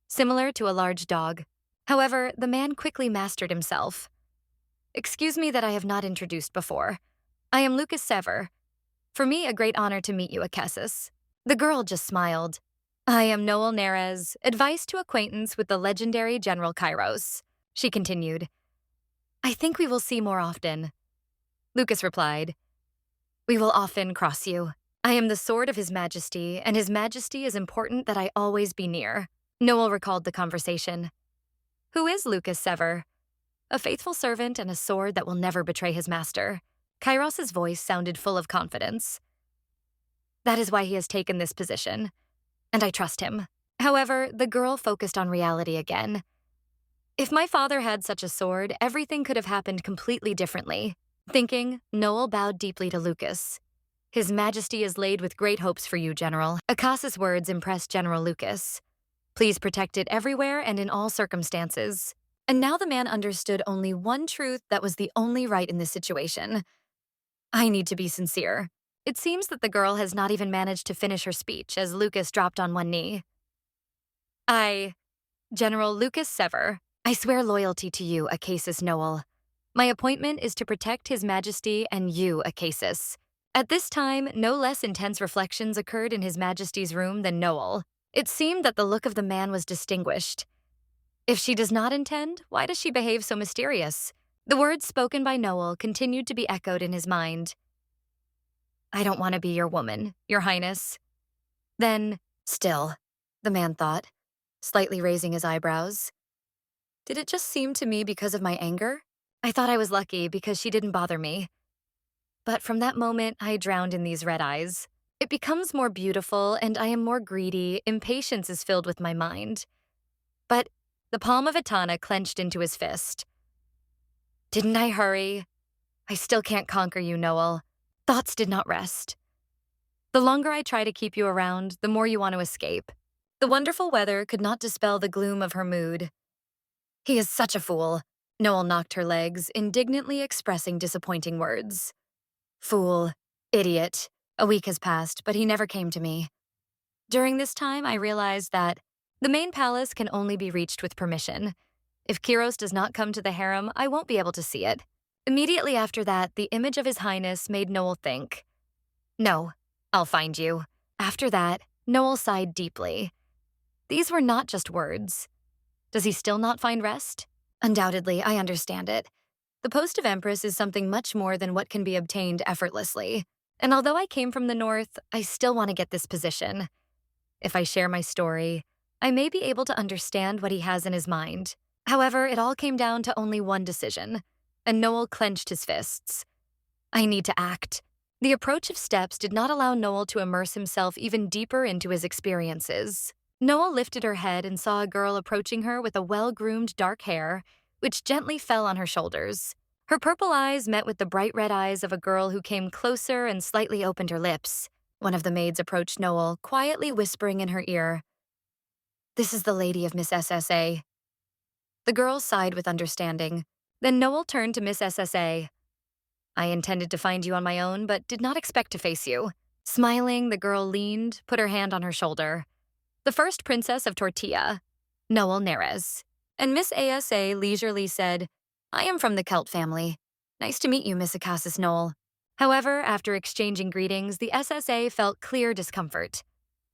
similar to a large dog. However, the man quickly mastered himself. Excuse me that I have not introduced before. I am Lucas Sever. For me, a great honor to meet you, Acasis. The girl just smiled. I am Noel Nerez, advice to acquaintance with the legendary General Kairos. She continued. I think we will see more often. Lucas replied, We will often cross you. I am the sword of His Majesty, and His Majesty is important that I always be near. Noel recalled the conversation. Who is Lucas Sever? A faithful servant and a sword that will never betray his master. Kairos's voice sounded full of confidence. That is why he has taken this position, and I trust him. However, the girl focused on reality again. If my father had such a sword, everything could have happened completely differently. Thinking, Noel bowed deeply to Lucas. His Majesty is laid with great hopes for you, General. Acasis' words impressed General Lucas. Please protect it everywhere and in all circumstances. And now the man understood only one truth that was the only right in this situation. I need to be sincere. It seems that the girl has not even managed to finish her speech as Lucas dropped on one knee. General Lucas Sever, I swear loyalty to you, Acasis Noel. My appointment is to protect His Majesty and you, Acasis. At this time, no less intense reflections occurred in His Majesty's room than Noel. It seemed that the look of the man was distinguished. If she does not intend, why does she behave so mysterious? The words spoken by Noel continued to be echoed in his mind. I don't want to be your woman, Your Highness. Then, still, the man thought, slightly raising his eyebrows. Did it just seem to me because of my anger? I thought I was lucky because she didn't bother me. But from that moment, I drowned in these red eyes. It becomes more beautiful, and I am more greedy. Impatience is filled with my mind. But the palm of Etana clenched into his fist. Didn't I hurry? I still can't conquer you, Noel. Thoughts did not rest. The longer I try to keep you around, the more you want to escape. The wonderful weather could not dispel the gloom of her mood. He is such a fool. Noel knocked her legs, indignantly expressing disappointing words. Fool. Idiot. A week has passed, but he never came to me. During this time, I realized that the main palace can only be reached with permission. If Kiros does not come to the harem, I won't be able to see it. Immediately after that, the image of His Highness made Noel think. No, I'll find you. After that, Noel sighed deeply. These were not just words. Does he still not find rest? Undoubtedly, I understand it. The post of Empress is something much more than what can be obtained effortlessly. And although I came from the north, I still want to get this position. If I share my story, I may be able to understand what he has in his mind. However, it all came down to only one decision, and Noel clenched his fists. I need to act. The approach of steps did not allow Noel to immerse himself even deeper into his experiences. Noel lifted her head and saw a girl approaching her with a well-groomed dark hair, which gently fell on her shoulders. Her purple eyes met with the bright red eyes of a girl who came closer and slightly opened her lips. One of the maids approached Noel, quietly whispering in her ear, "This is the lady of Miss SSA." The girl sighed with understanding. Then Noel turned to Miss SSA. "I intended to find you on my own, but did not expect to face you." Smiling, the girl leaned, put her hand on her shoulder. "The first princess of Tortilla, Noel Neres." And Miss ASA leisurely said, "I am from the Celt family. Nice to meet you, Miss Acasis Noel." However, after exchanging greetings, the SSA felt clear discomfort.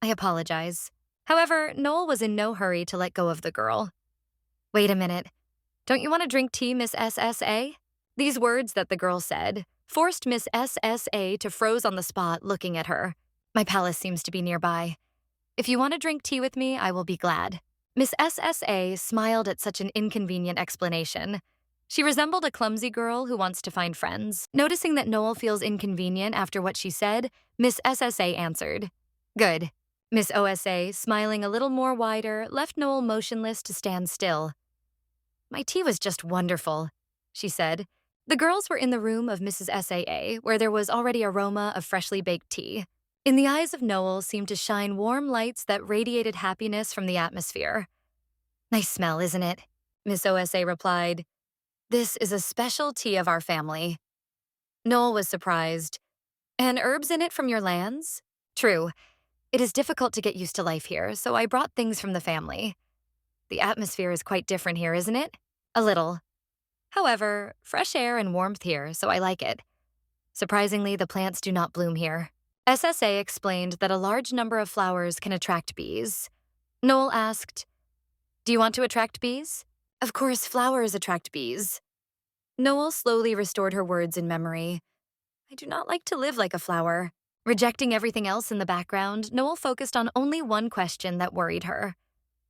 "I apologize." However, Noel was in no hurry to let go of the girl. "Wait a minute. Don't you want to drink tea, Miss SSA?" These words that the girl said forced Miss SSA to froze on the spot, looking at her. "My palace seems to be nearby. If you want to drink tea with me, I will be glad." Miss SSA smiled at such an inconvenient explanation. She resembled a clumsy girl who wants to find friends. Noticing that Noel feels inconvenient after what she said, Miss SSA answered, "Good." Miss OSA, smiling a little more wider, left Noel motionless to stand still. "My tea was just wonderful," she said. The girls were in the room of Mrs. SAA, where there was already aroma of freshly baked tea. In the eyes of Noel seemed to shine warm lights that radiated happiness from the atmosphere. "Nice smell, isn't it?" Miss OSA replied. "This is a special tea of our family." Noel was surprised. "And herbs in it from your lands?" "True. It is difficult to get used to life here, so I brought things from the family." "The atmosphere is quite different here, isn't it?" "A little. However, fresh air and warmth here, so I like it. Surprisingly, the plants do not bloom here." SSA explained that a large number of flowers can attract bees. Noel asked, "Do you want to attract bees?" "Of course, flowers attract bees." Noel slowly restored her words in memory. "I do not like to live like a flower." Rejecting everything else in the background, Noel focused on only one question that worried her.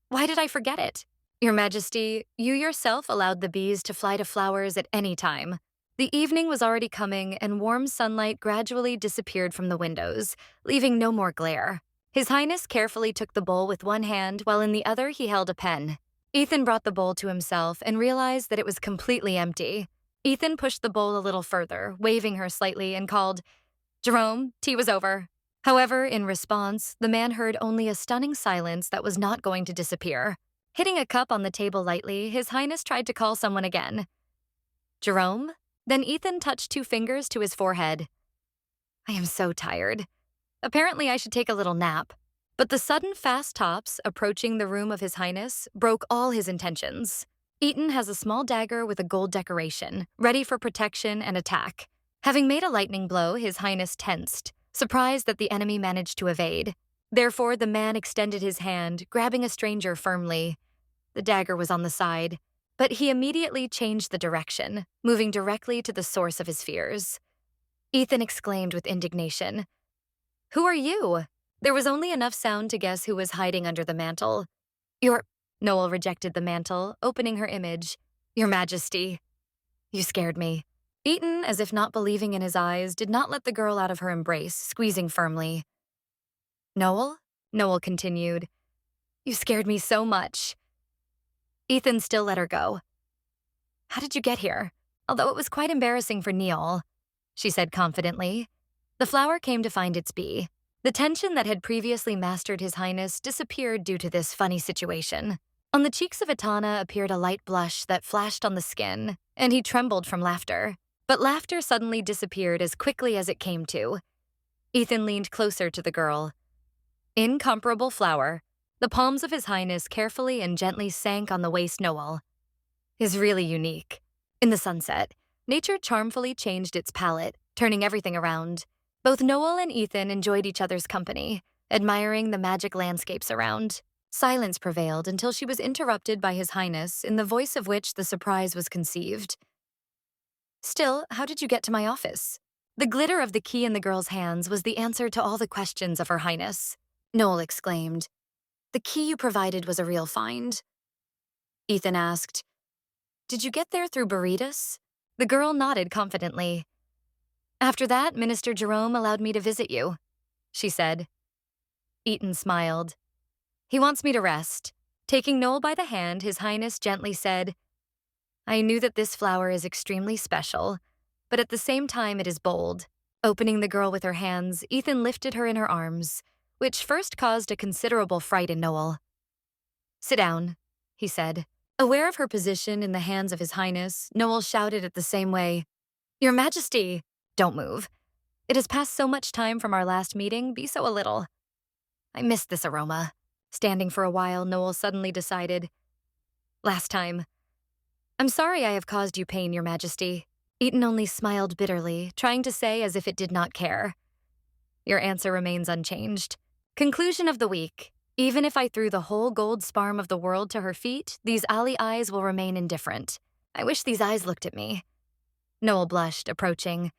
"Why did I forget it?" "Your Majesty, you yourself allowed the bees to fly to flowers at any time." The evening was already coming, and warm sunlight gradually disappeared from the windows, leaving no more glare. His Highness carefully took the bowl with one hand, while in the other he held a pen. Ethan brought the bowl to himself and realized that it was completely empty. Ethan pushed the bowl a little further, waving her slightly, and called, "Jerome, tea was over." However, in response, the man heard only a stunning silence that was not going to disappear. Hitting a cup on the table lightly, His Highness tried to call someone again. "Jerome?" Then Ethan touched 2 fingers to his forehead. "I am so tired. Apparently I should take a little nap." But the sudden fast tops approaching the room of His Highness broke all his intentions. Ethan has a small dagger with a gold decoration, ready for protection and attack. Having made a lightning blow, His Highness tensed, surprised that the enemy managed to evade. Therefore, the man extended his hand, grabbing a stranger firmly. The dagger was on the side, but he immediately changed the direction, moving directly to the source of his fears. Ethan exclaimed with indignation, "Who are you?" There was only enough sound to guess who was hiding under the mantle. "Your—" Noel rejected the mantle, opening her image. "Your Majesty." "You scared me." Ethan, as if not believing in his eyes, did not let the girl out of her embrace, squeezing firmly. "Noel?" Noel continued. "You scared me so much." Ethan still let her go. "How did you get here? Although it was quite embarrassing for Neil," she said confidently. The flower came to find its bee. The tension that had previously mastered His Highness disappeared due to this funny situation. On the cheeks of Etana appeared a light blush that flashed on the skin, and he trembled from laughter. But laughter suddenly disappeared as quickly as it came to. Ethan leaned closer to the girl. Incomparable flower. The palms of His Highness carefully and gently sank on the waist Noel. Is really unique. In the sunset, nature charmfully changed its palette, turning everything around. Both Noel and Ethan enjoyed each other's company, admiring the magic landscapes around. Silence prevailed until she was interrupted by His Highness, in the voice of which the surprise was conceived. "Still, how did you get to my office?" The glitter of the key in the girl's hands was the answer to all the questions of Her Highness. Noel exclaimed, "The key you provided was a real find." Ethan asked, Did you get there through burritos? The girl nodded confidently. After that, Minister Jerome allowed me to visit you, she said. Eaton smiled. He wants me to rest. Taking Noel by the hand, His Highness gently said, I knew that this flower is extremely special, but at the same time it is bold. Opening the girl with her hands, Ethan lifted her in her arms, which first caused a considerable fright in Noel. Sit down, he said. Aware of her position in the hands of His Highness, Noel shouted at the same way, Your Majesty! Don't move. It has passed so much time from our last meeting, be so a little. I missed this aroma. Standing for a while, Noel suddenly decided, Last time. I'm sorry I have caused you pain, Your Majesty. Eaton only smiled bitterly, trying to say as if it did not care. Your answer remains unchanged. Conclusion of the week. Even if I threw the whole gold sparm of the world to her feet, these ally eyes will remain indifferent. I wish these eyes looked at me. Noel blushed, approaching.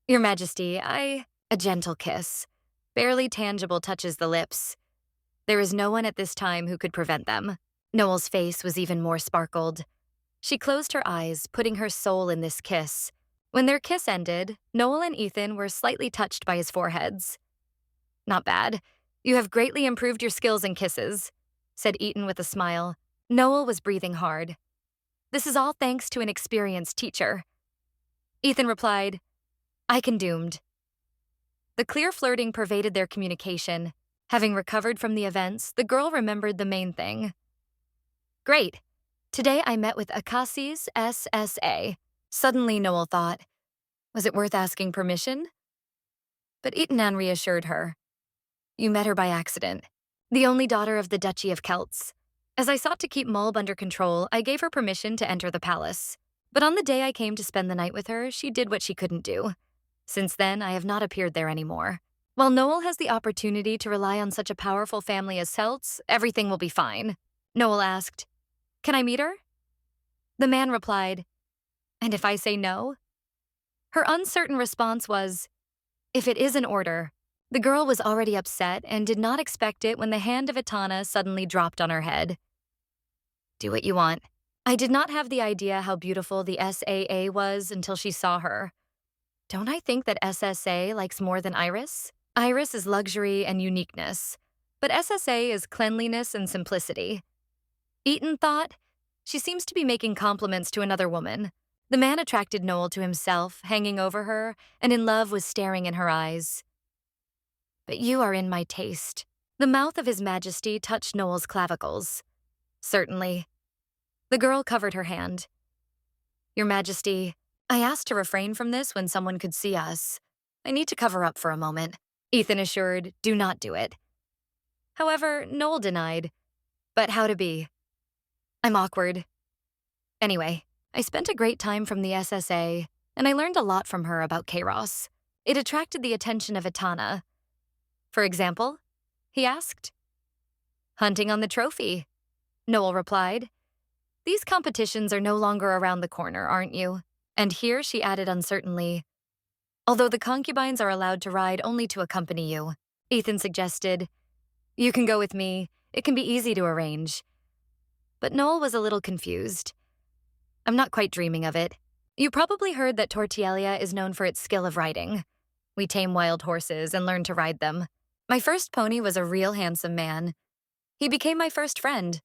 Your Majesty, A gentle kiss. Barely tangible touches the lips. There is no one at this time who could prevent them. Noel's face was even more sparkled. She closed her eyes, putting her soul in this kiss. When their kiss ended, Noel and Ethan were slightly touched by his foreheads. Not bad. You have greatly improved your skills in kisses, said Ethan with a smile. Noel was breathing hard. This is all thanks to an experienced teacher. Ethan replied, I condemned. The clear flirting pervaded their communication. Having recovered from the events, the girl remembered the main thing. Great. Today I met with Akasi's SSA. Suddenly, Noel thought, was it worth asking permission? But Itanan reassured her. You met her by accident. The only daughter of the Duchy of Celts. As I sought to keep Mulb under control, I gave her permission to enter the palace. But on the day I came to spend the night with her, she did what she couldn't do. Since then, I have not appeared there anymore. While Noel has the opportunity to rely on such a powerful family as Celts, everything will be fine. Noel asked, Can I meet her? The man replied, And if I say no? Her uncertain response was, If it is an order. The girl was already upset and did not expect it when the hand of Itana suddenly dropped on her head. Do what you want. I did not have the idea how beautiful the SAA was until she saw her. Don't I think that SSA likes more than Iris? Iris is luxury and uniqueness, but SSA is cleanliness and simplicity. Eaton thought, she seems to be making compliments to another woman. The man attracted Noel to himself, hanging over her, and in love was staring in her eyes. But you are in my taste. The mouth of His Majesty touched Noel's clavicles. Certainly. The girl covered her hand. Your Majesty, I asked to refrain from this when someone could see us. I need to cover up for a moment. Ethan assured, do not do it. However, Noel denied. But how to be? I'm awkward. Anyway, I spent a great time from the SSA, and I learned a lot from her about Kairos. It attracted the attention of Itana. For example? He asked. Hunting on the trophy, Noel replied. These competitions are no longer around the corner, aren't you? And here she added uncertainly, although the concubines are allowed to ride only to accompany you. Ethan suggested, You can go with me. It can be easy to arrange. But Noel was a little confused. I'm not quite dreaming of it. You probably heard that Tortielia is known for its skill of riding. We tame wild horses and learn to ride them. My first pony was a real handsome man. He became my first friend.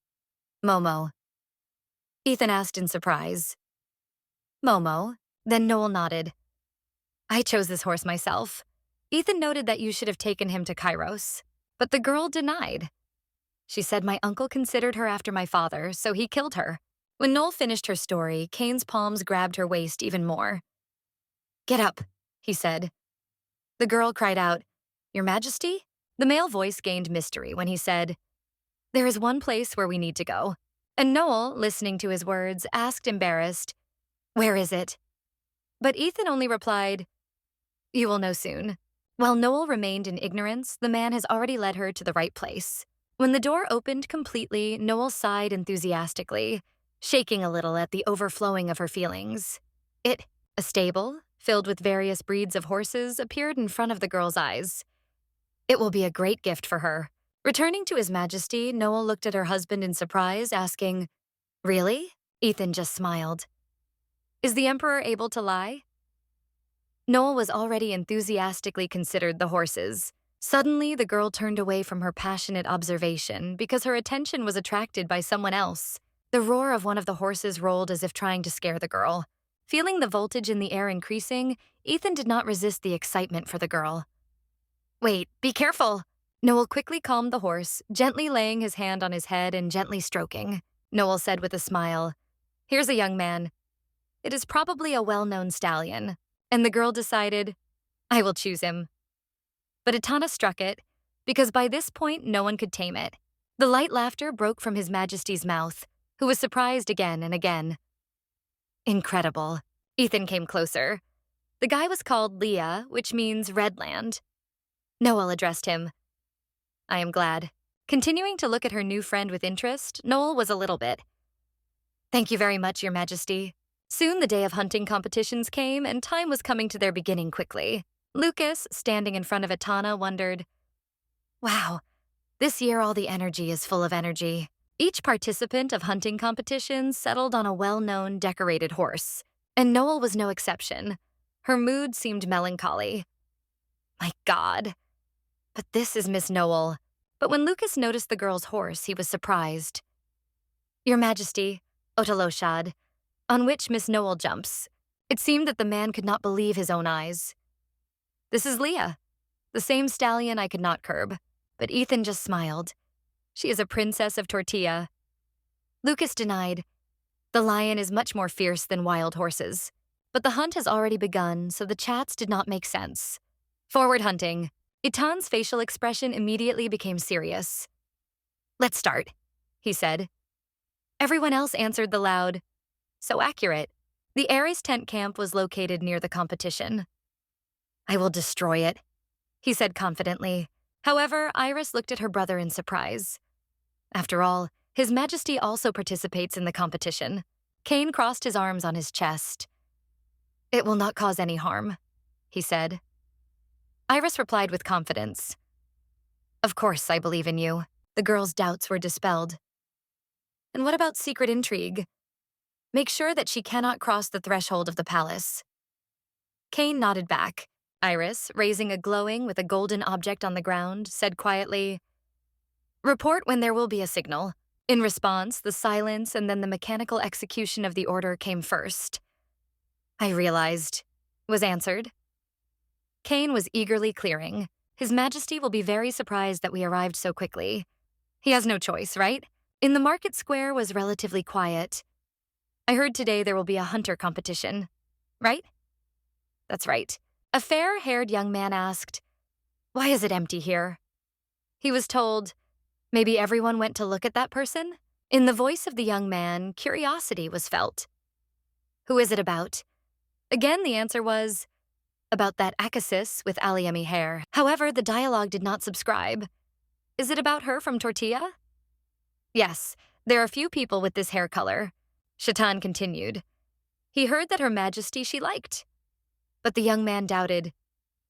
Momo. Ethan asked in surprise. Momo? Then Noel nodded. I chose this horse myself. Ethan noted that you should have taken him to Kairos. But the girl denied. She said my uncle considered her after my father, so he killed her. When Noel finished her story, Kane's palms grabbed her waist even more. Get up, he said. The girl cried out, Your Majesty? The male voice gained mystery when he said, There is one place where we need to go. And Noel, listening to his words, asked embarrassed, Where is it? But Ethan only replied, You will know soon. While Noel remained in ignorance, the man has already led her to the right place. When the door opened completely, Noel sighed enthusiastically, shaking a little at the overflowing of her feelings. A stable, filled with various breeds of horses, appeared in front of the girl's eyes. It will be a great gift for her. Returning to His Majesty, Noel looked at her husband in surprise, asking, Really? Ethan just smiled. Is the Emperor able to lie? Noel was already enthusiastically considered the horses. Suddenly, the girl turned away from her passionate observation because her attention was attracted by someone else. The roar of one of the horses rolled as if trying to scare the girl. Feeling the voltage in the air increasing, Ethan did not resist the excitement for the girl. Wait, be careful! Noel quickly calmed the horse, gently laying his hand on his head and gently stroking. Noel said with a smile, "Here's a young man. It is probably a well-known stallion." And the girl decided, "I will choose him." But Itana struck it, because by this point no one could tame it. The light laughter broke from His Majesty's mouth, who was surprised again and again. Incredible. Ethan came closer. The guy was called Leah, which means Redland. Noel addressed him. I am glad. Continuing to look at her new friend with interest, Noel was a little bit. Thank you very much, Your Majesty. Soon the day of hunting competitions came, and time was coming to their beginning quickly. Lucas, standing in front of Itana, wondered, wow, this year all the energy is full of energy. Each participant of hunting competitions settled on a well-known, decorated horse, and Noel was no exception. Her mood seemed melancholy. My God. But this is Miss Noel. But when Lucas noticed the girl's horse, he was surprised. Your Majesty, Otoloshad, on which Miss Noel jumps. It seemed that the man could not believe his own eyes. This is Leah, the same stallion I could not curb, but Ethan just smiled. She is a princess of Tortilla. Lucas denied. The lion is much more fierce than wild horses. But the hunt has already begun, so the chats did not make sense. Forward hunting. Itan's facial expression immediately became serious. Let's start, he said. Everyone else answered the loud, so accurate. The Ares tent camp was located near the competition. I will destroy it, he said confidently. However, Iris looked at her brother in surprise. After all, His Majesty also participates in the competition. Cain crossed his arms on his chest. It will not cause any harm, he said. Iris replied with confidence. Of course, I believe in you. The girl's doubts were dispelled. And what about secret intrigue? Make sure that she cannot cross the threshold of the palace. Cain nodded back. Iris, raising a glowing with a golden object on the ground, said quietly, Report when there will be a signal. In response, the silence and then the mechanical execution of the order came first. I realized, was answered. Cain was eagerly clearing. His Majesty will be very surprised that we arrived so quickly. He has no choice, right? In the market square was relatively quiet. I heard today there will be a hunter competition, right? That's right. A fair-haired young man asked, Why is it empty here? He was told, Maybe everyone went to look at that person? In the voice of the young man, curiosity was felt. Who is it about? Again, the answer was, about that Akasis with Aliemi hair. However, the dialogue did not subscribe. Is it about her from Tortilla? Yes, there are few people with this hair color. Shaitan continued. He heard that Her Majesty she liked. But the young man doubted.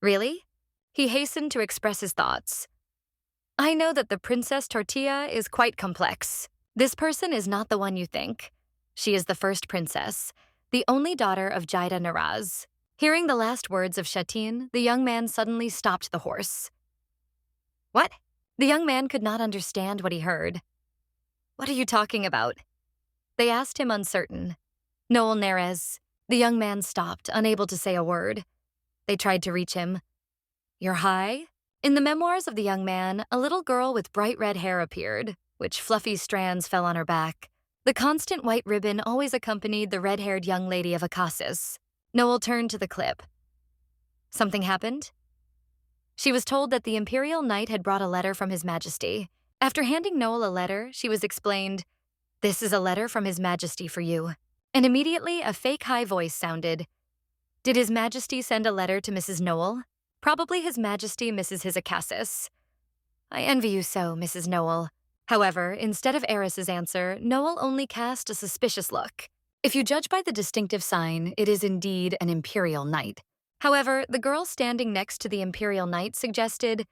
Really? He hastened to express his thoughts. I know that the Princess Tortilla is quite complex. This person is not the one you think. She is the first princess, the only daughter of Jade Nar. Hearing the last words of Shatin, the young man suddenly stopped the horse. What? The young man could not understand what he heard. What are you talking about? They asked him uncertain. Noel Neres. The young man stopped, unable to say a word. They tried to reach him. You're high? In the memoirs of the young man, a little girl with bright red hair appeared, which fluffy strands fell on her back. The constant white ribbon always accompanied the red-haired young lady of Akasis. Noel turned to the clip. Something happened? She was told that the Imperial Knight had brought a letter from His Majesty. After handing Noel a letter, she was explained, This is a letter from His Majesty for you. And immediately, a fake high voice sounded. Did His Majesty send a letter to Mrs. Noel? Probably His Majesty misses his Akasis. I envy you so, Mrs. Noel. However, instead of Eris's answer, Noel only cast a suspicious look. If you judge by the distinctive sign, it is indeed an Imperial Knight. However, the girl standing next to the Imperial Knight suggested,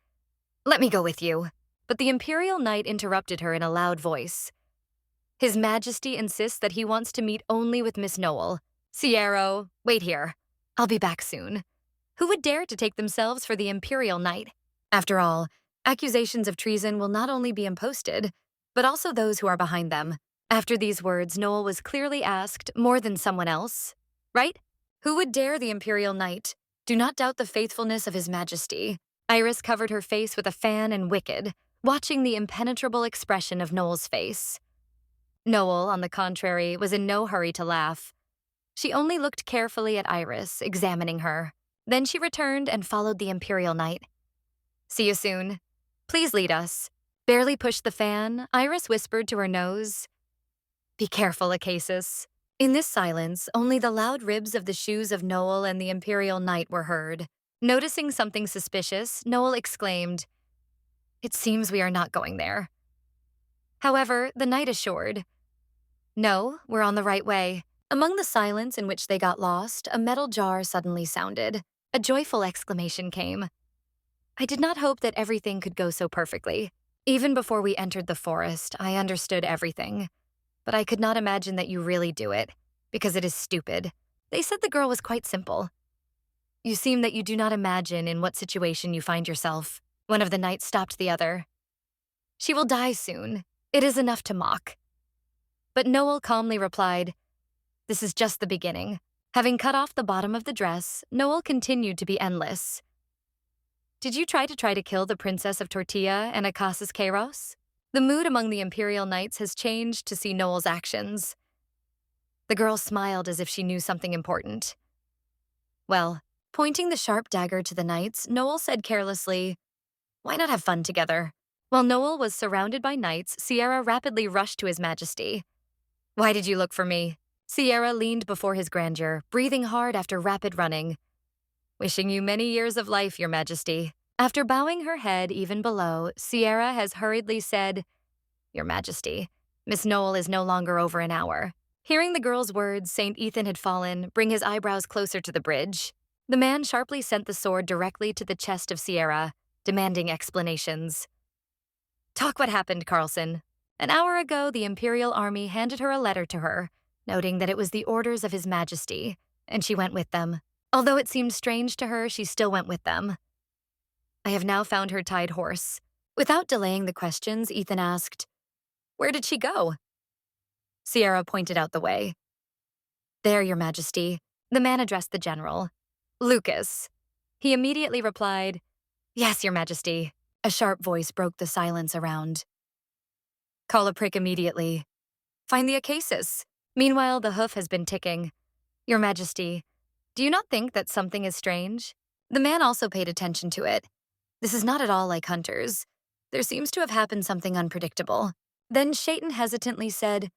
Let me go with you. But the Imperial Knight interrupted her in a loud voice. His Majesty insists that he wants to meet only with Miss Noel. Sierra, wait here. I'll be back soon. Who would dare to take themselves for the Imperial Knight? After all, accusations of treason will not only be imposted, but also those who are behind them. After these words, Noel was clearly asked, more than someone else, right? Who would dare the Imperial Knight? Do not doubt the faithfulness of His Majesty. Iris covered her face with a fan and wicked, watching the impenetrable expression of Noel's face. Noel, on the contrary, was in no hurry to laugh. She only looked carefully at Iris, examining her. Then she returned and followed the Imperial Knight. See you soon. Please lead us. Barely pushed the fan, Iris whispered to her nose, Be careful, Acasis. In this silence, only the loud ribs of the shoes of Noel and the Imperial Knight were heard. Noticing something suspicious, Noel exclaimed, It seems we are not going there. However, the knight assured, No, we're on the right way. Among the silence in which they got lost, a metal jar suddenly sounded. A joyful exclamation came. I did not hope that everything could go so perfectly. Even before we entered the forest, I understood everything. But I could not imagine that you really do it, because it is stupid. They said the girl was quite simple. You seem that you do not imagine in what situation you find yourself. One of the knights stopped the other. She will die soon. It is enough to mock. But Noel calmly replied, This is just the beginning. Having cut off the bottom of the dress, Noel continued to be endless. Did you try to kill the Princess of Tortilla and Acasis Kairos? The mood among the Imperial Knights has changed to see Noel's actions. The girl smiled as if she knew something important. Well, pointing the sharp dagger to the knights, Noel said carelessly, Why not have fun together? While Noel was surrounded by knights, Sierra rapidly rushed to His Majesty. Why did you look for me? Sierra leaned before his grandeur, breathing hard after rapid running. Wishing you many years of life, Your Majesty. After bowing her head even below, Sierra has hurriedly said, Your Majesty, Miss Noel is no longer over an hour. Hearing the girl's words, St. Ethan had fallen, bring his eyebrows closer to the bridge. The man sharply sent the sword directly to the chest of Sierra, demanding explanations. Talk what happened, Carlson. An hour ago, the Imperial Army handed her a letter to her, noting that it was the orders of His Majesty, and she went with them. Although it seemed strange to her, she still went with them. I have now found her tied horse. Without delaying the questions, Ethan asked, Where did she go? Sierra pointed out the way. There, Your Majesty. The man addressed the general. Lucas. He immediately replied, Yes, Your Majesty. A sharp voice broke the silence around. Call a prick immediately. Find the Acasis. Meanwhile, the hoof has been ticking. Your Majesty, do you not think that something is strange? The man also paid attention to it. This is not at all like hunters. There seems to have happened something unpredictable. Then Shaitan hesitantly said,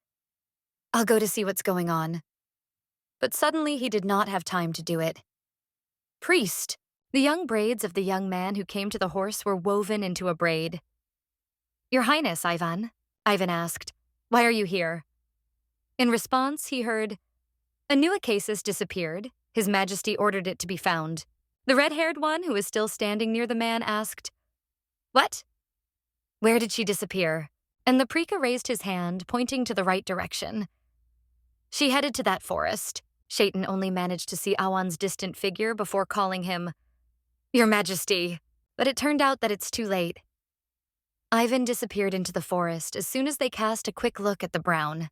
I'll go to see what's going on. But suddenly he did not have time to do it. Priest! The young braids of the young man who came to the horse were woven into a braid. Your Highness, Ivan asked, Why are you here? In response, he heard, A new Acasis disappeared. His Majesty ordered it to be found. The red-haired one, who was still standing near the man, asked, What? Where did she disappear? And the Prika raised his hand, pointing to the right direction. She headed to that forest. Shaitan only managed to see Awan's distant figure before calling him, Your Majesty. But it turned out that it's too late. Ivan disappeared into the forest as soon as they cast a quick look at the brown.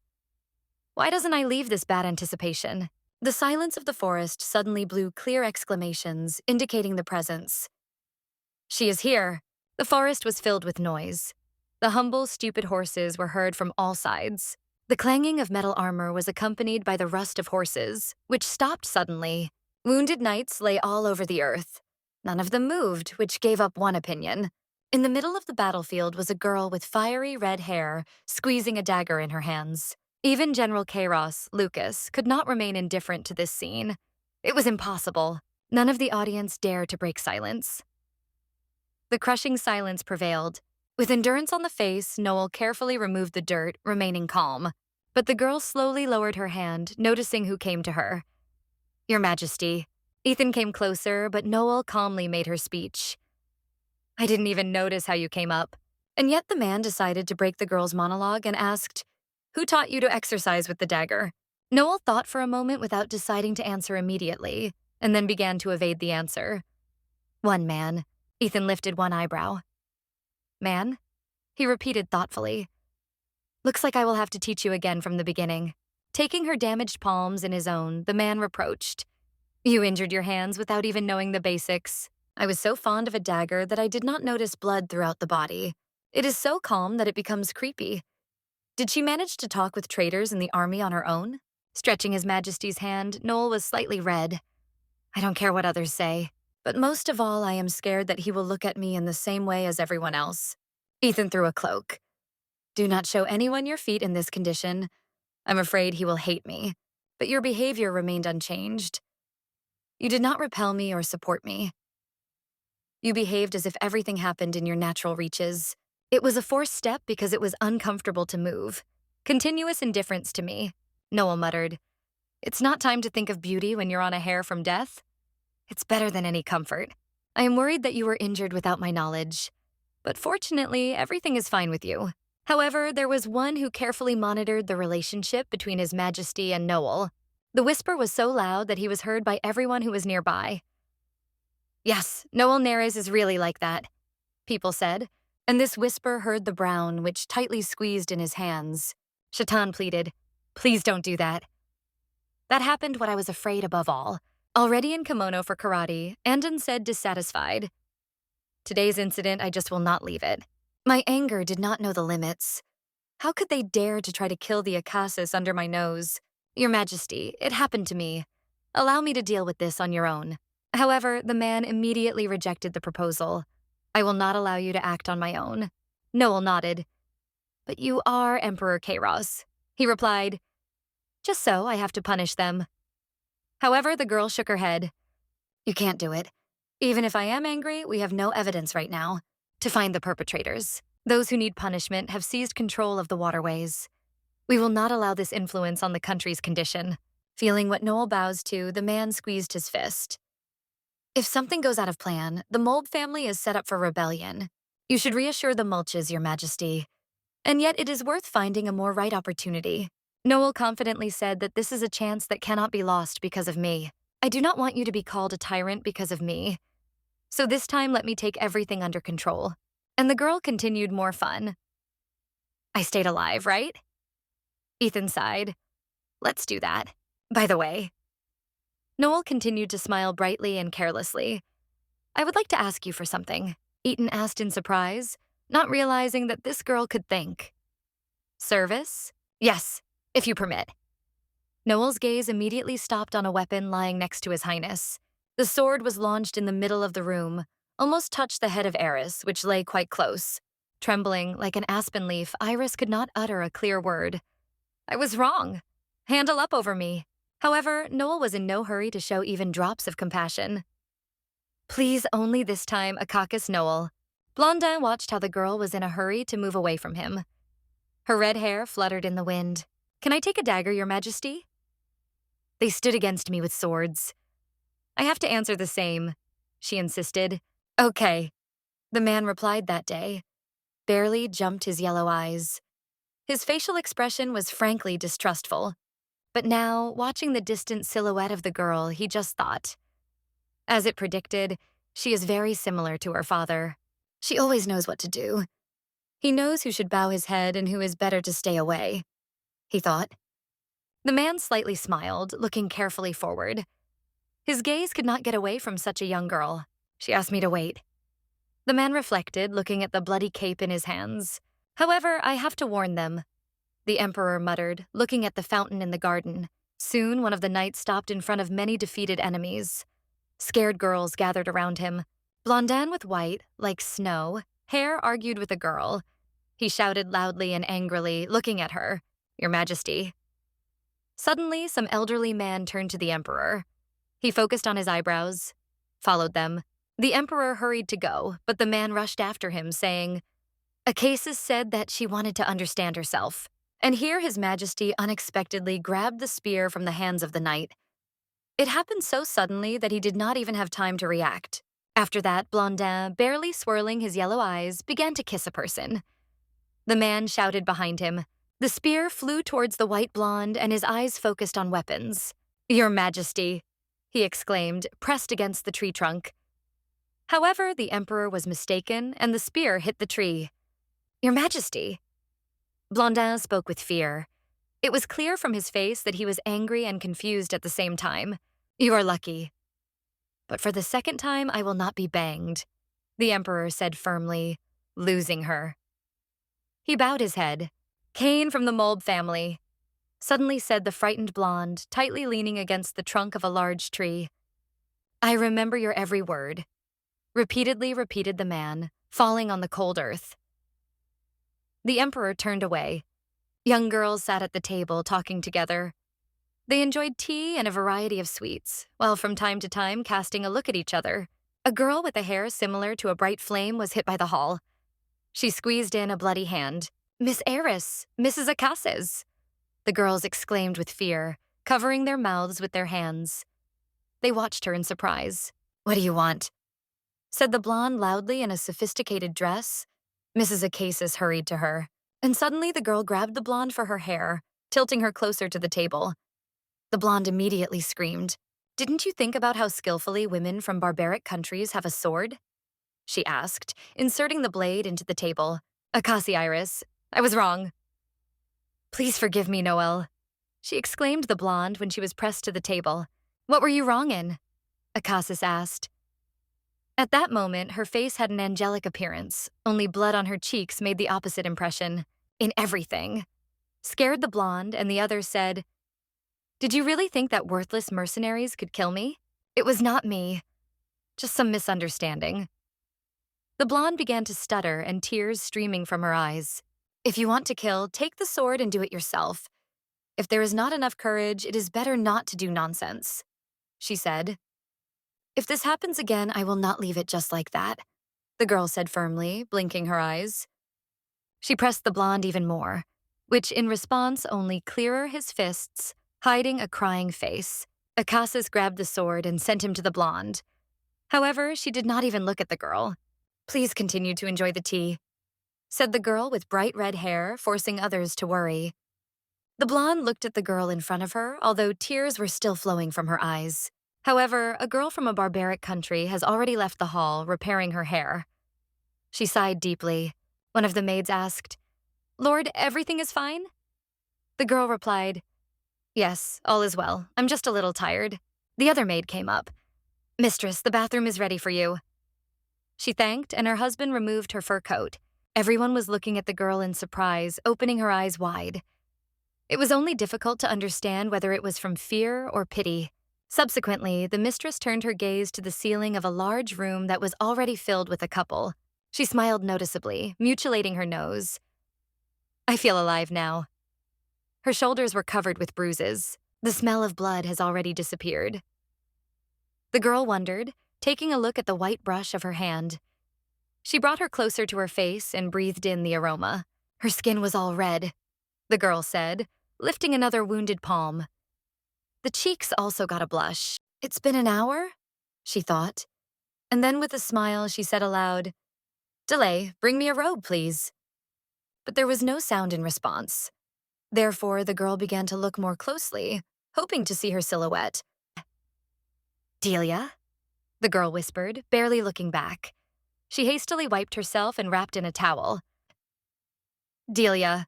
Why doesn't I leave this bad anticipation? The silence of the forest suddenly blew clear exclamations, indicating the presence. She is here. The forest was filled with noise. The humble, stupid horses were heard from all sides. The clanging of metal armor was accompanied by the rust of horses, which stopped suddenly. Wounded knights lay all over the earth. None of them moved, which gave up one opinion. In the middle of the battlefield was a girl with fiery red hair, squeezing a dagger in her hands. Even General Kairos, Lucas, could not remain indifferent to this scene. It was impossible. None of the audience dared to break silence. The crushing silence prevailed. With endurance on the face, Noel carefully removed the dirt, remaining calm. But the girl slowly lowered her hand, noticing who came to her. Your Majesty. Ethan came closer, but Noel calmly made her speech. I didn't even notice how you came up. And yet the man decided to break the girl's monologue and asked, Who taught you to exercise with the dagger? Noel thought for a moment without deciding to answer immediately, and then began to evade the answer. One man. Ethan lifted one eyebrow. Man? He repeated thoughtfully. Looks like I will have to teach you again from the beginning. Taking her damaged palms in his own, the man reproached. You injured your hands without even knowing the basics. I was so fond of a dagger that I did not notice blood throughout the body. It is so calm that it becomes creepy. Did she manage to talk with traitors in the army on her own? Stretching His Majesty's hand, Noel was slightly red. I don't care what others say, but most of all, I am scared that he will look at me in the same way as everyone else. Ethan threw a cloak. Do not show anyone your feet in this condition. I'm afraid he will hate me, but your behavior remained unchanged. You did not repel me or support me. You behaved as if everything happened in your natural reaches. It was a forced step because it was uncomfortable to move. Continuous indifference to me, Noel muttered. It's not time to think of beauty when you're on a hair from death. It's better than any comfort. I am worried that you were injured without my knowledge. But fortunately, everything is fine with you. However, there was one who carefully monitored the relationship between His Majesty and Noel. The whisper was so loud that he was heard by everyone who was nearby. Yes, Noel Neres is really like that, people said, and this whisper heard the brown, which tightly squeezed in his hands. Shaitan pleaded, please don't do that. That happened what I was afraid above all. Already in kimono for karate, Andon said dissatisfied. Today's incident, I just will not leave it. My anger did not know the limits. How could they dare to try to kill the Akasis under my nose? Your Majesty, it happened to me. Allow me to deal with this on your own. However, the man immediately rejected the proposal. I will not allow you to act on my own. Noel nodded. But you are Emperor Kairos. He replied, just so I have to punish them. However, the girl shook her head. You can't do it. Even if I am angry, we have no evidence right now to find the perpetrators. Those who need punishment have seized control of the waterways. We will not allow this influence on the country's condition. Feeling what Noel bows to, the man squeezed his fist. If something goes out of plan, the Mold family is set up for rebellion. You should reassure the Mulches, Your Majesty. And yet it is worth finding a more right opportunity. Noel confidently said that this is a chance that cannot be lost because of me. I do not want you to be called a tyrant because of me. So this time let me take everything under control. And the girl continued more fun. I stayed alive, right? Ethan sighed. Let's do that. By the way. Noel continued to smile brightly and carelessly. I would like to ask you for something, Ethan asked in surprise, not realizing that this girl could think. Service? Yes, if you permit. Noel's gaze immediately stopped on a weapon lying next to His Highness. The sword was launched in the middle of the room, almost touched the head of Eris, which lay quite close. Trembling like an aspen leaf, Iris could not utter a clear word. I was wrong. Handle up over me. However, Noel was in no hurry to show even drops of compassion. Please, only this time, Akakis Noel. Blondin watched how the girl was in a hurry to move away from him. Her red hair fluttered in the wind. Can I take a dagger, Your Majesty? They stood against me with swords. I have to answer the same, she insisted. Okay. The man replied that day. Barely jumped his yellow eyes. His facial expression was frankly distrustful. But now, watching the distant silhouette of the girl, he just thought. As it predicted, she is very similar to her father. She always knows what to do. He knows who should bow his head and who is better to stay away, he thought. The man slightly smiled, looking carefully forward. His gaze could not get away from such a young girl. She asked me to wait. The man reflected, looking at the bloody cape in his hands. However, I have to warn them, the Emperor muttered, looking at the fountain in the garden. Soon, one of the knights stopped in front of many defeated enemies. Scared girls gathered around him. Blondin with white, like snow, hair argued with a girl. He shouted loudly and angrily, looking at her, Your Majesty. Suddenly, some elderly man turned to the Emperor. He focused on his eyebrows, followed them. The Emperor hurried to go, but the man rushed after him, saying, Akasis said that she wanted to understand herself. And here His Majesty unexpectedly grabbed the spear from the hands of the knight. It happened so suddenly that he did not even have time to react. After that, Blondin, barely swirling his yellow eyes, began to kiss a person. The man shouted behind him, The spear flew towards the white blonde, and his eyes focused on weapons. "Your Majesty," he exclaimed, pressed against the tree trunk. However, the Emperor was mistaken, and the spear hit the tree. "Your Majesty." Blondin spoke with fear. It was clear from his face that he was angry and confused at the same time. "You are lucky. But for the second time, I will not be banged," the Emperor said firmly, losing her. He bowed his head. "Cain from the Mulb family," suddenly said the frightened blonde, tightly leaning against the trunk of a large tree. "I remember your every word," repeatedly repeated the man, falling on the cold earth. The Emperor turned away. Young girls sat at the table talking together. They enjoyed tea and a variety of sweets, while from time to time casting a look at each other. A girl with a hair similar to a bright flame was hit by the hall. She squeezed in a bloody hand. "Miss Eris, Mrs. Acases," the girls exclaimed with fear, covering their mouths with their hands. They watched her in surprise. "What do you want?" said the blonde loudly in a sophisticated dress. Mrs. Acases hurried to her, and suddenly the girl grabbed the blonde for her hair, tilting her closer to the table. The blonde immediately screamed. "Didn't you think about how skillfully women from barbaric countries have a sword?" she asked, inserting the blade into the table. "Akasi Iris, I was wrong." "Please forgive me, Noel," she exclaimed the blonde when she was pressed to the table. "What were you wrong in?" Akasis asked. At that moment, her face had an angelic appearance. Only blood on her cheeks made the opposite impression. "In everything," scared the blonde, and the other said, "Did you really think that worthless mercenaries could kill me? It was not me. Just some misunderstanding." The blonde began to stutter, and tears streaming from her eyes. "If you want to kill, take the sword and do it yourself. If there is not enough courage, it is better not to do nonsense," she said. "If this happens again, I will not leave it just like that," the girl said firmly, blinking her eyes. She pressed the blonde even more, which in response only clearer his fists, hiding a crying face. Akasis grabbed the sword and sent him to the blonde. However, she did not even look at the girl. "Please continue to enjoy the tea," said the girl with bright red hair, forcing others to worry. The blonde looked at the girl in front of her, although tears were still flowing from her eyes. However, a girl from a barbaric country has already left the hall, repairing her hair. She sighed deeply. One of the maids asked, "Lord, everything is fine?" The girl replied, "Yes, all is well. I'm just a little tired." The other maid came up. "Mistress, the bathroom is ready for you." She thanked, and her husband removed her fur coat. Everyone was looking at the girl in surprise, opening her eyes wide. It was only difficult to understand whether it was from fear or pity. Subsequently, the mistress turned her gaze to the ceiling of a large room that was already filled with a couple. She smiled noticeably, mutilating her nose. "I feel alive now." Her shoulders were covered with bruises. The smell of blood has already disappeared. The girl wondered, taking a look at the white brush of her hand. She brought her closer to her face and breathed in the aroma. Her skin was all red, the girl said, lifting another wounded palm. The cheeks also got a blush. "It's been an hour?" she thought. And then with a smile, she said aloud, "Delay, bring me a robe, please." But there was no sound in response. Therefore, the girl began to look more closely, hoping to see her silhouette. "Delia?" the girl whispered, barely looking back. She hastily wiped herself and wrapped in a towel. "Delia,"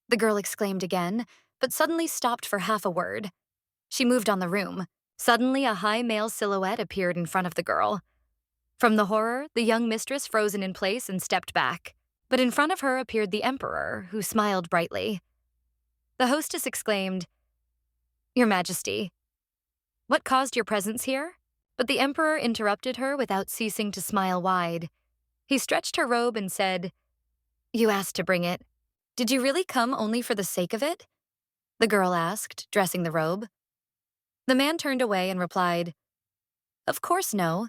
the girl exclaimed again, but suddenly stopped for half a word. She moved on the room. Suddenly, a high male silhouette appeared in front of the girl. From the horror, the young mistress frozen in place and stepped back. But in front of her appeared the Emperor, who smiled brightly. The hostess exclaimed, "Your Majesty, what caused your presence here?" But the Emperor interrupted her without ceasing to smile wide. He stretched her robe and said, "You asked to bring it. Did you really come only for the sake of it?" the girl asked, dressing the robe. The man turned away and replied, "Of course no."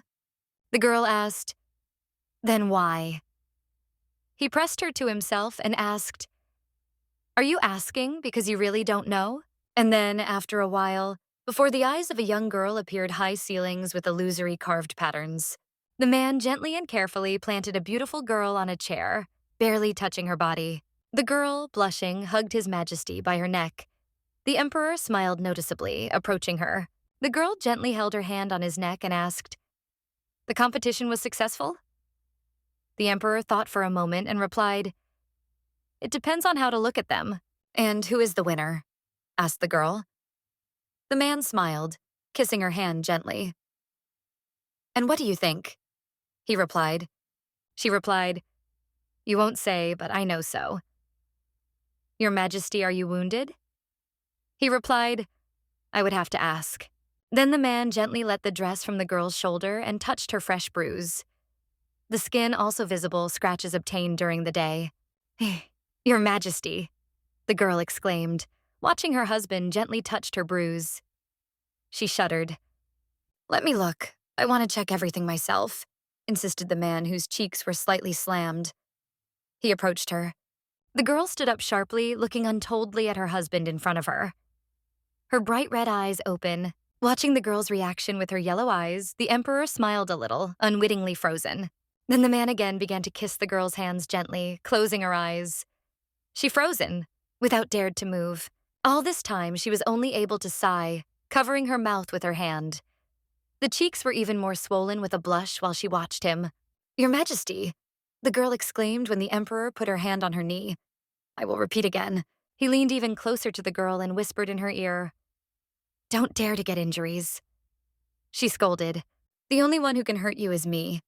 The girl asked, "Then why?" He pressed her to himself and asked, "Are you asking because you really don't know?" And then, after a while, before the eyes of a young girl appeared high ceilings with illusory carved patterns. The man gently and carefully planted a beautiful girl on a chair, barely touching her body. The girl, blushing, hugged His Majesty by her neck. The Emperor smiled noticeably, approaching her. The girl gently held her hand on his neck and asked, "The competition was successful?" The Emperor thought for a moment and replied, "It depends on how to look at them." "And who is the winner?" asked the girl. The man smiled, kissing her hand gently. "And what do you think?" he replied. She replied, "You won't say, but I know so." "Your Majesty, are you wounded?" He replied, "I would have to ask." Then the man gently let the dress from the girl's shoulder and touched her fresh bruise. The skin also visible, scratches obtained during the day. "Your Majesty," the girl exclaimed, watching her husband gently touch her bruise. She shuddered. "Let me look. I want to check everything myself," insisted the man whose cheeks were slightly slammed. He approached her. The girl stood up sharply, looking untoldly at her husband in front of her. Her bright red eyes open. Watching the girl's reaction with her yellow eyes, the Emperor smiled a little, unwittingly frozen. Then the man again began to kiss the girl's hands gently, closing her eyes. She frozen, without dared to move. All this time, she was only able to sigh, covering her mouth with her hand. The cheeks were even more swollen with a blush while she watched him. "Your Majesty," the girl exclaimed when the Emperor put her hand on her knee. "I will repeat again." He leaned even closer to the girl and whispered in her ear, "Don't dare to get injuries." She scolded, "The only one who can hurt you is me."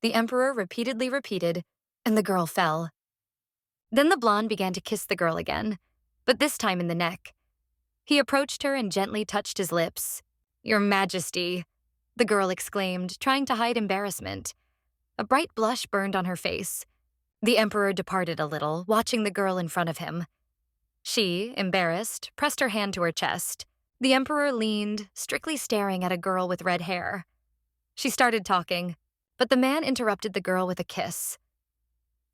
The Emperor repeatedly repeated, and the girl fell. Then the blonde began to kiss the girl again, but this time in the neck. He approached her and gently touched his lips. "Your Majesty," the girl exclaimed, trying to hide embarrassment. A bright blush burned on her face. The Emperor departed a little, watching the girl in front of him. She, embarrassed, pressed her hand to her chest. The Emperor leaned, strictly staring at a girl with red hair. She started talking, but the man interrupted the girl with a kiss.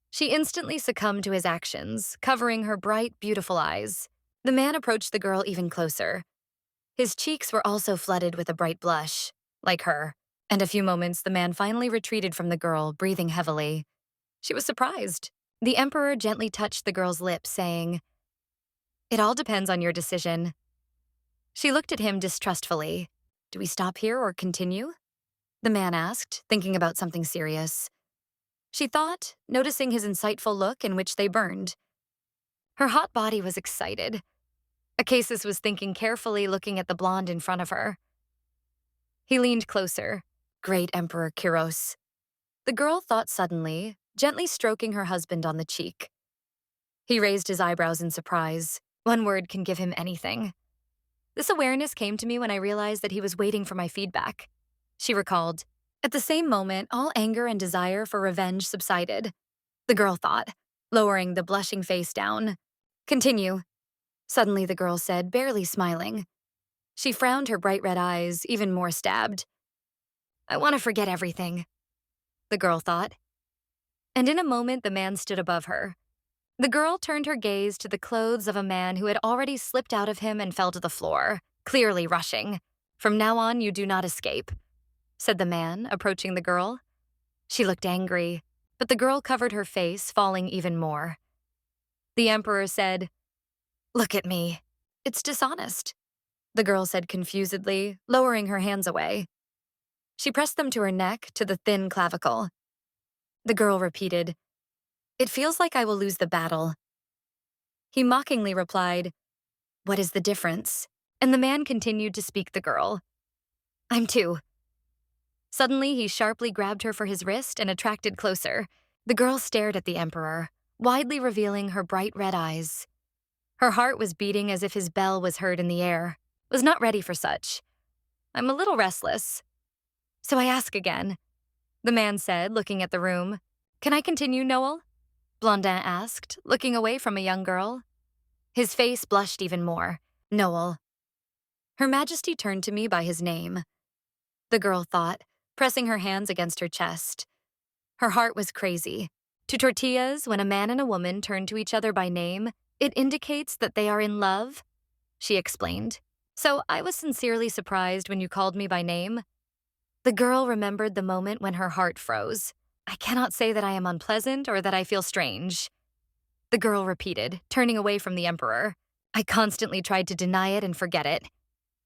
She instantly succumbed to his actions, covering her bright, beautiful eyes. The man approached the girl even closer. His cheeks were also flooded with a bright blush, like her, and a few moments the man finally retreated from the girl, breathing heavily. She was surprised. The Emperor gently touched the girl's lips, saying, "It all depends on your decision." She looked at him distrustfully. "Do we stop here or continue?" the man asked, thinking about something serious. She thought, noticing his insightful look in which they burned. Her hot body was excited. Acasis was thinking carefully, looking at the blonde in front of her. He leaned closer. "Great Emperor Kyros." The girl thought suddenly, gently stroking her husband on the cheek. He raised his eyebrows in surprise. One word can give him anything. This awareness came to me when I realized that he was waiting for my feedback, she recalled. At the same moment, all anger and desire for revenge subsided. The girl thought, lowering the blushing face down. "Continue," suddenly the girl said, barely smiling. She frowned, her bright red eyes even more stabbed. "I want to forget everything," the girl thought. And in a moment, the man stood above her. The girl turned her gaze to the clothes of a man who had already slipped out of him and fell to the floor, clearly rushing. "From now on, you do not escape," said the man, approaching the girl. She looked angry, but the girl covered her face, falling even more. The Emperor said, "Look at me. It's dishonest," the girl said confusedly, lowering her hands away. She pressed them to her neck, to the thin clavicle. The girl repeated, "It feels like I will lose the battle." He mockingly replied, "What is the difference?" And the man continued to speak the girl. "I'm too." Suddenly, he sharply grabbed her for his wrist and attracted closer. The girl stared at the Emperor, widely revealing her bright red eyes. Her heart was beating as if his bell was heard in the air. Was not ready for such. "I'm a little restless. So I ask again," the man said, looking at the room. "Can I continue, Noel?" Blondin asked, looking away from a young girl. His face blushed even more. "Noel." Her Majesty turned to me by his name, the girl thought, pressing her hands against her chest. Her heart was crazy. To tortillas, when a man and a woman turn to each other by name, it indicates that they are in love, she explained. "So I was sincerely surprised when you called me by name." The girl remembered the moment when her heart froze. "I cannot say that I am unpleasant or that I feel strange." The girl repeated, turning away from the Emperor. I constantly tried to deny it and forget it.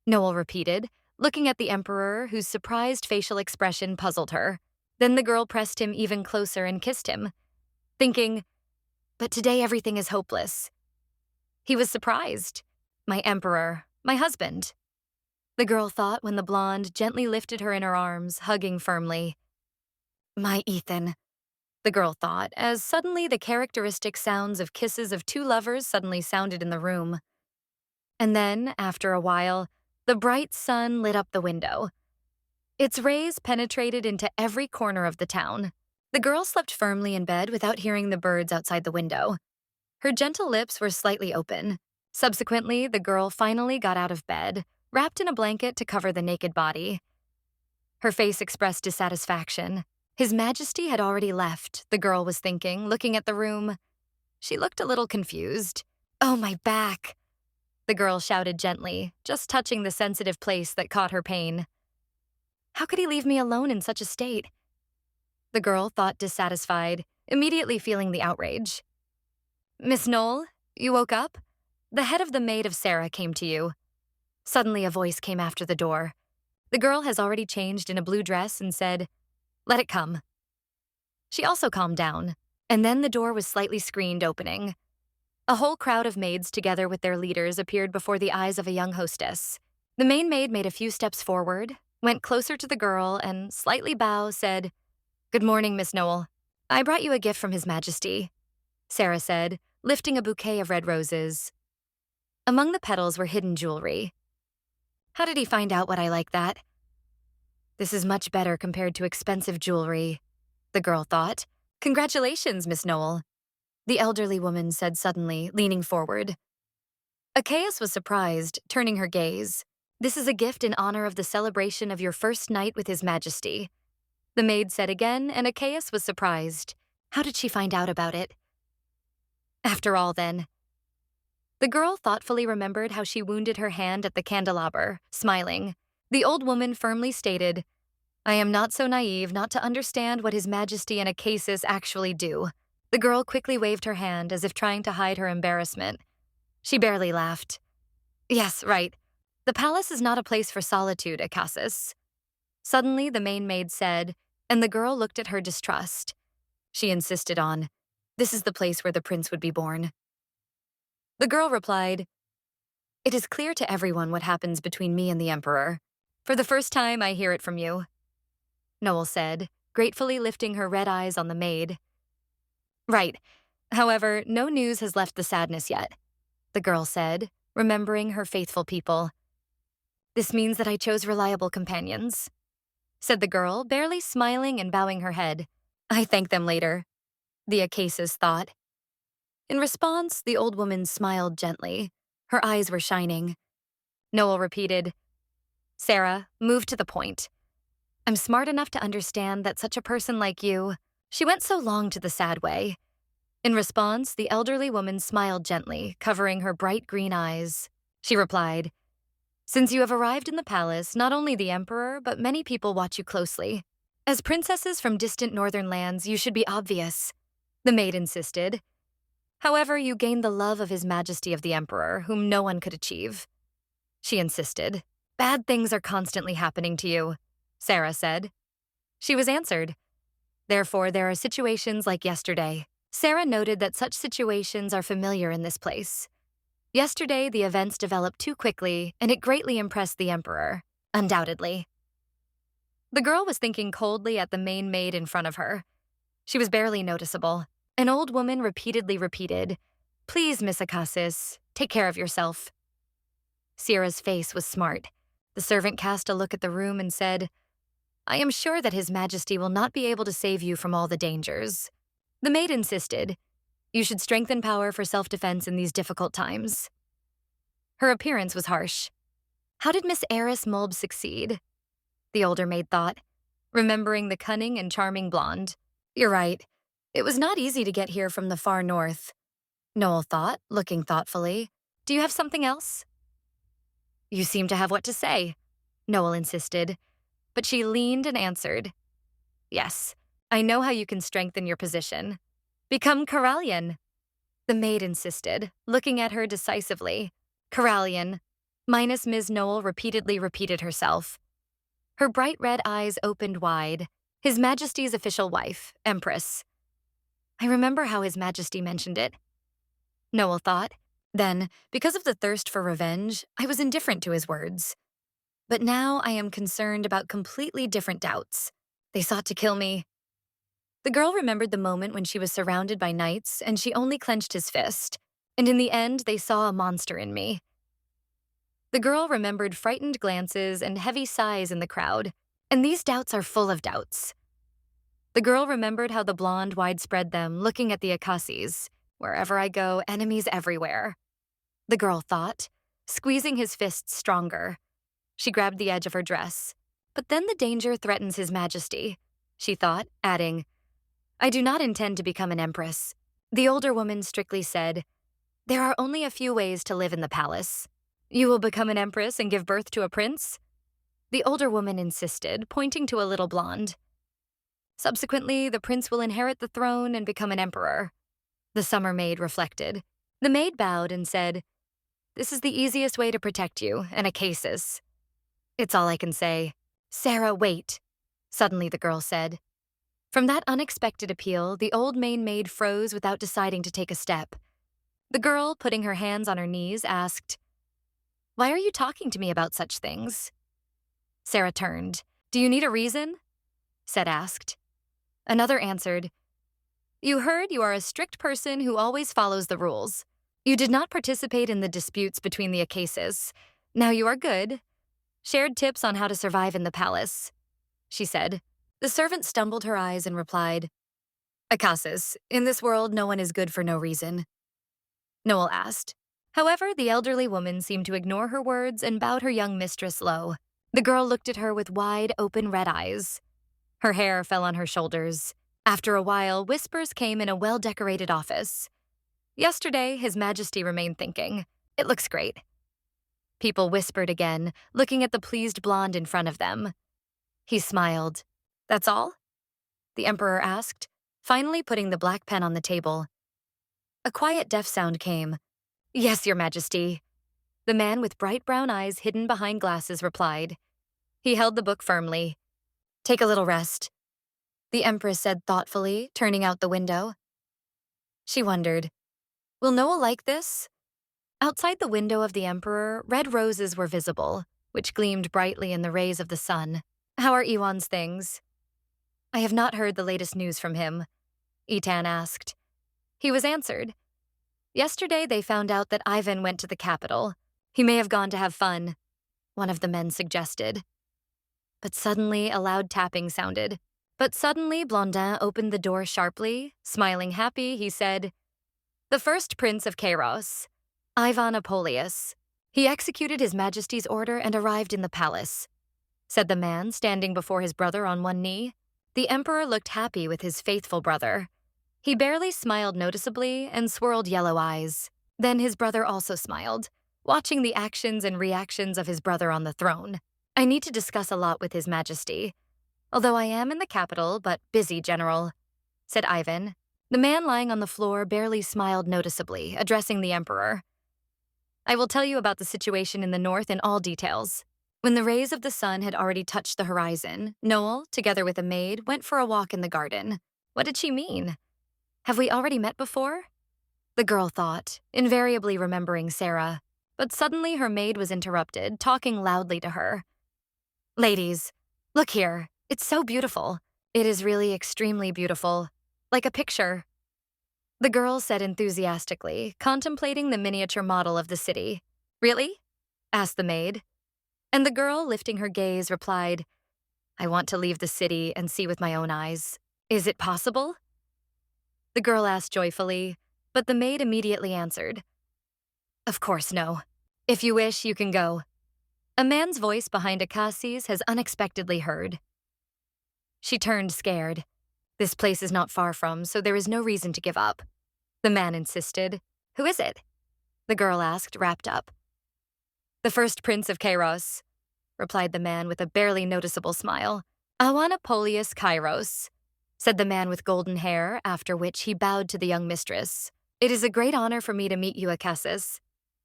Noel repeated, looking at the Emperor, whose surprised facial expression puzzled her. Then the girl pressed him even closer and kissed him, thinking, but today everything is hopeless. He was surprised. My Emperor, my husband. The girl thought when the blonde gently lifted her in her arms, hugging firmly. My Ethan, the girl thought, as suddenly the characteristic sounds of kisses of two lovers suddenly sounded in the room. And then, after a while, the bright sun lit up the window. Its rays penetrated into every corner of the town. The girl slept firmly in bed without hearing the birds outside the window. Her gentle lips were slightly open. Subsequently, the girl finally got out of bed, wrapped in a blanket to cover the naked body. Her face expressed dissatisfaction. His Majesty had already left, the girl was thinking, looking at the room. She looked a little confused. Oh, my back, the girl shouted gently, just touching the sensitive place that caught her pain. How could he leave me alone in such a state? The girl thought dissatisfied, immediately feeling the outrage. Miss Noel, you woke up? The head of the maid of Sarah came to you. Suddenly a voice came after the door. The girl has already changed in a blue dress and said, let it come. She also calmed down, and then the door was slightly screened opening. A whole crowd of maids together with their leaders appeared before the eyes of a young hostess. The main maid made a few steps forward, went closer to the girl, and slightly bow said, Good morning, Miss Noel. I brought you a gift from His Majesty, Sarah said, lifting a bouquet of red roses. Among the petals were hidden jewelry. How did he find out what I like that? This is much better compared to expensive jewelry, the girl thought. Congratulations, Miss Noel, the elderly woman said suddenly, leaning forward. Achaeus was surprised, turning her gaze. This is a gift in honor of the celebration of your first night with His Majesty, the maid said again, and Achaeus was surprised. How did she find out about it? After all, then. The girl thoughtfully remembered how she wounded her hand at the candelabra, smiling. The old woman firmly stated, I am not so naive not to understand what His Majesty and Achaeus actually do. The girl quickly waved her hand as if trying to hide her embarrassment. She barely laughed. Yes, right. The palace is not a place for solitude, Achaeus. Suddenly, the main maid said, and the girl looked at her distrust. She insisted on, this is the place where the prince would be born. The girl replied, It is clear to everyone what happens between me and the Emperor. For the first time, I hear it from you, Noel said, gratefully lifting her red eyes on the maid. Right. However, no news has left the sadness yet, the girl said, remembering her faithful people. This means that I chose reliable companions, said the girl, barely smiling and bowing her head. I thank them later, the Achaeus thought. In response, the old woman smiled gently. Her eyes were shining. Noel repeated, Sarah, move to the point. I'm smart enough to understand that such a person like you, she went so long to the sad way. In response, the elderly woman smiled gently, covering her bright green eyes. She replied, Since you have arrived in the palace, not only the Emperor, but many people watch you closely. As princesses from distant northern lands, you should be obvious, the maid insisted. However, you gained the love of His Majesty of the Emperor, whom no one could achieve. She insisted. Bad things are constantly happening to you, Sarah said. She was answered. Therefore, there are situations like yesterday. Sarah noted that such situations are familiar in this place. Yesterday, the events developed too quickly, and it greatly impressed the Emperor, undoubtedly. The girl was thinking coldly at the main maid in front of her. She was barely noticeable. An old woman repeatedly repeated, Please, Miss Achaeus, take care of yourself. Sierra's face was smart. The servant cast a look at the room and said, I am sure that His Majesty will not be able to save you from all the dangers. The maid insisted, You should strengthen power for self-defense in these difficult times. Her appearance was harsh. How did Miss Eris Mulb succeed? The older maid thought, remembering the cunning and charming blonde. You're right. It was not easy to get here from the far north, Noel thought, looking thoughtfully. Do you have something else? You seem to have what to say, Noel insisted, but she leaned and answered. Yes, I know how you can strengthen your position. Become Corallian. The maid insisted, looking at her decisively. Corallion, minus Ms. Noel repeatedly repeated herself. Her bright red eyes opened wide. His Majesty's official wife, Empress. I remember how His Majesty mentioned it. Noel thought. Then, because of the thirst for revenge, I was indifferent to his words. But now I am concerned about completely different doubts. They sought to kill me. The girl remembered the moment when she was surrounded by knights and she only clenched his fist, and in the end they saw a monster in me. The girl remembered frightened glances and heavy sighs in the crowd, and these doubts are full of doubts. The girl remembered how the blonde widespread them, looking at the Akasis. Wherever I go, enemies everywhere. The girl thought, squeezing his fists stronger. She grabbed the edge of her dress. But then the danger threatens His Majesty, she thought, adding, I do not intend to become an empress. The older woman strictly said, there are only a few ways to live in the palace. You will become an empress and give birth to a prince? The older woman insisted, pointing to a little blonde. Subsequently, the prince will inherit the throne and become an emperor. The summer maid reflected. The maid bowed and said, this is the easiest way to protect you, an Acasis. It's all I can say. Sarah, wait, suddenly the girl said. From that unexpected appeal, the old maid froze without deciding to take a step. The girl, putting her hands on her knees, asked, why are you talking to me about such things? Sarah turned. Do you need a reason? Said asked. Another answered, you heard you are a strict person who always follows the rules. You did not participate in the disputes between the Acasis. Now you are good. Shared tips on how to survive in the palace, she said. The servant stumbled her eyes and replied, Acasis, in this world no one is good for no reason. Noel asked. However, the elderly woman seemed to ignore her words and bowed her young mistress low. The girl looked at her with wide, open red eyes. Her hair fell on her shoulders. After a while, whispers came in a well-decorated office. Yesterday, His Majesty remained thinking, it looks great. People whispered again, looking at the pleased blonde in front of them. He smiled. That's all? The Emperor asked, finally putting the black pen on the table. A quiet deaf sound came. Yes, Your Majesty. The man with bright brown eyes hidden behind glasses replied. He held the book firmly. Take a little rest, the Empress said thoughtfully, turning out the window. She wondered, will Noel like this? Outside the window of the Emperor, red roses were visible, which gleamed brightly in the rays of the sun. How are Iwan's things? I have not heard the latest news from him, Etan asked. He was answered. Yesterday they found out that Ivan went to the capital. He may have gone to have fun, one of the men suggested. But suddenly a loud tapping sounded. Blondin opened the door sharply. Smiling happy, he said, the first prince of Kairos, Ivan Apolius. He executed His Majesty's order and arrived in the palace, said the man, standing before his brother on one knee. The Emperor looked happy with his faithful brother. He barely smiled noticeably and swirled yellow eyes. Then his brother also smiled, watching the actions and reactions of his brother on the throne. I need to discuss a lot with His Majesty. Although I am in the capital, but busy, General, said Ivan. The man lying on the floor barely smiled noticeably, addressing the Emperor. I will tell you about the situation in the north in all details. When the rays of the sun had already touched the horizon, Noel, together with a maid, went for a walk in the garden. What did she mean? Have we already met before? The girl thought, invariably remembering Sarah. But suddenly her maid was interrupted, talking loudly to her. Ladies, look here. It's so beautiful. It is really extremely beautiful. Like a picture. The girl said enthusiastically, contemplating the miniature model of the city. Really? Asked the maid. And the girl, lifting her gaze, replied, I want to leave the city and see with my own eyes. Is it possible? The girl asked joyfully, but the maid immediately answered. Of course no. If you wish, you can go. A man's voice behind Akasis has unexpectedly heard. She turned scared. This place is not far from, so there is no reason to give up. The man insisted. Who is it? The girl asked, wrapped up. The first prince of Kairos, replied the man with a barely noticeable smile. Awanapolius Kairos, said the man with golden hair, after which he bowed to the young mistress. "It is a great honor for me to meet you, Akassis,"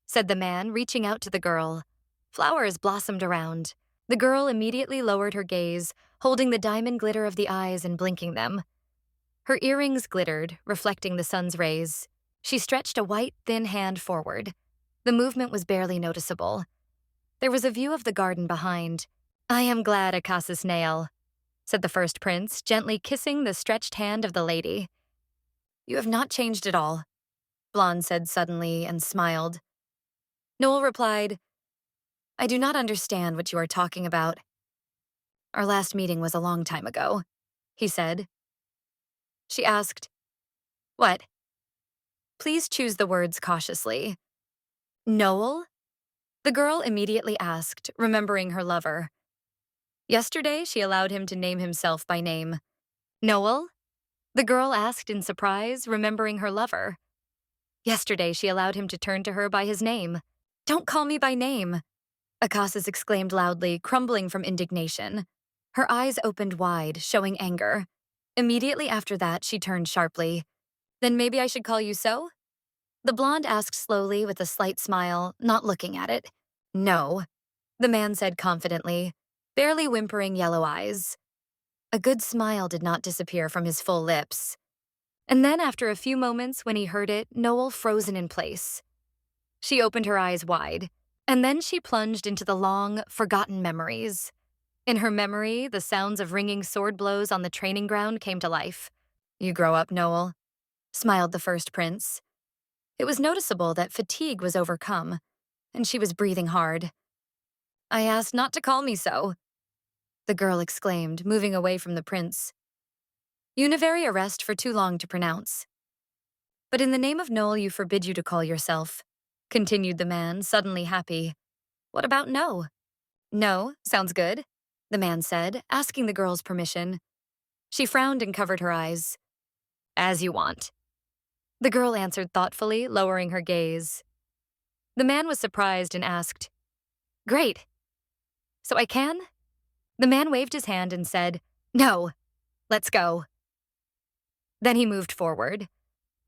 said the man, reaching out to the girl. Flowers blossomed around. The girl immediately lowered her gaze, holding the diamond glitter of the eyes and blinking them. Her earrings glittered, reflecting the sun's rays. She stretched a white, thin hand forward. The movement was barely noticeable. There was a view of the garden behind. "I am glad, Akassis Noel," said the first prince, gently kissing the stretched hand of the lady. "You have not changed at all," Blonde said suddenly and smiled. Noel replied, "I do not understand what you are talking about." "Our last meeting was a long time ago," he said. She asked, "What?" Please choose the words cautiously. "Noel?" The girl immediately asked, remembering her lover. Yesterday, she allowed him to name himself by name. "Noel?" The girl asked in surprise, remembering her lover. Yesterday, she allowed him to turn to her by his name. "Don't call me by name," Akassis exclaimed loudly, crumbling from indignation. Her eyes opened wide, showing anger. Immediately after that, she turned sharply. "Then maybe I should call you so?" The blonde asked slowly with a slight smile, not looking at it. "No," the man said confidently, barely whimpering yellow eyes. A good smile did not disappear from his full lips. And then after a few moments when he heard it, Noel frozen in place. She opened her eyes wide, and then she plunged into the long, forgotten memories. In her memory, the sounds of ringing sword blows on the training ground came to life. "You grow up, Noel," smiled the first prince. It was noticeable that fatigue was overcome, and she was breathing hard. "I asked not to call me so," the girl exclaimed, moving away from the prince. "Univary arrest for too long to pronounce." "But in the name of Noel, you forbid you to call yourself," continued the man, suddenly happy. "What about no?" "No, sounds good," the man said, asking the girl's permission. She frowned and covered her eyes. "As you want," the girl answered thoughtfully, lowering her gaze. The man was surprised and asked, "Great. So I can?" The man waved his hand and said, "No, let's go." Then he moved forward.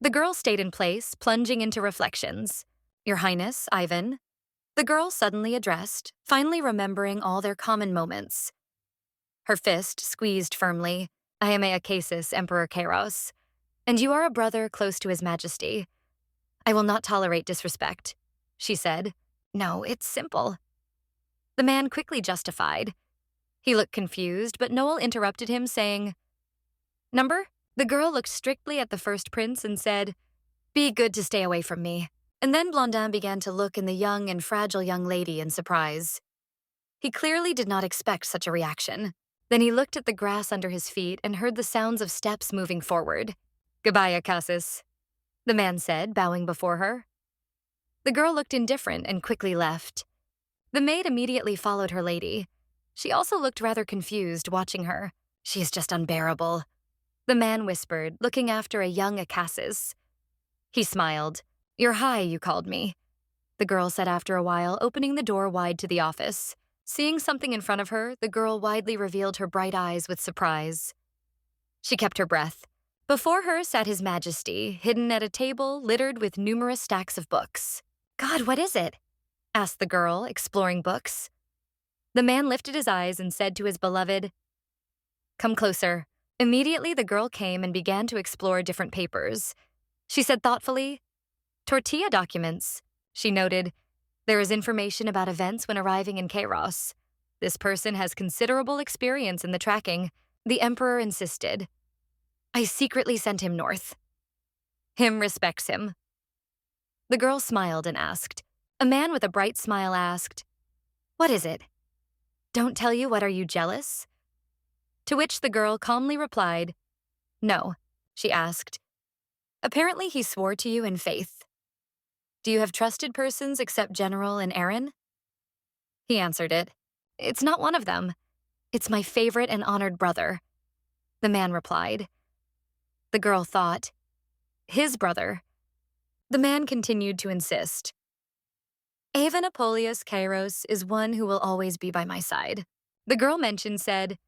The girl stayed in place, plunging into reflections. "Your Highness, Ivan," the girl suddenly addressed, finally remembering all their common moments. Her fist squeezed firmly. "I am Acasis, Emperor Kairos, and you are a brother close to His Majesty. I will not tolerate disrespect," she said. "No, it's simple." The man quickly justified. He looked confused, but Noel interrupted him, saying, "Number?" The girl looked strictly at the first prince and said, "Be good to stay away from me." And then Blondin began to look in the young and fragile young lady in surprise. He clearly did not expect such a reaction. Then he looked at the grass under his feet and heard the sounds of steps moving forward. "Goodbye, Akassis," the man said, bowing before her. The girl looked indifferent and quickly left. The maid immediately followed her lady. She also looked rather confused, watching her. "She is just unbearable," the man whispered, looking after a young Akassis. He smiled. "You're high, you called me," the girl said after a while, opening the door wide to the office. Seeing something in front of her, the girl widely revealed her bright eyes with surprise. She kept her breath. Before her sat His Majesty, hidden at a table littered with numerous stacks of books. "God, what is it?" asked the girl, exploring books. The man lifted his eyes and said to his beloved, "Come closer." Immediately, the girl came and began to explore different papers. She said thoughtfully, "Tortilla documents," she noted. "There is information about events when arriving in Kairos. This person has considerable experience in the tracking." The emperor insisted. "I secretly sent him north. Him respects him." The girl smiled and asked. A man with a bright smile asked, "What is it? Don't tell you, what, are you jealous?" To which the girl calmly replied, "No," she asked. "Apparently he swore to you in faith. Do you have trusted persons except General and Aaron?" He answered it. "It's not one of them. It's my favorite and honored brother," the man replied. The girl thought, "His brother." The man continued to insist. "Ava Napoleus Kairos is one who will always be by my side." The girl mentioned said,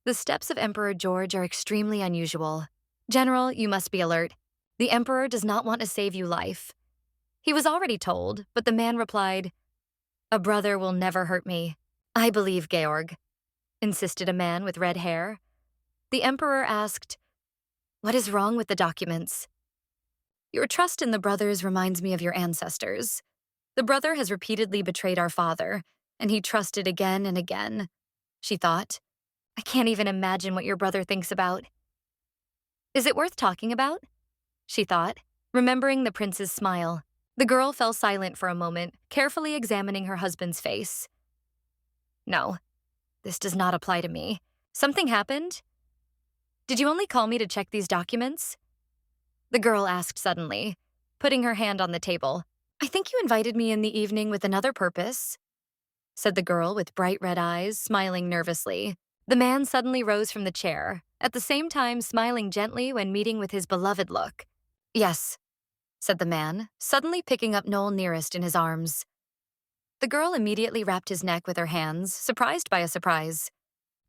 "The steps of Emperor George are extremely unusual. General, you must be alert. The emperor does not want to save you life. He was already told, but the man replied, a brother will never hurt me. I believe Georg, insisted a man with red hair. The emperor asked, what is wrong with the documents? Your trust in the brothers reminds me of your ancestors. The brother has repeatedly betrayed our father, and he trusted again and again. She thought, I can't even imagine what your brother thinks about. Is it worth talking about? She thought, remembering the prince's smile. The girl fell silent for a moment, carefully examining her husband's face. No, this does not apply to me. Something happened? Did you only call me to check these documents? The girl asked suddenly, putting her hand on the table. I think you invited me in the evening with another purpose, said the girl with bright red eyes, smiling nervously. The man suddenly rose from the chair, at the same time smiling gently when meeting with his beloved look. Yes, said the man, suddenly picking up Noel nearest in his arms. The girl immediately wrapped his neck with her hands, surprised by a surprise.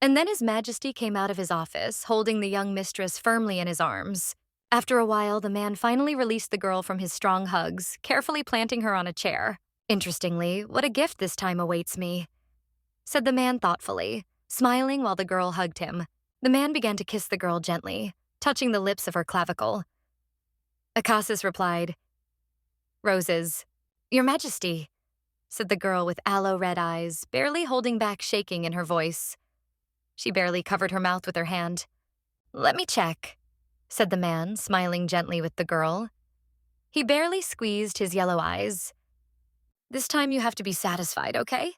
And then His Majesty came out of his office, holding the young mistress firmly in his arms. After a while, the man finally released the girl from his strong hugs, carefully planting her on a chair. Interestingly, what a gift this time awaits me, said the man thoughtfully, smiling while the girl hugged him. The man began to kiss the girl gently, touching the lips of her clavicle. Akasis replied, roses. Your Majesty, said the girl with aloe-red eyes, barely holding back shaking in her voice. She barely covered her mouth with her hand. Let me check, said the man, smiling gently with the girl. He barely squeezed his yellow eyes. This time you have to be satisfied, okay?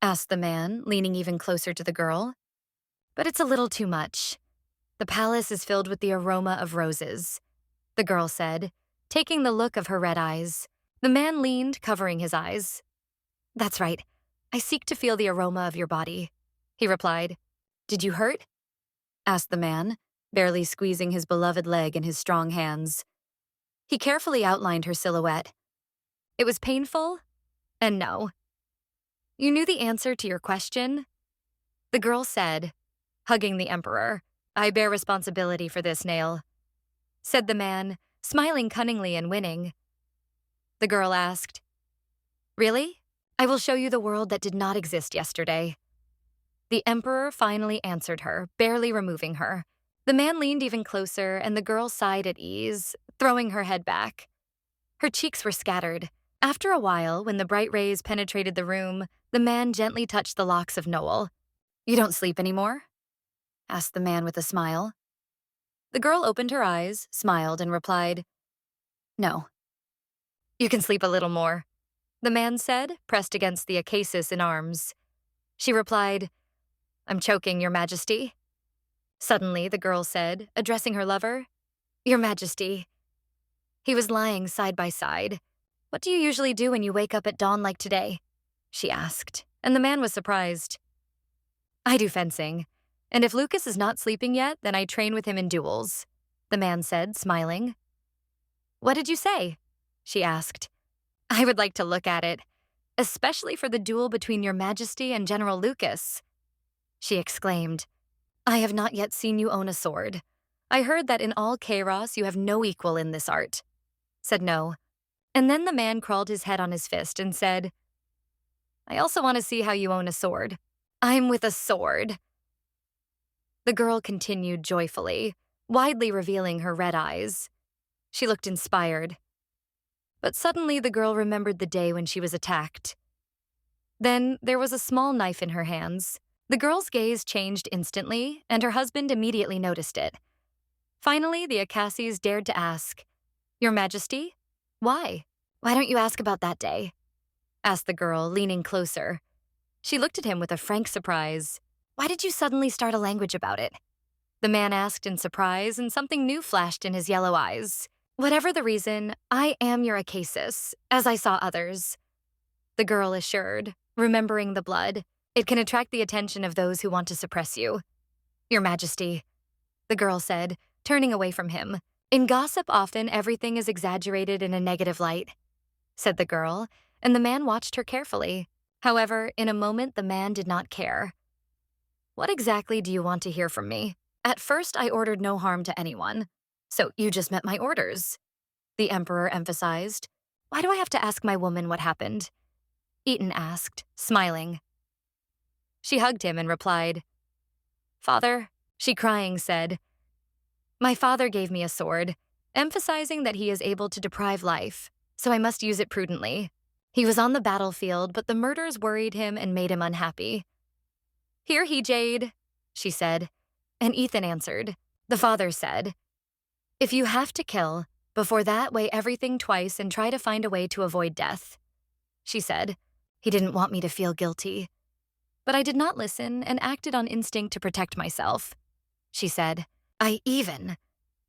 Asked the man, leaning even closer to the girl. But it's a little too much. The palace is filled with the aroma of roses, the girl said, taking the look of her red eyes. The man leaned, covering his eyes. That's right. I seek to feel the aroma of your body, he replied. Did you hurt? Asked the man, barely squeezing his beloved leg in his strong hands. He carefully outlined her silhouette. It was painful, and no. You knew the answer to your question? The girl said, hugging the emperor. I bear responsibility for this, Noel, said the man, smiling cunningly and winning. The girl asked, really? I will show you the world that did not exist yesterday. The emperor finally answered her, barely removing her. The man leaned even closer, and the girl sighed at ease, throwing her head back. Her cheeks were scattered. After a while, when the bright rays penetrated the room, the man gently touched the locks of Noel. You don't sleep anymore? Asked the man with a smile. The girl opened her eyes, smiled, and replied, no. You can sleep a little more, the man said, pressed against the Akasis in arms. She replied, I'm choking, Your Majesty. Suddenly, the girl said, addressing her lover, Your Majesty. He was lying side by side. What do you usually do when you wake up at dawn like today? She asked, and the man was surprised. I do fencing, and if Lucas is not sleeping yet, then I train with him in duels, the man said, smiling. What did you say? She asked. I would like to look at it, especially for the duel between Your Majesty and General Lucas, she exclaimed. I have not yet seen you own a sword. I heard that in all Kairos you have no equal in this art, said No. And then the man crawled his head on his fist and said, I also want to see how you own a sword. I'm with a sword. The girl continued joyfully, widely revealing her red eyes. She looked inspired. But suddenly the girl remembered the day when she was attacked. Then there was a small knife in her hands. The girl's gaze changed instantly, and her husband immediately noticed it. Finally, the Akasis dared to ask, Your Majesty? Why? Why don't you ask about that day? Asked the girl, leaning closer. She looked at him with a frank surprise. Why did you suddenly start a language about it? The man asked in surprise, and something new flashed in his yellow eyes. Whatever the reason, I am your Akasis, as I saw others, the girl assured, remembering the blood. It can attract the attention of those who want to suppress you. Your Majesty, the girl said, turning away from him. In gossip, often everything is exaggerated in a negative light, said the girl, and the man watched her carefully. However, in a moment, the man did not care. What exactly do you want to hear from me? At first, I ordered no harm to anyone, So you just met my orders, the Emperor emphasized. Why do I have to ask my woman what happened? Eaton asked, smiling. She hugged him and replied, Father, she crying said, my father gave me a sword, emphasizing that he is able to deprive life, so I must use it prudently. He was on the battlefield, but the murders worried him and made him unhappy. Hear he, Jade, she said, and Ethan answered. The father said, if you have to kill, before that weigh everything twice and try to find a way to avoid death. She said, he didn't want me to feel guilty. But I did not listen and acted on instinct to protect myself. She said,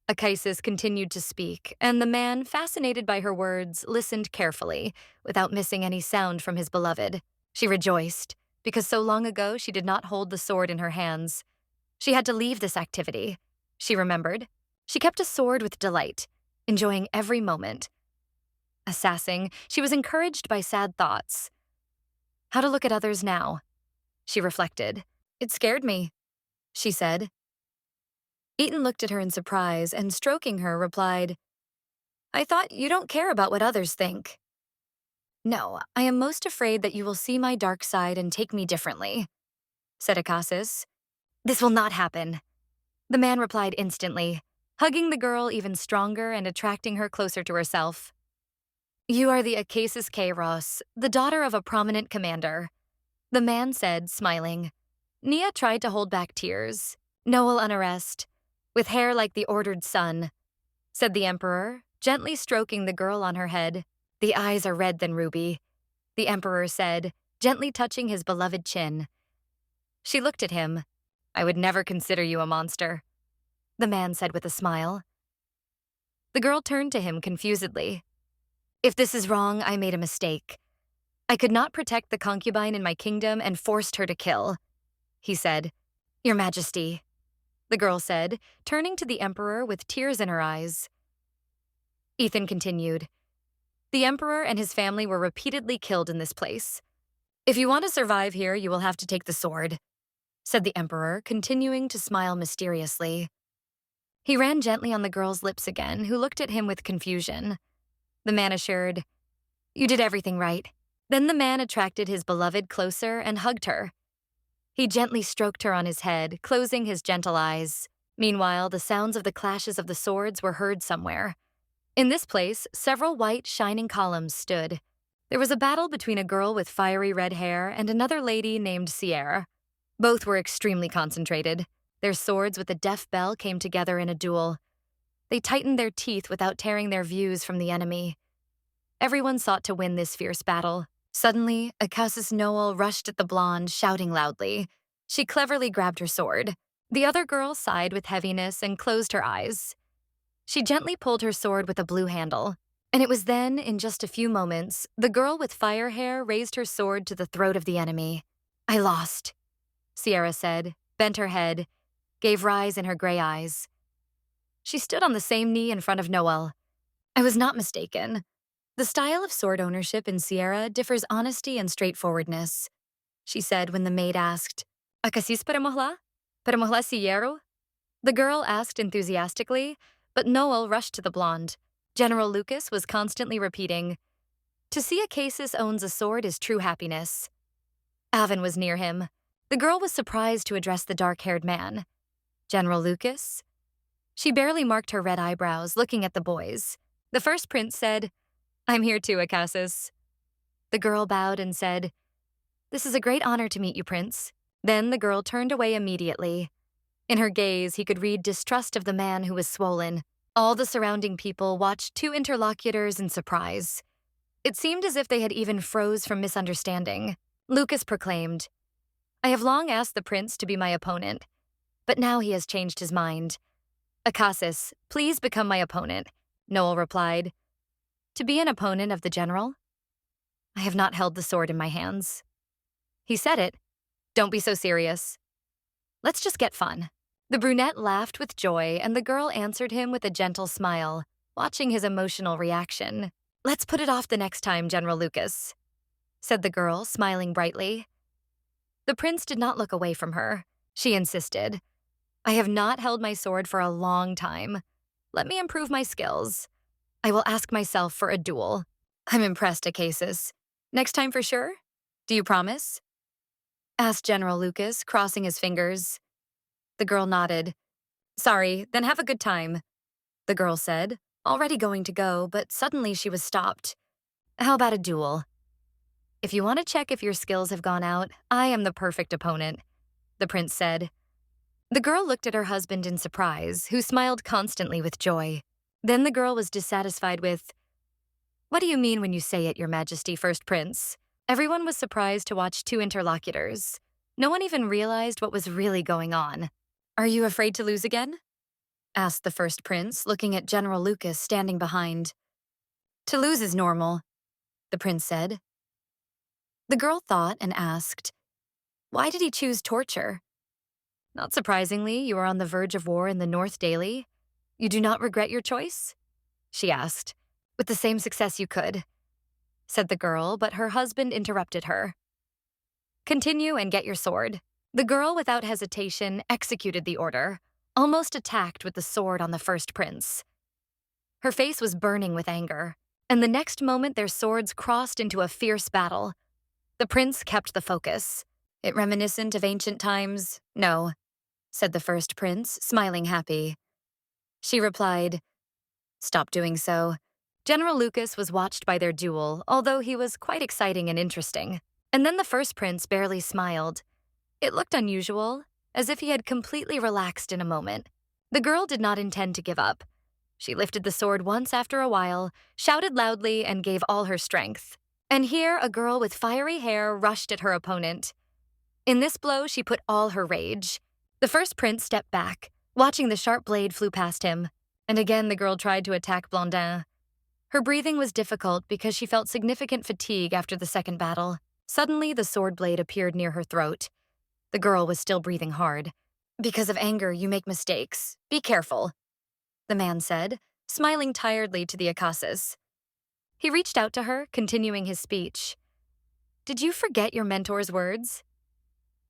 Achisis continued to speak, and the man, fascinated by her words, listened carefully, without missing any sound from his beloved. She rejoiced, because so long ago she did not hold the sword in her hands. She had to leave this activity. She remembered. She kept a sword with delight, enjoying every moment. Assessing, she was encouraged by sad thoughts. How to look at others now? She reflected. It scared me, she said. Eaton looked at her in surprise and, stroking her, replied, I thought you don't care about what others think. No, I am most afraid that you will see my dark side and take me differently, said Achisis. This will not happen, the man replied instantly, hugging the girl even stronger and attracting her closer to herself. You are the Achisis Kairos, the daughter of a prominent commander, the man said, smiling. Nia tried to hold back tears. Noel unarrest, with hair like the ordered sun, said the Emperor, gently stroking the girl on her head. The eyes are red than ruby, the Emperor said, gently touching his beloved chin. She looked at him. I would never consider you a monster, the man said with a smile. The girl turned to him confusedly. If this is wrong, I made a mistake. I could not protect the concubine in my kingdom and forced her to kill, he said. Your Majesty, the girl said, turning to the Emperor with tears in her eyes. Ethan continued. The Emperor and his family were repeatedly killed in this place. If you want to survive here, you will have to take the sword, said the Emperor, continuing to smile mysteriously. He ran gently on the girl's lips again, who looked at him with confusion. The man assured, You did everything right. Then the man attracted his beloved closer and hugged her. He gently stroked her on his head, closing his gentle eyes. Meanwhile, the sounds of the clashes of the swords were heard somewhere. In this place, several white, shining columns stood. There was a battle between a girl with fiery red hair and another lady named Sierra. Both were extremely concentrated. Their swords with a deaf bell came together in a duel. They tightened their teeth without tearing their views from the enemy. Everyone sought to win this fierce battle. Suddenly, Achisis Noel rushed at the blonde, shouting loudly. She cleverly grabbed her sword. The other girl sighed with heaviness and closed her eyes. She gently pulled her sword with a blue handle. And it was then, in just a few moments, the girl with fire hair raised her sword to the throat of the enemy. I lost, Sierra said, bent her head, gave rise in her gray eyes. She stood on the same knee in front of Noel. I was not mistaken. The style of sword ownership in Sierra differs honesty and straightforwardness, she said when the maid asked, Acasis para mohla? Para mohla Sierra? The girl asked enthusiastically, but Noel rushed to the blonde. General Lucas was constantly repeating, To see a Acasis owns a sword is true happiness. Avon was near him. The girl was surprised to address the dark-haired man. General Lucas? She barely marked her red eyebrows, looking at the boys. The first prince said, I'm here too, Acasis. The girl bowed and said, This is a great honor to meet you, Prince. Then the girl turned away immediately. In her gaze, he could read distrust of the man who was swollen. All the surrounding people watched two interlocutors in surprise. It seemed as if they had even froze from misunderstanding. Lucas proclaimed, I have long asked the prince to be my opponent, but now he has changed his mind. Acasis, please become my opponent, Noel replied. To be an opponent of the general? I have not held the sword in my hands. He said it. Don't be so serious. Let's just get fun. The brunette laughed with joy, and the girl answered him with a gentle smile, watching his emotional reaction. Let's put it off the next time, General Lucas, said the girl, smiling brightly. The prince did not look away from her. She insisted. I have not held my sword for a long time. let me improve my skills. I will ask myself for a duel. I'm impressed, Acasis. Next time for sure? Do you promise? Asked General Lucas, crossing his fingers. The girl nodded. Sorry, then have a good time, the girl said, already going to go, but suddenly she was stopped. How about a duel? If you want to check if your skills have gone out, I am the perfect opponent, the prince said. The girl looked at her husband in surprise, who smiled constantly with joy. Then the girl was dissatisfied with, What do you mean when you say it, Your Majesty, First Prince? Everyone was surprised to watch two interlocutors. No one even realized what was really going on. Are you afraid to lose again? Asked the first prince, looking at General Lucas standing behind. To lose is normal, the prince said. The girl thought and asked, Why did he choose torture? Not surprisingly, you are on the verge of war in the North daily. You do not regret your choice? She asked. With the same success you could, said the girl, but her husband interrupted her. Continue and get your sword. The girl, without hesitation, executed the order, almost attacked with the sword on the first prince. Her face was burning with anger, and the next moment their swords crossed into a fierce battle. The prince kept the focus. It reminiscent of ancient times? No, said the first prince, smiling happy. She replied, Stop doing so. General Lucas was watched by their duel, although he was quite exciting and interesting. And then the first prince barely smiled. It looked unusual, as if he had completely relaxed in a moment. The girl did not intend to give up. She lifted the sword once after a while, shouted loudly, and gave all her strength. And here a girl with fiery hair rushed at her opponent. In this blow, she put all her rage. The first prince stepped back, watching the sharp blade flew past him. And again the girl tried to attack Blondin. Her breathing was difficult because she felt significant fatigue after the second battle. Suddenly, the sword blade appeared near her throat. The girl was still breathing hard. Because of anger, you make mistakes. Be careful, the man said, smiling tiredly to the Acasis. He reached out to her, continuing his speech. Did you forget your mentor's words?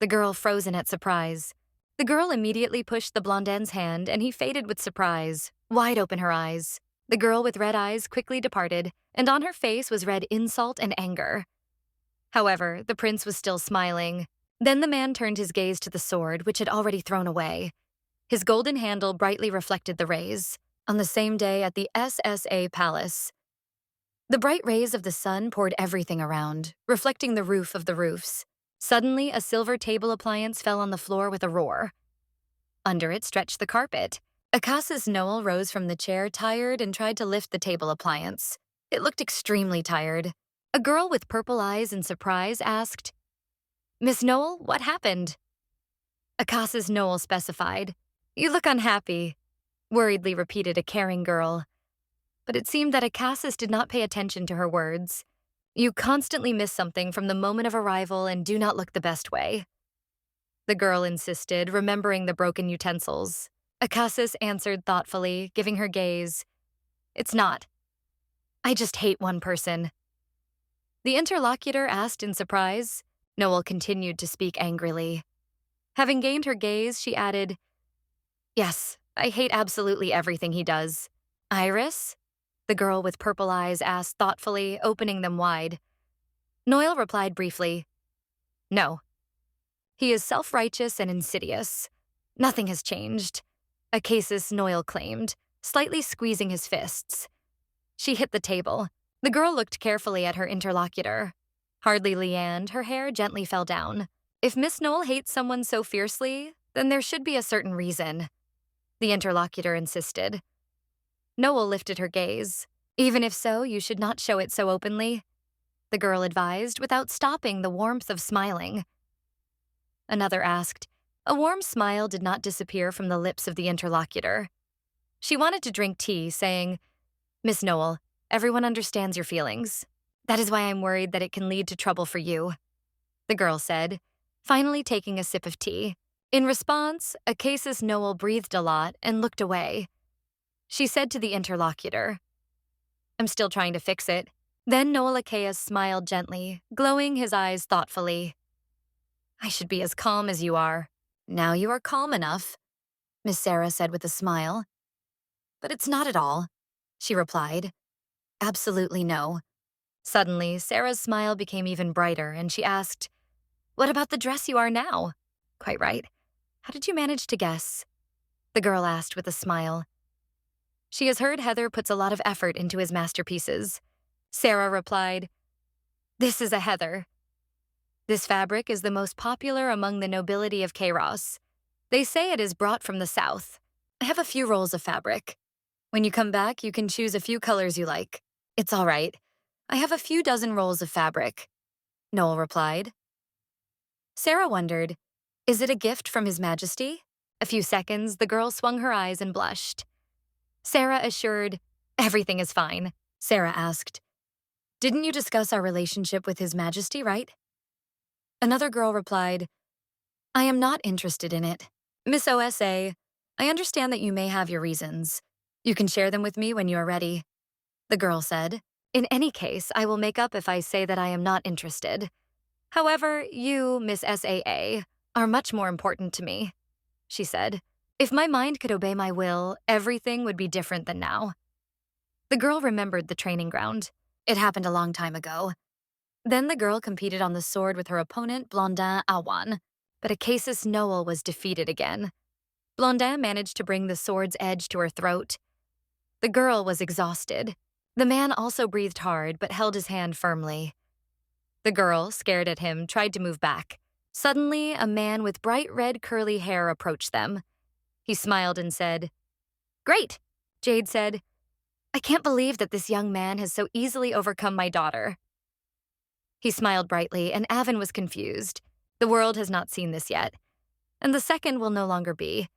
The girl frozen at surprise. The girl immediately pushed the Blondin's hand, and he faded with surprise, wide open her eyes. The girl with red eyes quickly departed, and on her face was read insult and anger. However, the prince was still smiling. Then the man turned his gaze to the sword, which had already thrown away. His golden handle brightly reflected the rays. On the same day at the SSA Palace, the bright rays of the sun poured everything around, reflecting the roof of the roofs. Suddenly, a silver table appliance fell on the floor with a roar. Under it stretched the carpet. Acasis Noel rose from the chair, tired, and tried to lift the table appliance. It looked extremely tired. A girl with purple eyes in surprise asked, Miss Noel, what happened? Acasis Noel specified, You look unhappy, worriedly repeated a caring girl. But it seemed that Acasis did not pay attention to her words. You constantly miss something from the moment of arrival and do not look the best way, the girl insisted, remembering the broken utensils. Acasis answered thoughtfully, giving her gaze. It's not. I just hate one person. The interlocutor asked in surprise. Noel continued to speak angrily. Having gained her gaze, she added, Yes, I hate absolutely everything he does. Iris? The girl with purple eyes asked thoughtfully, opening them wide. Noel replied briefly, No. He is self-righteous and insidious. Nothing has changed, Acasis Noel claimed, slightly squeezing his fists. She hit the table. The girl looked carefully at her interlocutor. Hardly Leanne, her hair gently fell down. If Miss Noel hates someone so fiercely, then there should be a certain reason, the interlocutor insisted. Noel lifted her gaze. Even if so, you should not show it so openly, the girl advised, without stopping the warmth of smiling. Another asked. A warm smile did not disappear from the lips of the interlocutor. She wanted to drink tea, saying, Miss Noel, everyone understands your feelings. That is why I'm worried that it can lead to trouble for you, the girl said, finally taking a sip of tea. In response, Acasis Noel breathed a lot and looked away. She said to the interlocutor, I'm still trying to fix it. Then Noel Achaeus smiled gently, glowing his eyes thoughtfully. I should be as calm as you are. Now you are calm enough, Miss Sarah said with a smile. but it's not at all, she replied. Absolutely no. Suddenly, Sarah's smile became even brighter, and she asked, What about the dress you are now? Quite right. How did you manage to guess? The girl asked with a smile. She has heard Heather puts a lot of effort into his masterpieces. Sarah replied, This is a Heather. This fabric is the most popular among the nobility of Kairos. They say it is brought from the south. I have a few rolls of fabric. When you come back, you can choose a few colors you like. It's all right. I have a few dozen rolls of fabric, Noel replied. Sarah wondered, Is it a gift from His Majesty? A few seconds, the girl swung her eyes and blushed. Sarah assured, Everything is fine. Sarah asked, Didn't you discuss our relationship with His Majesty, right? Another girl replied, I am not interested in it. Miss OSA, I understand that you may have your reasons. You can share them with me when you are ready. The girl said, In any case, I will make up if I say that I am not interested. However, you, Miss SAA, are much more important to me, she said. If my mind could obey my will, everything would be different than now. The girl remembered the training ground. It happened a long time ago. Then the girl competed on the sword with her opponent, Blondin Awan, but Acasis Noel was defeated again. Blondin managed to bring the sword's edge to her throat. The girl was exhausted. The man also breathed hard but held his hand firmly. The girl, scared at him, tried to move back. Suddenly, a man with bright red curly hair approached them. He smiled and said, Great, Jade said. I can't believe that this young man has so easily overcome my daughter. He smiled brightly, and Avon was confused. The world has not seen this yet, and the second will no longer be.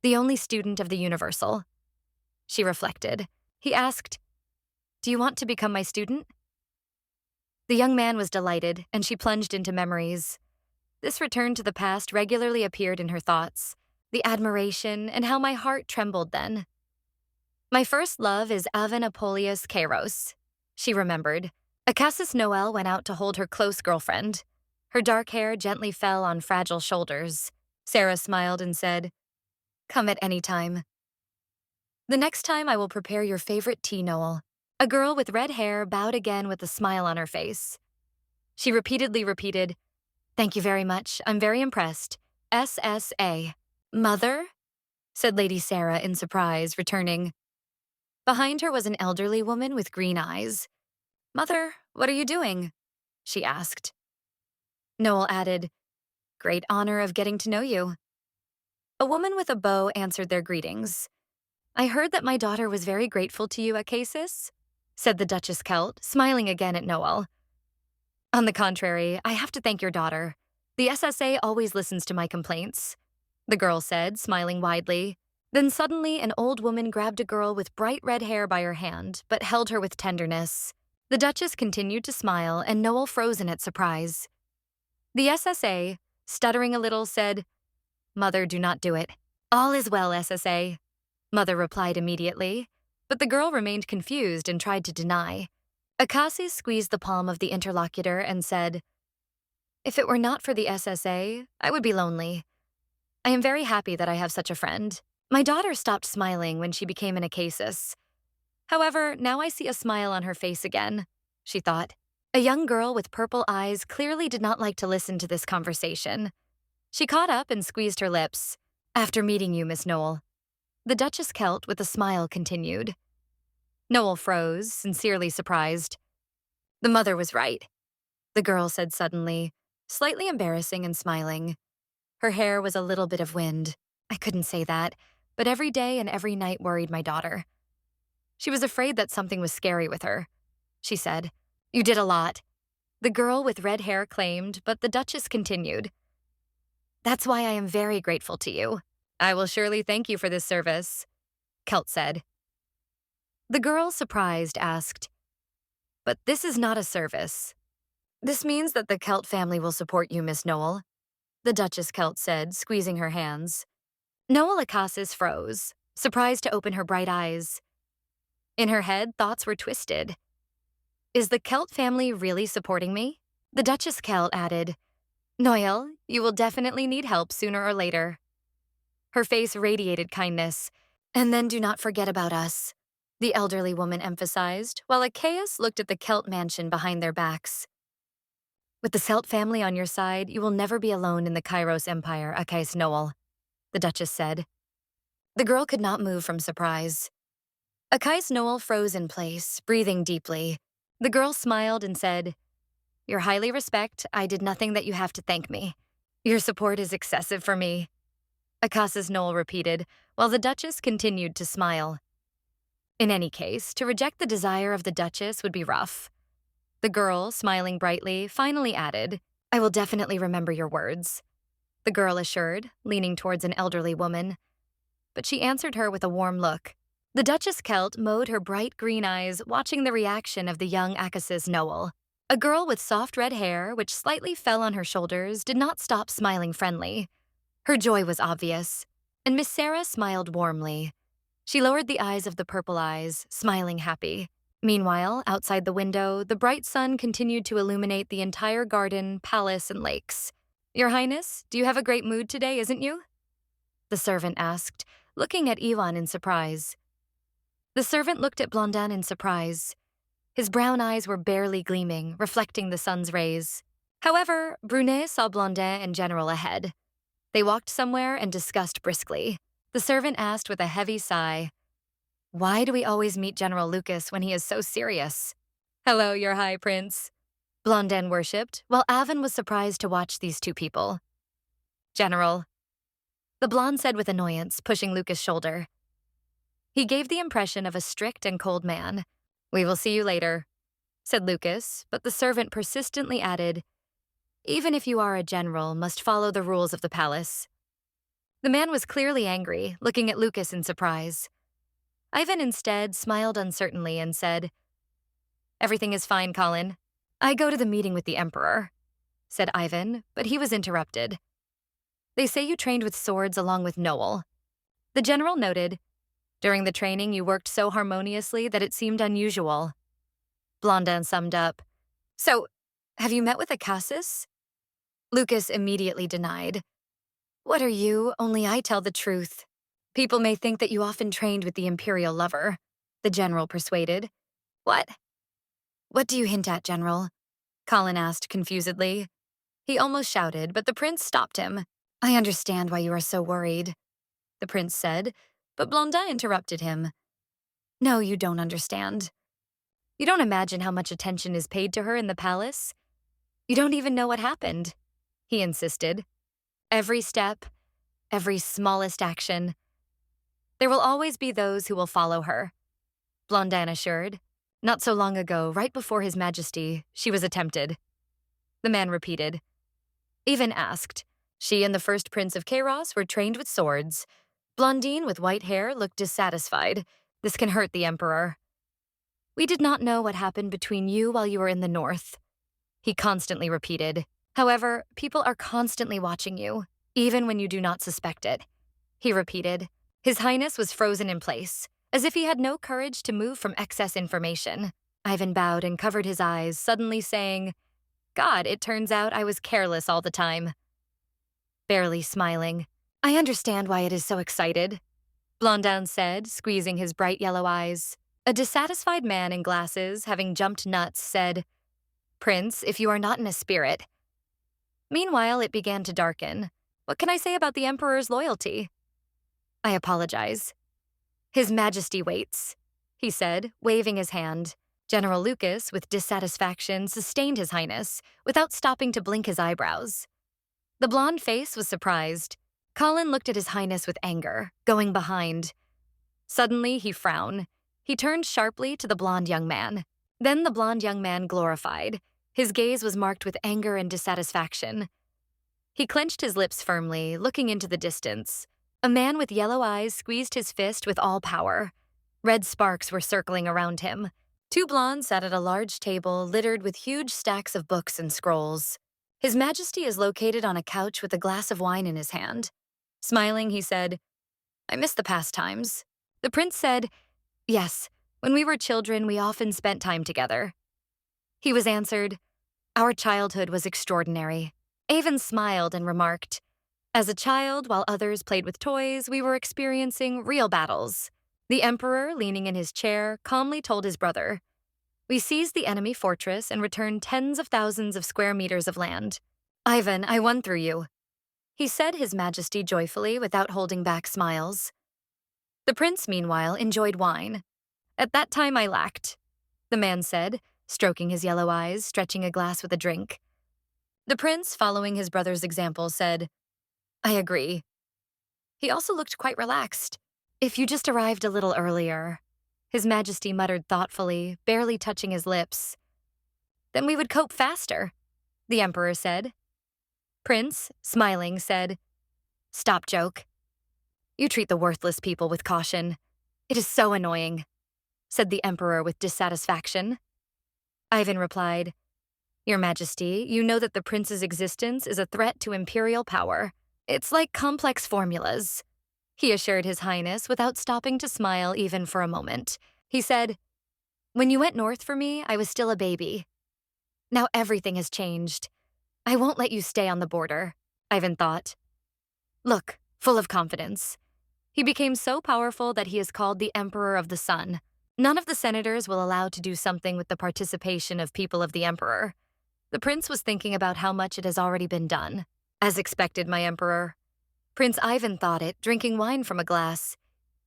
The only student of the Universal. She reflected. He asked, Do you want to become my student? The young man was delighted, and she plunged into memories. This return to the past regularly appeared in her thoughts, the admiration and how my heart trembled then. My first love is Avon Apolius Kairos, she remembered. Acasis Noel went out to hold her close girlfriend. Her dark hair gently fell on fragile shoulders. Sarah smiled and said, Come at any time. The next time I will prepare your favorite tea, Noel. A girl with red hair bowed again with a smile on her face. She repeatedly repeated, Thank you very much. I'm very impressed. SSA. Mother? Said Lady Sarah in surprise, returning. Behind her was an elderly woman with green eyes. Mother, what are you doing? She asked. Noel added, Great honor of getting to know you. A woman with a bow answered their greetings. I heard that my daughter was very grateful to you, Acasis, said the Duchess Celt, smiling again at Noel. On the contrary, I have to thank your daughter. The SSA always listens to my complaints, the girl said, smiling widely. Then suddenly an old woman grabbed a girl with bright red hair by her hand, but held her with tenderness. The Duchess continued to smile, and Noel froze in at surprise. The SSA, stuttering a little, said, Mother, do not do it. All is well, SSA. Mother replied immediately, but the girl remained confused and tried to deny. Acasis squeezed the palm of the interlocutor and said, If it were not for the SSA, I would be lonely. I am very happy that I have such a friend. My daughter stopped smiling when she became an Acasis. However, now I see a smile on her face again, she thought. A young girl with purple eyes clearly did not like to listen to this conversation. She caught up and squeezed her lips. After meeting you, Miss Noel. The Duchess Celt with a smile continued. Noel froze, sincerely surprised. The mother was right, the girl said suddenly, slightly embarrassing and smiling. Her hair was a little bit of wind. I couldn't say that, but every day and every night worried my daughter. She was afraid that something was scary with her. She said, You did a lot. The girl with red hair claimed, but the Duchess continued. That's why I am very grateful to you. I will surely thank you for this service, Celt said. The girl, surprised, asked, But this is not a service. This means that the Celt family will support you, Miss Noel, the Duchess Celt said, squeezing her hands. Noel Acasis froze, surprised to open her bright eyes. In her head, thoughts were twisted. Is the Celt family really supporting me? The Duchess Celt added, Noel, you will definitely need help sooner or later. Her face radiated kindness. And then do not forget about us, the elderly woman emphasized, while Achaeus looked at the Celt mansion behind their backs. With the Celt family on your side, you will never be alone in the Kairos Empire, Achaeus Noel, the Duchess said. The girl could not move from surprise. Achaeus Noel froze in place, breathing deeply. The girl smiled and said, Your highly respect, I did nothing that you have to thank me. Your support is excessive for me, Achaeus Noel repeated, while the Duchess continued to smile. In any case, to reject the desire of the Duchess would be rough. The girl, smiling brightly, finally added, I will definitely remember your words, the girl assured, leaning towards an elderly woman. But she answered her with a warm look. The Duchess Celt mowed her bright green eyes, watching the reaction of the young Achaeus Noel. A girl with soft red hair, which slightly fell on her shoulders, did not stop smiling friendly. Her joy was obvious, and Miss Sarah smiled warmly. She lowered the eyes of the purple eyes, smiling happy. Meanwhile, outside the window, the bright sun continued to illuminate the entire garden, palace, and lakes. Your Highness, do you have a great mood today, isn't you? The servant asked, looking at Ivan in surprise. The servant looked at Blondin in surprise. His brown eyes were barely gleaming, reflecting the sun's rays. However, Brunet saw Blondin and General ahead. They walked somewhere and discussed briskly. The servant asked with a heavy sigh, Why do we always meet General Lucas when he is so serious? Hello, your High Prince, Blondin worshipped, while Avon was surprised to watch these two people. General, the blonde said with annoyance, pushing Lucas' shoulder. He gave the impression of a strict and cold man. We will see you later, said Lucas, but the servant persistently added, Even if you are a general, must follow the rules of the palace. The man was clearly angry, looking at Lucas in surprise. Ivan instead smiled uncertainly and said, Everything is fine, Colin. I go to the meeting with the Emperor, said Ivan, but he was interrupted. They say you trained with swords along with Noel. The general noted, During the training you worked so harmoniously that it seemed unusual. Blondin summed up, So, have you met with Achaeus? Lucas immediately denied. What are you? Only I tell the truth. People may think that you often trained with the Imperial lover, the general persuaded. What? What do you hint at, General? Colin asked confusedly. He almost shouted, but the prince stopped him. I understand why you are so worried, the prince said, but Blondin interrupted him. No, you don't understand. You don't imagine how much attention is paid to her in the palace? You don't even know what happened, he insisted. Every step, every smallest action. There will always be those who will follow her, Blondin assured. Not so long ago, right before His Majesty, she was attempted. The man repeated. Even asked. She and the first prince of Kairos were trained with swords. Blondine with white hair looked dissatisfied. This can hurt the Emperor. We did not know what happened between you while you were in the north, he constantly repeated. However, people are constantly watching you, even when you do not suspect it, he repeated. His Highness was frozen in place, as if he had no courage to move from excess information. Ivan bowed and covered his eyes, suddenly saying, God, it turns out I was careless all the time. Barely smiling, I understand why it is so excited, Blondin said, squeezing his bright yellow eyes. A dissatisfied man in glasses, having jumped nuts, said, Prince, if you are not in a spirit. Meanwhile, it began to darken. What can I say about the Emperor's loyalty? I apologize. His Majesty waits, he said, waving his hand. General Lucas, with dissatisfaction, sustained His Highness, without stopping to blink his eyebrows. The blonde face was surprised. Colin looked at His Highness with anger, going behind. Suddenly, he frowned. He turned sharply to the blonde young man. Then the blonde young man glorified. His gaze was marked with anger and dissatisfaction. He clenched his lips firmly, looking into the distance. A man with yellow eyes squeezed his fist with all power. Red sparks were circling around him. Two blondes sat at a large table littered with huge stacks of books and scrolls. His Majesty is located on a couch with a glass of wine in his hand. Smiling, he said, I miss the past times. The prince said, Yes, when we were children, we often spent time together. He was answered, Our childhood was extraordinary. Avon smiled and remarked, As a child, while others played with toys, we were experiencing real battles. The emperor, leaning in his chair, calmly told his brother, "We seized the enemy fortress and returned tens of thousands of square meters of land. Ivan, I won through you," he said, his majesty joyfully without holding back smiles. The prince, meanwhile, enjoyed wine. "At that time I lacked," the man said, stroking his yellow eyes, stretching a glass with a drink. The prince, following his brother's example, said, "I agree." He also looked quite relaxed. "If you just arrived a little earlier," his majesty muttered thoughtfully, barely touching his lips. "Then we would cope faster," the emperor said. Prince, smiling, said, "Stop, joke. You treat the worthless people with caution. It is so annoying," said the emperor with dissatisfaction. Ivan replied, "Your Majesty, you know that the prince's existence is a threat to imperial power. It's like complex formulas," he assured His Highness without stopping to smile even for a moment. He said, "When you went north for me, I was still a baby. Now everything has changed. I won't let you stay on the border," Ivan thought. Look, full of confidence. He became so powerful that he is called the Emperor of the Sun. None of the senators will allow to do something with the participation of people of the emperor. The prince was thinking about how much it has already been done. "As expected, my emperor." Prince Ivan thought it, drinking wine from a glass.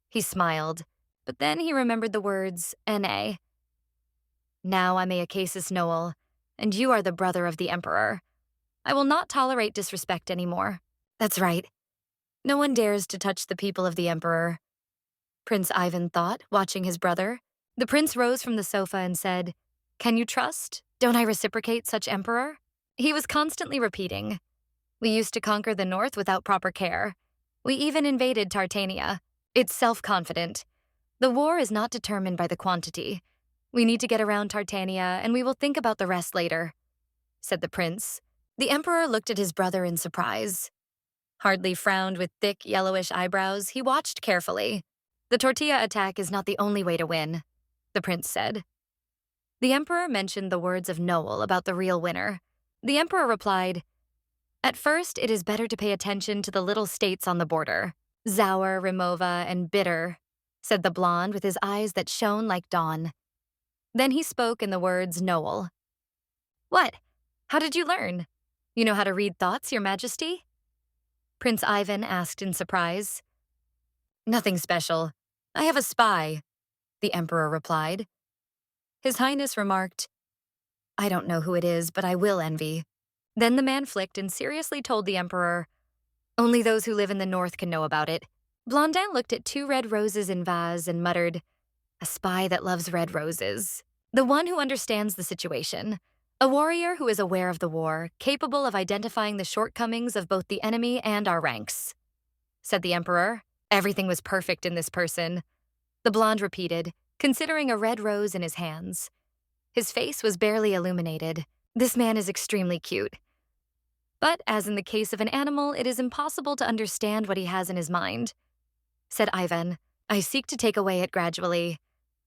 He smiled, but then he remembered the words, N.A. "Now I'm Acasis Noel, and you are the brother of the emperor. I will not tolerate disrespect anymore." That's right. No one dares to touch the people of the emperor, Prince Ivan thought, watching his brother. The prince rose from the sofa and said, "Can you trust? Don't I reciprocate such emperor?" He was constantly repeating, "We used to conquer the north without proper care. We even invaded Tartania. It's self-confident. The war is not determined by the quantity. We need to get around Tartania, and we will think about the rest later," said the prince. The emperor looked at his brother in surprise. Hardly frowned with thick, yellowish eyebrows, he watched carefully. "The tortilla attack is not the only way to win," the prince said. The emperor mentioned the words of Noel about the real winner. The emperor replied, "At first, it is better to pay attention to the little states on the border. Zaur, Remova, and Bitter," said the blonde with his eyes that shone like dawn. Then he spoke in the words Noel. "What? How did you learn? You know how to read thoughts, Your Majesty?" Prince Ivan asked in surprise. "Nothing special. I have a spy," the emperor replied. His Highness remarked, "I don't know who it is, but I will envy." Then the man flicked and seriously told the emperor, "Only those who live in the north can know about it." Blondin looked at 2 red roses in vase and muttered, "A spy that loves red roses. The one who understands the situation. A warrior who is aware of the war, capable of identifying the shortcomings of both the enemy and our ranks," said the emperor. Everything was perfect in this person, the blonde repeated, considering a red rose in his hands. His face was barely illuminated. "This man is extremely cute. But as in the case of an animal, it is impossible to understand what he has in his mind," said Ivan. "I seek to take away it gradually.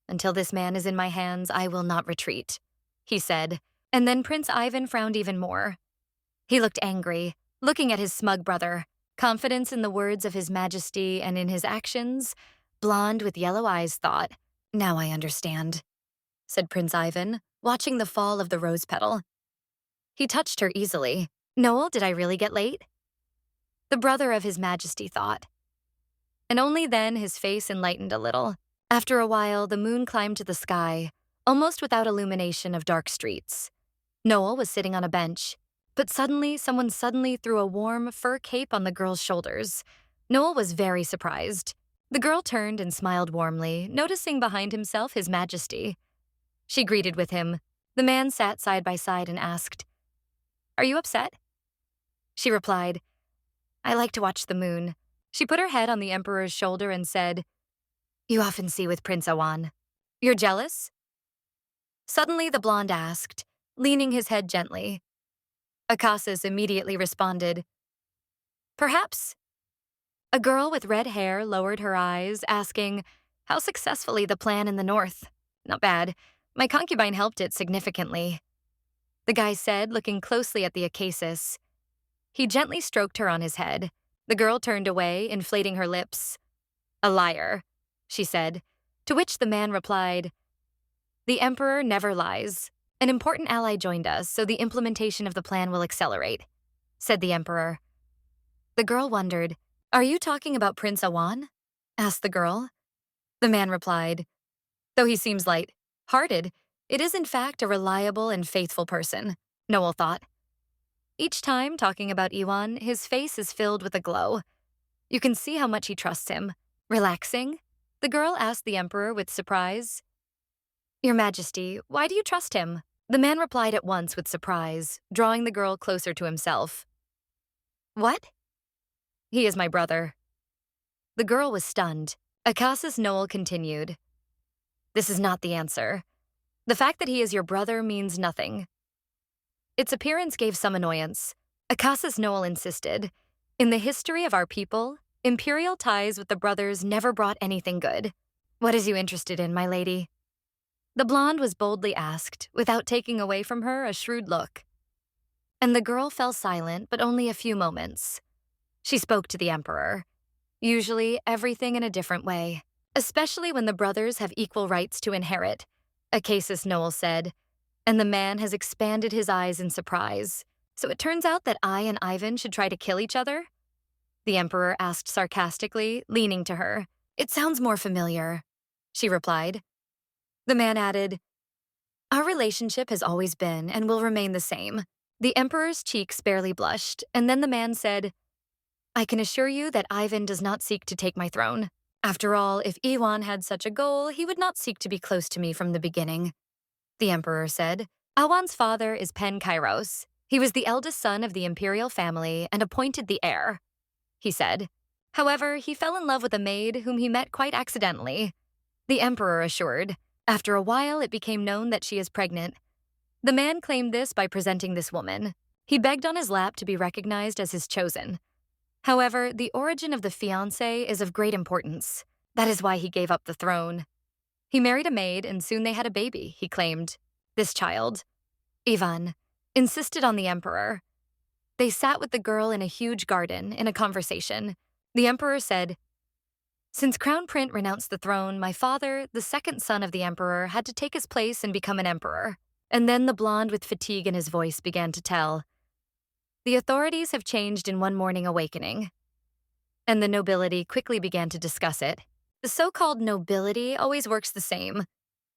Until this man is in my hands, I will not retreat," he said. And then Prince Ivan frowned even more. He looked angry, looking at his smug brother, confidence in the words of His Majesty and in his actions. Blonde with yellow eyes thought, "Now I understand," said Prince Ivan, watching the fall of the rose petal. He touched her easily. "Noel, did I really get late?" The brother of His Majesty thought. And only then his face enlightened a little. After a while, the moon climbed to the sky, almost without illumination of dark streets. Noel was sitting on a bench, but someone suddenly threw a warm fur cape on the girl's shoulders. Noel was very surprised. The girl turned and smiled warmly, noticing behind himself His Majesty. She greeted with him. The man sat side by side and asked, "Are you upset?" She replied, "I like to watch the moon." She put her head on the emperor's shoulder and said, "You often see with Prince Awan. You're jealous?" Suddenly the blonde asked, leaning his head gently. Acasis immediately responded, "Perhaps." A girl with red hair lowered her eyes, asking, "How successfully the plan in the north? Not bad. My concubine helped it significantly," the guy said, looking closely at the Acasis. He gently stroked her on his head. The girl turned away, inflating her lips. A liar, she said, to which the man replied, the Emperor never lies. An important ally joined us, so the implementation of the plan will accelerate, said the Emperor. The girl wondered, are you talking about Prince Awan? Asked the girl. The man replied, though he seems light-hearted, it is in fact a reliable and faithful person, Noel thought. Each time talking about Iwan, his face is filled with a glow. You can see how much he trusts him. Relaxing? The girl asked the Emperor with surprise. Your Majesty, why do you trust him? The man replied at once with surprise, drawing the girl closer to himself. What? He is my brother. The girl was stunned. Akasis Noel continued. This is not the answer. The fact that he is your brother means nothing. Its appearance gave some annoyance. Akasis Noel insisted. In the history of our people, Imperial ties with the brothers never brought anything good. What is you interested in, my lady? The blonde was boldly asked, without taking away from her a shrewd look. And the girl fell silent, but only a few moments. She spoke to the Emperor. Usually, everything in a different way, especially when the brothers have equal rights to inherit, Akasis Noel said, and the man has expanded his eyes in surprise. So it turns out that I and Ivan should try to kill each other? The Emperor asked sarcastically, leaning to her. It sounds more familiar, she replied. The man added, our relationship has always been and will remain the same. The Emperor's cheeks barely blushed, and then the man said, I can assure you that Ivan does not seek to take my throne. After all, if Iwan had such a goal, he would not seek to be close to me from the beginning. The Emperor said, Awan's father is Pen Kairos. He was the eldest son of the Imperial family and appointed the heir, he said. However, he fell in love with a maid whom he met quite accidentally. The Emperor assured. After a while, it became known that she is pregnant. The man claimed this by presenting this woman. He begged on his lap to be recognized as his chosen. However, the origin of the fiancé is of great importance. That is why he gave up the throne. He married a maid, and soon they had a baby, he claimed. This child, Ivan, insisted on the Emperor. They sat with the girl in a huge garden, in a conversation. The Emperor said, since Crown Prince renounced the throne, my father, the second son of the Emperor, had to take his place and become an emperor. And then the blonde with fatigue in his voice began to tell. The authorities have changed in one morning awakening. And the nobility quickly began to discuss it. The so-called nobility always works the same,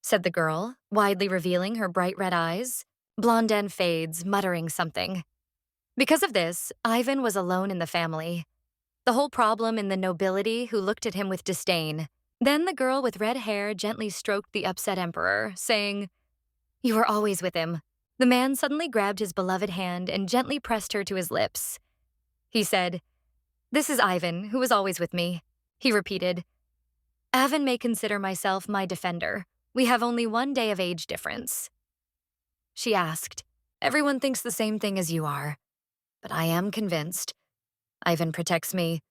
said the girl, widely revealing her bright red eyes. Blondin fades, muttering something. Because of this, Ivan was alone in the family. The whole problem in the nobility who looked at him with disdain. Then the girl with red hair gently stroked the upset Emperor, saying, you were always with him. The man suddenly grabbed his beloved hand and gently pressed her to his lips. He said, this is Ivan, who is always with me. He repeated, Ivan may consider myself my defender. We have only 1 day of age difference. She asked, everyone thinks the same thing as you are. But I am convinced. Ivan protects me,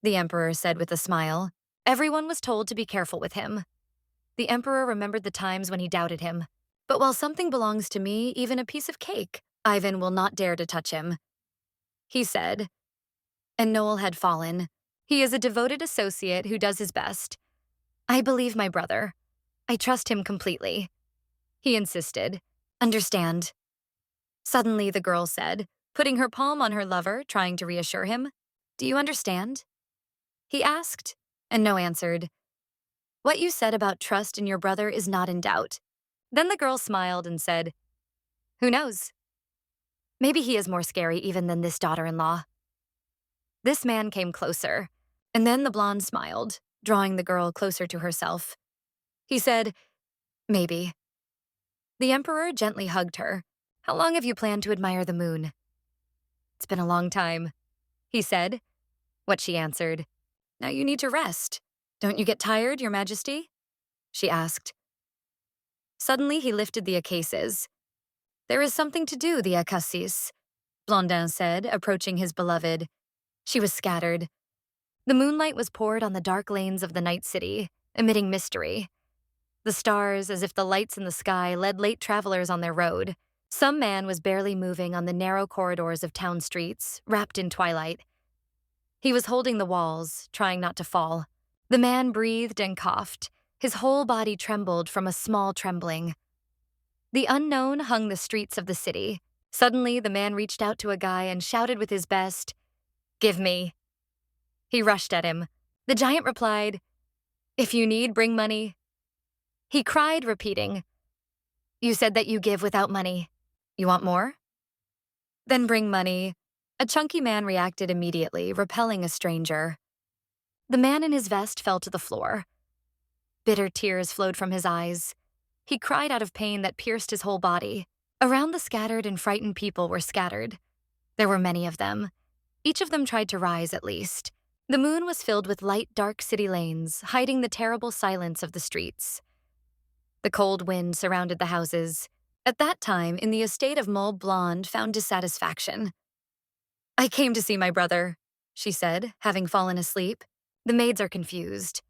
the Emperor said with a smile. Everyone was told to be careful with him. The Emperor remembered the times when he doubted him. But while something belongs to me, even a piece of cake, Ivan will not dare to touch him. He said, and Noel had fallen. He is a devoted associate who does his best. I believe my brother. I trust him completely. He insisted. Understand. Suddenly, the girl said, putting her palm on her lover, trying to reassure him. Do you understand? He asked, and No answered. What you said about trust in your brother is not in doubt. Then the girl smiled and said, who knows? Maybe he is more scary even than this daughter-in-law. This man came closer, and then the blonde smiled, drawing the girl closer to herself. He said, maybe. The Emperor gently hugged her. How long have you planned to admire the moon? It's been a long time, he said. What she answered. Now you need to rest. Don't you get tired, Your Majesty? She asked. Suddenly he lifted the Akases. There is something to do, the Akasis, Blondin said, approaching his beloved. She was scattered. The moonlight was poured on the dark lanes of the night city, emitting mystery. The stars, as if the lights in the sky, led late travelers on their road. Some man was barely moving on the narrow corridors of town streets, wrapped in twilight. He was holding the walls, trying not to fall. The man breathed and coughed. His whole body trembled from a small trembling. The unknown hung the streets of the city. Suddenly, the man reached out to a guy and shouted with his best, "Give me." He rushed at him. The giant replied, "If you need, bring money." He cried, repeating, "You said that you give without money. You want more? Then bring money." A chunky man reacted immediately, repelling a stranger. The man in his vest fell to the floor. Bitter tears flowed from his eyes. He cried out of pain that pierced his whole body. Around the scattered and frightened people were scattered. There were many of them. Each of them tried to rise, at least. The moon was filled with light, dark city lanes, hiding the terrible silence of the streets. The cold wind surrounded the houses. At that time, in the estate of Mole Blonde found dissatisfaction. "I came to see my brother," she said, having fallen asleep. "The maids are confused."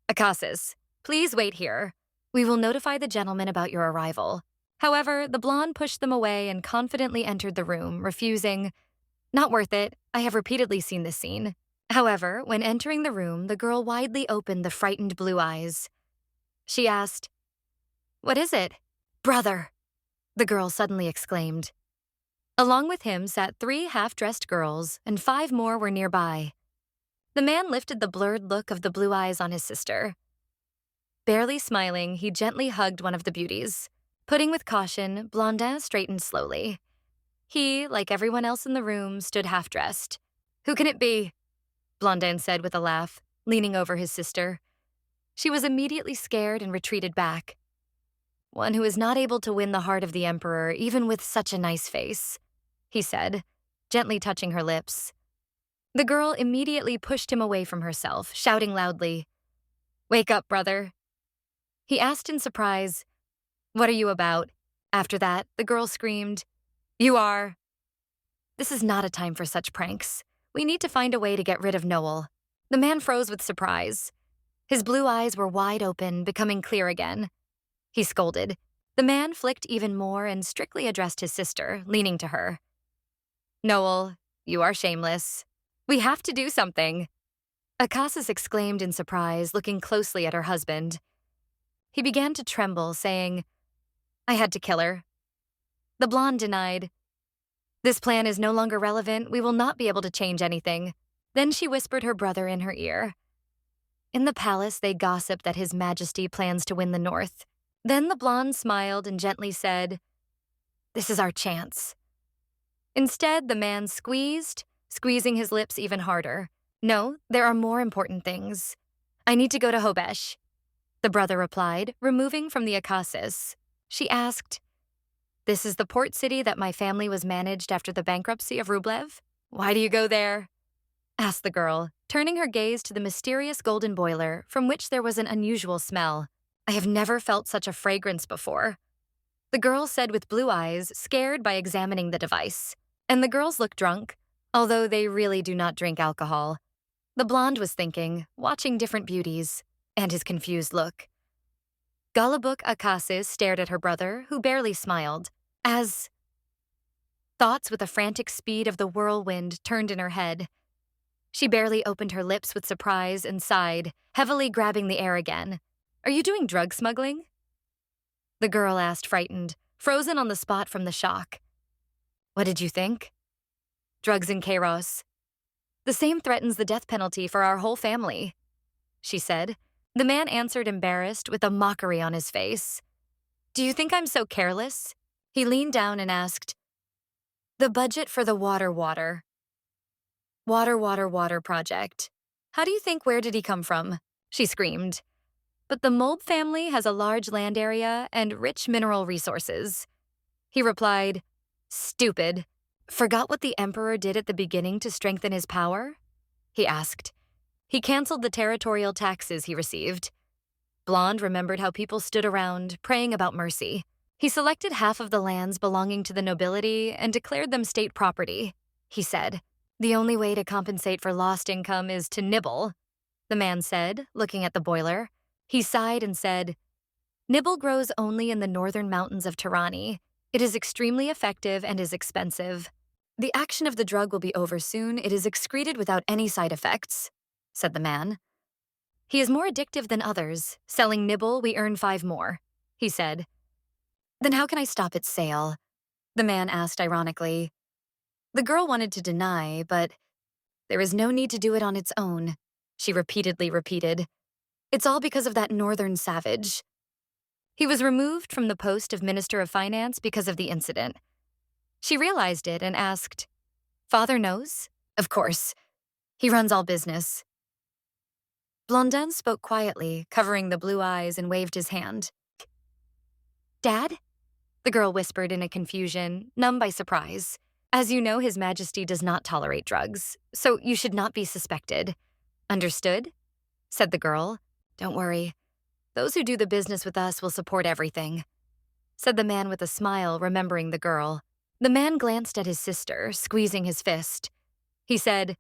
"Akasis, please wait here. We will notify the gentleman about your arrival." However, the blonde pushed them away and confidently entered the room, refusing, "Not worth it. I have repeatedly seen this scene." However, when entering the room, the girl widely opened the frightened blue eyes. She asked, "What is it?" "Brother," the girl suddenly exclaimed. Along with him sat 3 half-dressed girls, and 5 more were nearby. The man lifted the blurred look of the blue eyes on his sister. Barely smiling, he gently hugged one of the beauties. Putting with caution, Blondin straightened slowly. He, like everyone else in the room, stood half-dressed. "Who can it be?" Blondin said with a laugh, leaning over his sister. She was immediately scared and retreated back. "One who is not able to win the heart of the emperor, even with such a nice face," he said, gently touching her lips. The girl immediately pushed him away from herself, shouting loudly, "Wake up, brother." He asked in surprise, "What are you about?" After that, the girl screamed, "You are." "This is not a time for such pranks. We need to find a way to get rid of Noel." The man froze with surprise. His blue eyes were wide open, becoming clear again. He scolded. The man flicked even more and strictly addressed his sister, leaning to her. "Noel, you are shameless. We have to do something." Akasis exclaimed in surprise, looking closely at her husband. He began to tremble, saying, "I had to kill her." The blonde denied, "This plan is no longer relevant. We will not be able to change anything." Then she whispered her brother in her ear. In the palace, they gossiped that His Majesty plans to win the north. Then the blonde smiled and gently said, "This is our chance." Instead, the man squeezing his lips even harder. "No, there are more important things. I need to go to Hobesh," the brother replied, removing from the Akasis. She asked, "This is the port city that my family was managed after the bankruptcy of Rublev? Why do you go there?" asked the girl, turning her gaze to the mysterious golden boiler from which there was an unusual smell. "I have never felt such a fragrance before," the girl said with blue eyes, scared by examining the device. And the girls look drunk, although they really do not drink alcohol. The blonde was thinking, watching different beauties, and his confused look. Galabuk Akasis stared at her brother, who barely smiled, as thoughts with the frantic speed of the whirlwind turned in her head. She barely opened her lips with surprise and sighed, heavily grabbing the air again. "Are you doing drug smuggling?" the girl asked, frightened, frozen on the spot from the shock. "What did you think?" "Drugs in Kairos. The same threatens the death penalty for our whole family," she said. The man answered, embarrassed, with a mockery on his face. "Do you think I'm so careless?" He leaned down and asked, "The budget for the water project. How do you think, where did he come from?" she screamed. "But the Mulb family has a large land area and rich mineral resources." He replied, "Stupid. Forgot what the emperor did at the beginning to strengthen his power?" he asked. He canceled the territorial taxes he received. Blonde remembered how people stood around, praying about mercy. He selected half of the lands belonging to the nobility and declared them state property. He said, "The only way to compensate for lost income is to nibble," the man said, looking at the boiler. He sighed and said, "Nibble grows only in the northern mountains of Tirani. It is extremely effective and is expensive." The action of the drug will be over soon. It is excreted without any side effects, said the man. He is more addictive than others. Selling nibble, we earn 5 more, he said. Then how can I stop its sale? The man asked ironically. The girl wanted to deny, but there is no need to do it on its own, she repeatedly repeated. It's all because of that northern savage. He was removed from the post of Minister of Finance because of the incident. She realized it and asked, Father knows? Of course. He runs all business. Blondin spoke quietly, covering the blue eyes, and waved his hand. Dad? The girl whispered in a confusion, numb by surprise. As you know, His Majesty does not tolerate drugs, so you should not be suspected. Understood? Said the girl. Don't worry. Those who do the business with us will support everything, said the man with a smile, remembering the girl. The man glanced at his sister, squeezing his fist. He said,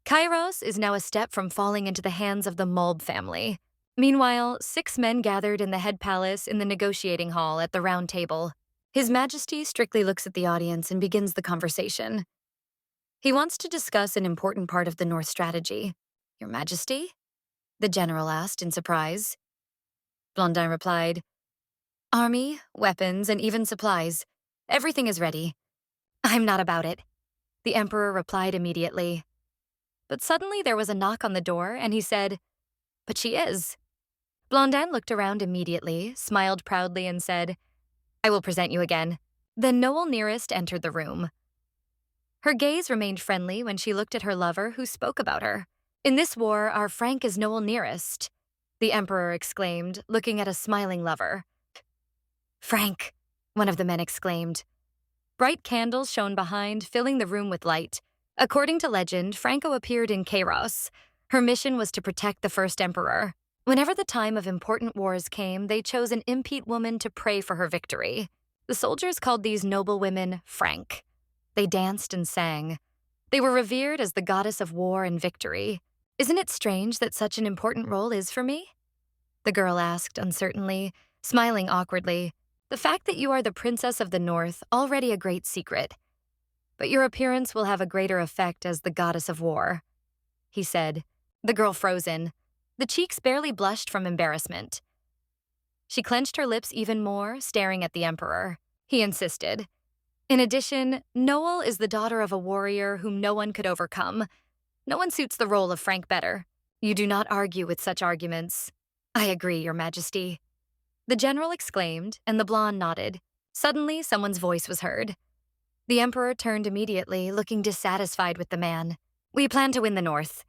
Kairos is now a step from falling into the hands of the Mulb family. Meanwhile, 6 men gathered in the head palace in the negotiating hall at the round table. His Majesty strictly looks at the audience and begins the conversation. He wants to discuss an important part of the North strategy. Your Majesty? The general asked in surprise. Blondin replied, Army, weapons, and even supplies. Everything is ready. I'm not about it, the Emperor replied immediately. But suddenly there was a knock on the door, and he said, But she is. Blondin looked around immediately, smiled proudly, and said, I will present you again. Then Noel nearest entered the room. Her gaze remained friendly when she looked at her lover, who spoke about her. In this war, our Frank is Noel nearest, the Emperor exclaimed, looking at a smiling lover. Frank, one of the men exclaimed. Bright candles shone behind, filling the room with light. According to legend, Franco appeared in Kairos. Her mission was to protect the first emperor. Whenever the time of important wars came, they chose an impete woman to pray for her victory. The soldiers called these noble women Frank. They danced and sang. They were revered as the goddess of war and victory. Isn't it strange that such an important role is for me? The girl asked uncertainly, smiling awkwardly. The fact that you are the princess of the North, already a great secret. But your appearance will have a greater effect as the goddess of war, he said. The girl frozen. The cheeks barely blushed from embarrassment. She clenched her lips even more, staring at the Emperor. He insisted. In addition, Noel is the daughter of a warrior whom no one could overcome. No one suits the role of Frank better. You do not argue with such arguments. I agree, Your Majesty. The general exclaimed, and the blonde nodded. Suddenly, someone's voice was heard. The Emperor turned immediately, looking dissatisfied with the man. We plan to win the North.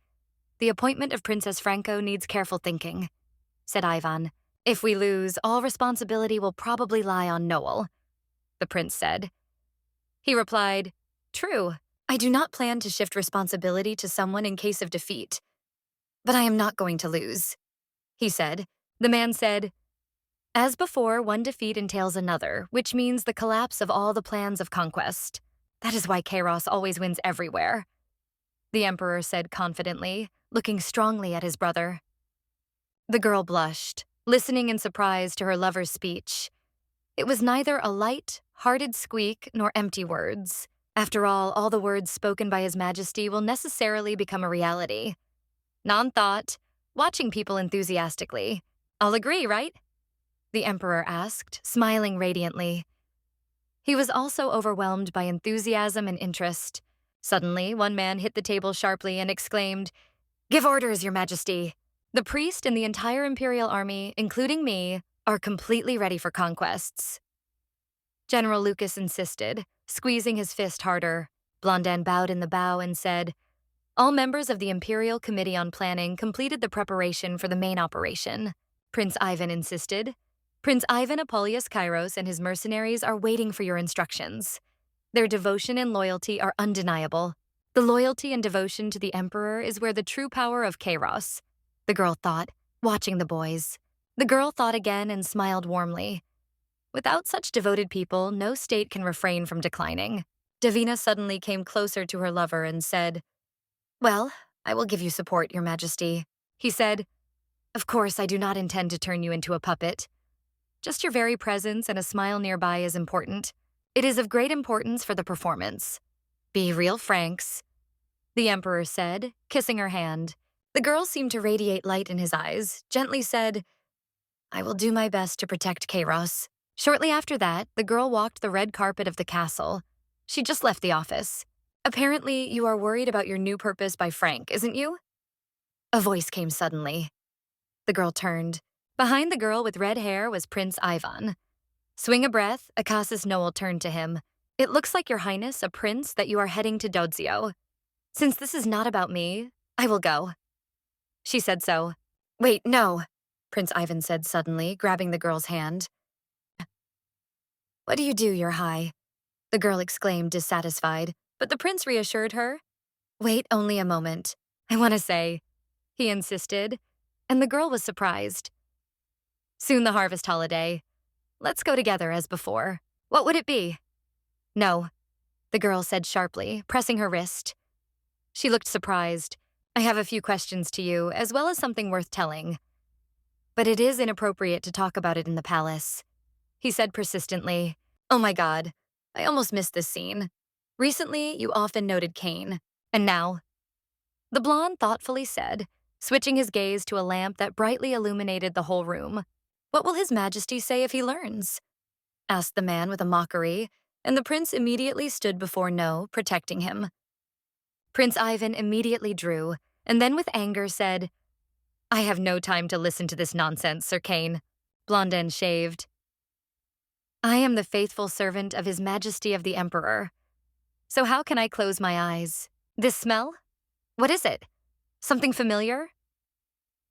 The appointment of Princess Franco needs careful thinking, said Ivan. If we lose, all responsibility will probably lie on Noel, the prince said. He replied, True, I do not plan to shift responsibility to someone in case of defeat. But I am not going to lose, he said. The man said, As before, one defeat entails another, which means the collapse of all the plans of conquest. That is why Kairos always wins everywhere, the Emperor said confidently, looking strongly at his brother. The girl blushed, listening in surprise to her lover's speech. It was neither a light, hearted squeak nor empty words. After all the words spoken by His Majesty will necessarily become a reality. Non-thought, watching people enthusiastically. I'll agree, right? The Emperor asked, smiling radiantly. He was also overwhelmed by enthusiasm and interest. Suddenly, one man hit the table sharply and exclaimed, Give orders, Your Majesty. The priest and the entire Imperial army, including me, are completely ready for conquests. General Lucas insisted, squeezing his fist harder. Blondin bowed in the bow and said, All members of the Imperial Committee on Planning completed the preparation for the main operation. Prince Ivan insisted. Prince Ivan Apuleius Kairos and his mercenaries are waiting for your instructions. Their devotion and loyalty are undeniable. The loyalty and devotion to the Emperor is where the true power of Kairos, the girl thought, watching the boys. The girl thought again and smiled warmly. Without such devoted people, no state can refrain from declining. Davina suddenly came closer to her lover and said, Well, I will give you support, Your Majesty. He said, Of course, I do not intend to turn you into a puppet. Just your very presence and a smile nearby is important. It is of great importance for the performance. Be real franks, the Emperor said, kissing her hand. The girl seemed to radiate light in his eyes, gently said, I will do my best to protect Kairos. Shortly after that, the girl walked the red carpet of the castle. She just left the office. Apparently, you are worried about your new purpose by Frank, isn't you? A voice came suddenly. The girl turned. Behind the girl with red hair was Prince Ivan. Swing a breath, Akasis Noel turned to him. It looks like, Your Highness, a prince, that you are heading to Dodzio. Since this is not about me, I will go. She said so. Wait, no, Prince Ivan said suddenly, grabbing the girl's hand. What do you do, Your High? The girl exclaimed, dissatisfied, but the prince reassured her. Wait only a moment. I want to say, he insisted, and the girl was surprised. Soon the harvest holiday. Let's go together as before. What would it be? No, the girl said sharply, pressing her wrist. She looked surprised. I have a few questions to you, as well as something worth telling. But it is inappropriate to talk about it in the palace, he said persistently. Oh my God, I almost missed this scene. Recently, you often noted Cain, and now? The blonde thoughtfully said, switching his gaze to a lamp that brightly illuminated the whole room. What will His Majesty say if he learns? Asked the man with a mockery, and the prince immediately stood before No, protecting him. Prince Ivan immediately drew, and then with anger said, I have no time to listen to this nonsense, Sir Cain. Blondin shaved. I am the faithful servant of His Majesty of the Emperor. So how can I close my eyes? This smell? What is it? Something familiar?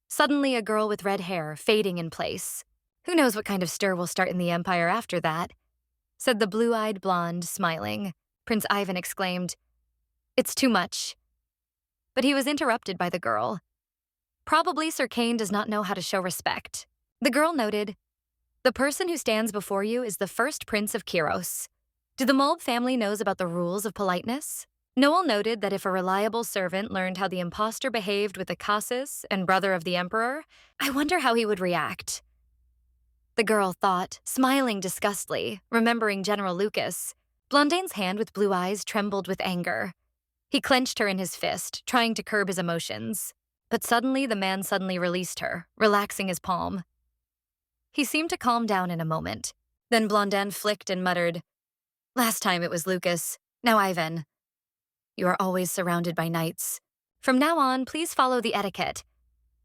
Suddenly a girl with red hair, fading in place. Who knows what kind of stir will start in the Empire after that? Said the blue-eyed blonde, smiling. Prince Ivan exclaimed, It's too much. But he was interrupted by the girl. Probably Sir Cain does not know how to show respect. The girl noted, The person who stands before you is the first prince of Kiros. Do the Mulb family knows about the rules of politeness? Noel noted that if a reliable servant learned how the impostor behaved with Akasis and brother of the Emperor, I wonder how he would react. The girl thought, smiling disgustedly, remembering General Lucas. Blondain's hand with blue eyes trembled with anger. He clenched her in his fist, trying to curb his emotions. But suddenly the man released her, relaxing his palm. He seemed to calm down in a moment. Then Blondin flicked and muttered, Last time it was Lucas, now Ivan. You are always surrounded by knights. From now on, please follow the etiquette,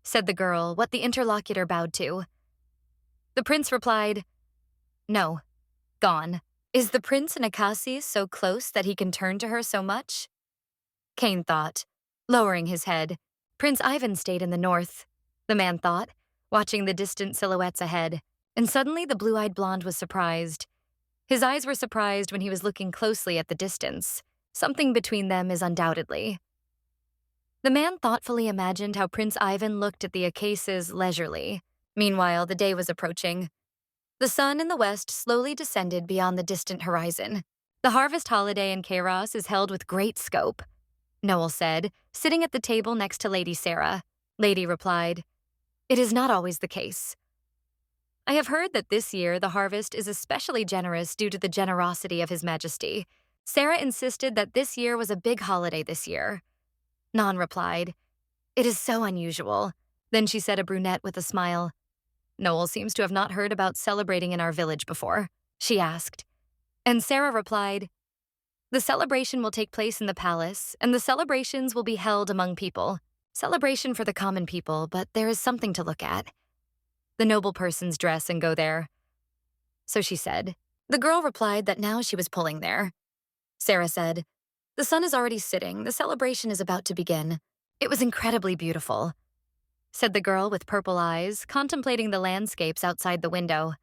said the girl, what the interlocutor bowed to. The prince replied, No, gone. Is the prince and Akasis so close that he can turn to her so much? Cain thought, lowering his head. Prince Ivan stayed in the north, the man thought, watching the distant silhouettes ahead, and suddenly the blue-eyed blonde was surprised. His eyes were surprised when he was looking closely at the distance. Something between them is undoubtedly. The man thoughtfully imagined how Prince Ivan looked at the Akasis leisurely. Meanwhile, the day was approaching. The sun in the west slowly descended beyond the distant horizon. The harvest holiday in Kairos is held with great scope, Noel said, sitting at the table next to Lady Sarah. Lady replied, It is not always the case. I have heard that this year the harvest is especially generous due to the generosity of His Majesty. Sarah insisted that this year was a big holiday this year. Non replied, It is so unusual. Then she said, a brunette with a smile, Noel seems to have not heard about celebrating in our village before, she asked. And Sarah replied, The celebration will take place in the palace, and the celebrations will be held among people. Celebration for the common people, but there is something to look at. The noble persons dress and go there. So she said. The girl replied that now she was pulling there. Sarah said, The sun is already sitting. The celebration is about to begin. It was incredibly beautiful, said the girl with purple eyes, contemplating the landscapes outside the window.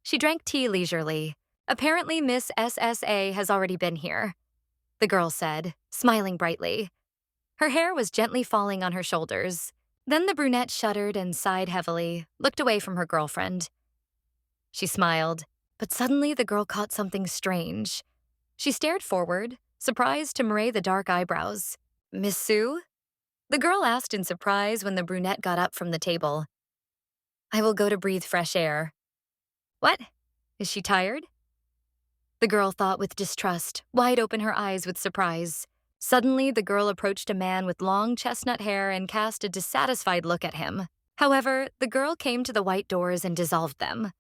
She drank tea leisurely. Apparently, Miss SSA has already been here, the girl said, smiling brightly. Her hair was gently falling on her shoulders. Then the brunette shuddered and sighed heavily, looked away from her girlfriend. She smiled, but suddenly the girl caught something strange. She stared forward, surprised to murray the dark eyebrows. Miss Sue? The girl asked in surprise when the brunette got up from the table. I will go to breathe fresh air. What? Is she tired? The girl thought with distrust, wide open her eyes with surprise. Suddenly, the girl approached a man with long chestnut hair and cast a dissatisfied look at him. However, the girl came to the white doors and dissolved them.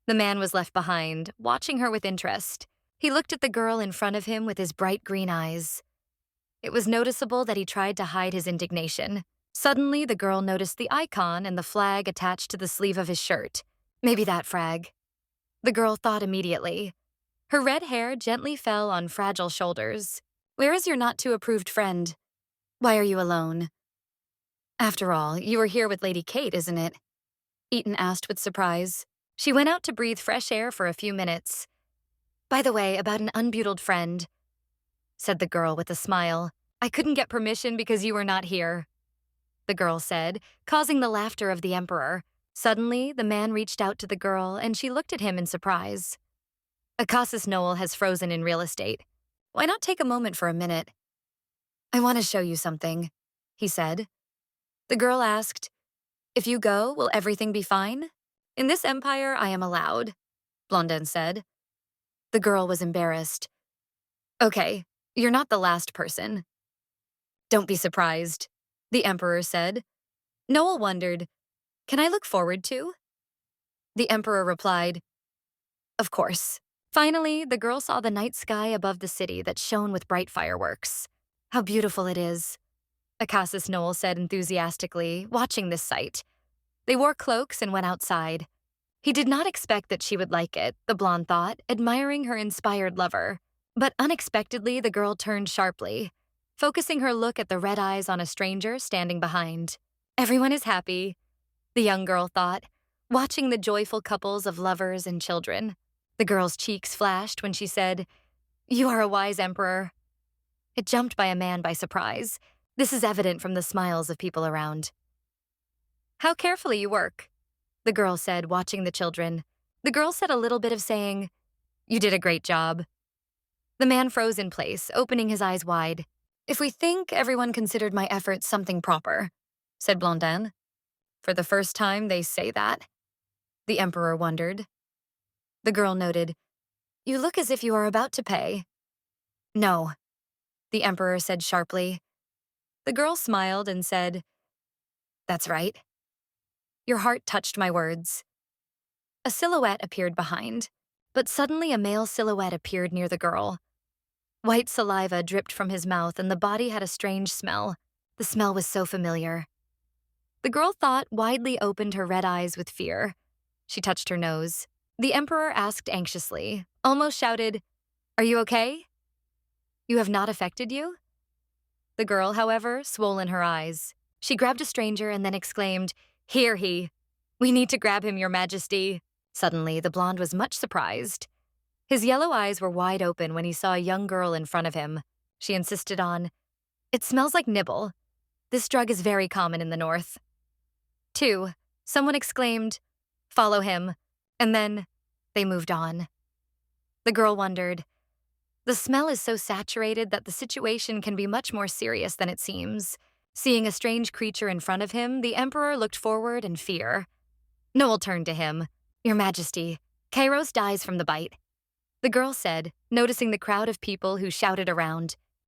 The man was left behind, watching her with interest. He looked at the girl in front of him with his bright green eyes. It was noticeable that he tried to hide his indignation. Suddenly, the girl noticed the icon and the flag attached to the sleeve of his shirt. Maybe that frag. The girl thought immediately. Her red hair gently fell on fragile shoulders. Where is your not-too-approved friend? Why are you alone? After all, you are here with Lady Kate, isn't it? Eaton asked with surprise. She went out to breathe fresh air for a few minutes. By the way, about an unbutiled friend, said the girl with a smile. I couldn't get permission because you were not here, the girl said, causing the laughter of the Emperor. Suddenly, the man reached out to the girl, and she looked at him in surprise. Akasis Noel has frozen in real estate. Why not take a moment for a minute? I want to show you something, he said. The girl asked, if you go, will everything be fine? In this empire, I am allowed, Blondin said. The girl was embarrassed. Okay, you're not the last person. Don't be surprised, the Emperor said. Noel wondered, can I look forward to? The Emperor replied, of course. Finally, the girl saw the night sky above the city that shone with bright fireworks. How beautiful it is, Akasis Noel said enthusiastically, watching this sight. They wore cloaks and went outside. He did not expect that she would like it, the blonde thought, admiring her inspired lover. But unexpectedly, the girl turned sharply, focusing her look at the red eyes on a stranger standing behind. Everyone is happy, the young girl thought, watching the joyful couples of lovers and children. The girl's cheeks flashed when she said, you are a wise emperor. It jumped by a man by surprise. This is evident from the smiles of people around. How carefully you work, the girl said, watching the children. The girl said a little bit of saying, you did a great job. The man froze in place, opening his eyes wide. If we think everyone considered my efforts something proper, said Blondin. For the first time they say that? The Emperor wondered. The girl noted, you look as if you are about to pay. No, the Emperor said sharply. The girl smiled and said, that's right. Your heart touched my words. A silhouette appeared behind, but suddenly a male silhouette appeared near the girl. White saliva dripped from his mouth and the body had a strange smell. The smell was so familiar. The girl thought widely opened her red eyes with fear. She touched her nose. The Emperor asked anxiously, almost shouted, are you okay? You have not affected you? The girl, however, swollen her eyes. She grabbed a stranger and then exclaimed, here he. We need to grab him, Your Majesty. Suddenly, the blonde was much surprised. His yellow eyes were wide open when he saw a young girl in front of him. She insisted on, it smells like nibble. This drug is very common in the north. 2. Someone exclaimed, follow him. And then they moved on. The girl wondered, the smell is so saturated that the situation can be much more serious than it seems. Seeing a strange creature in front of him, the Emperor looked forward in fear. Noel turned to him. Your Majesty, Kairos dies from the bite. The girl said, noticing the crowd of people who shouted around.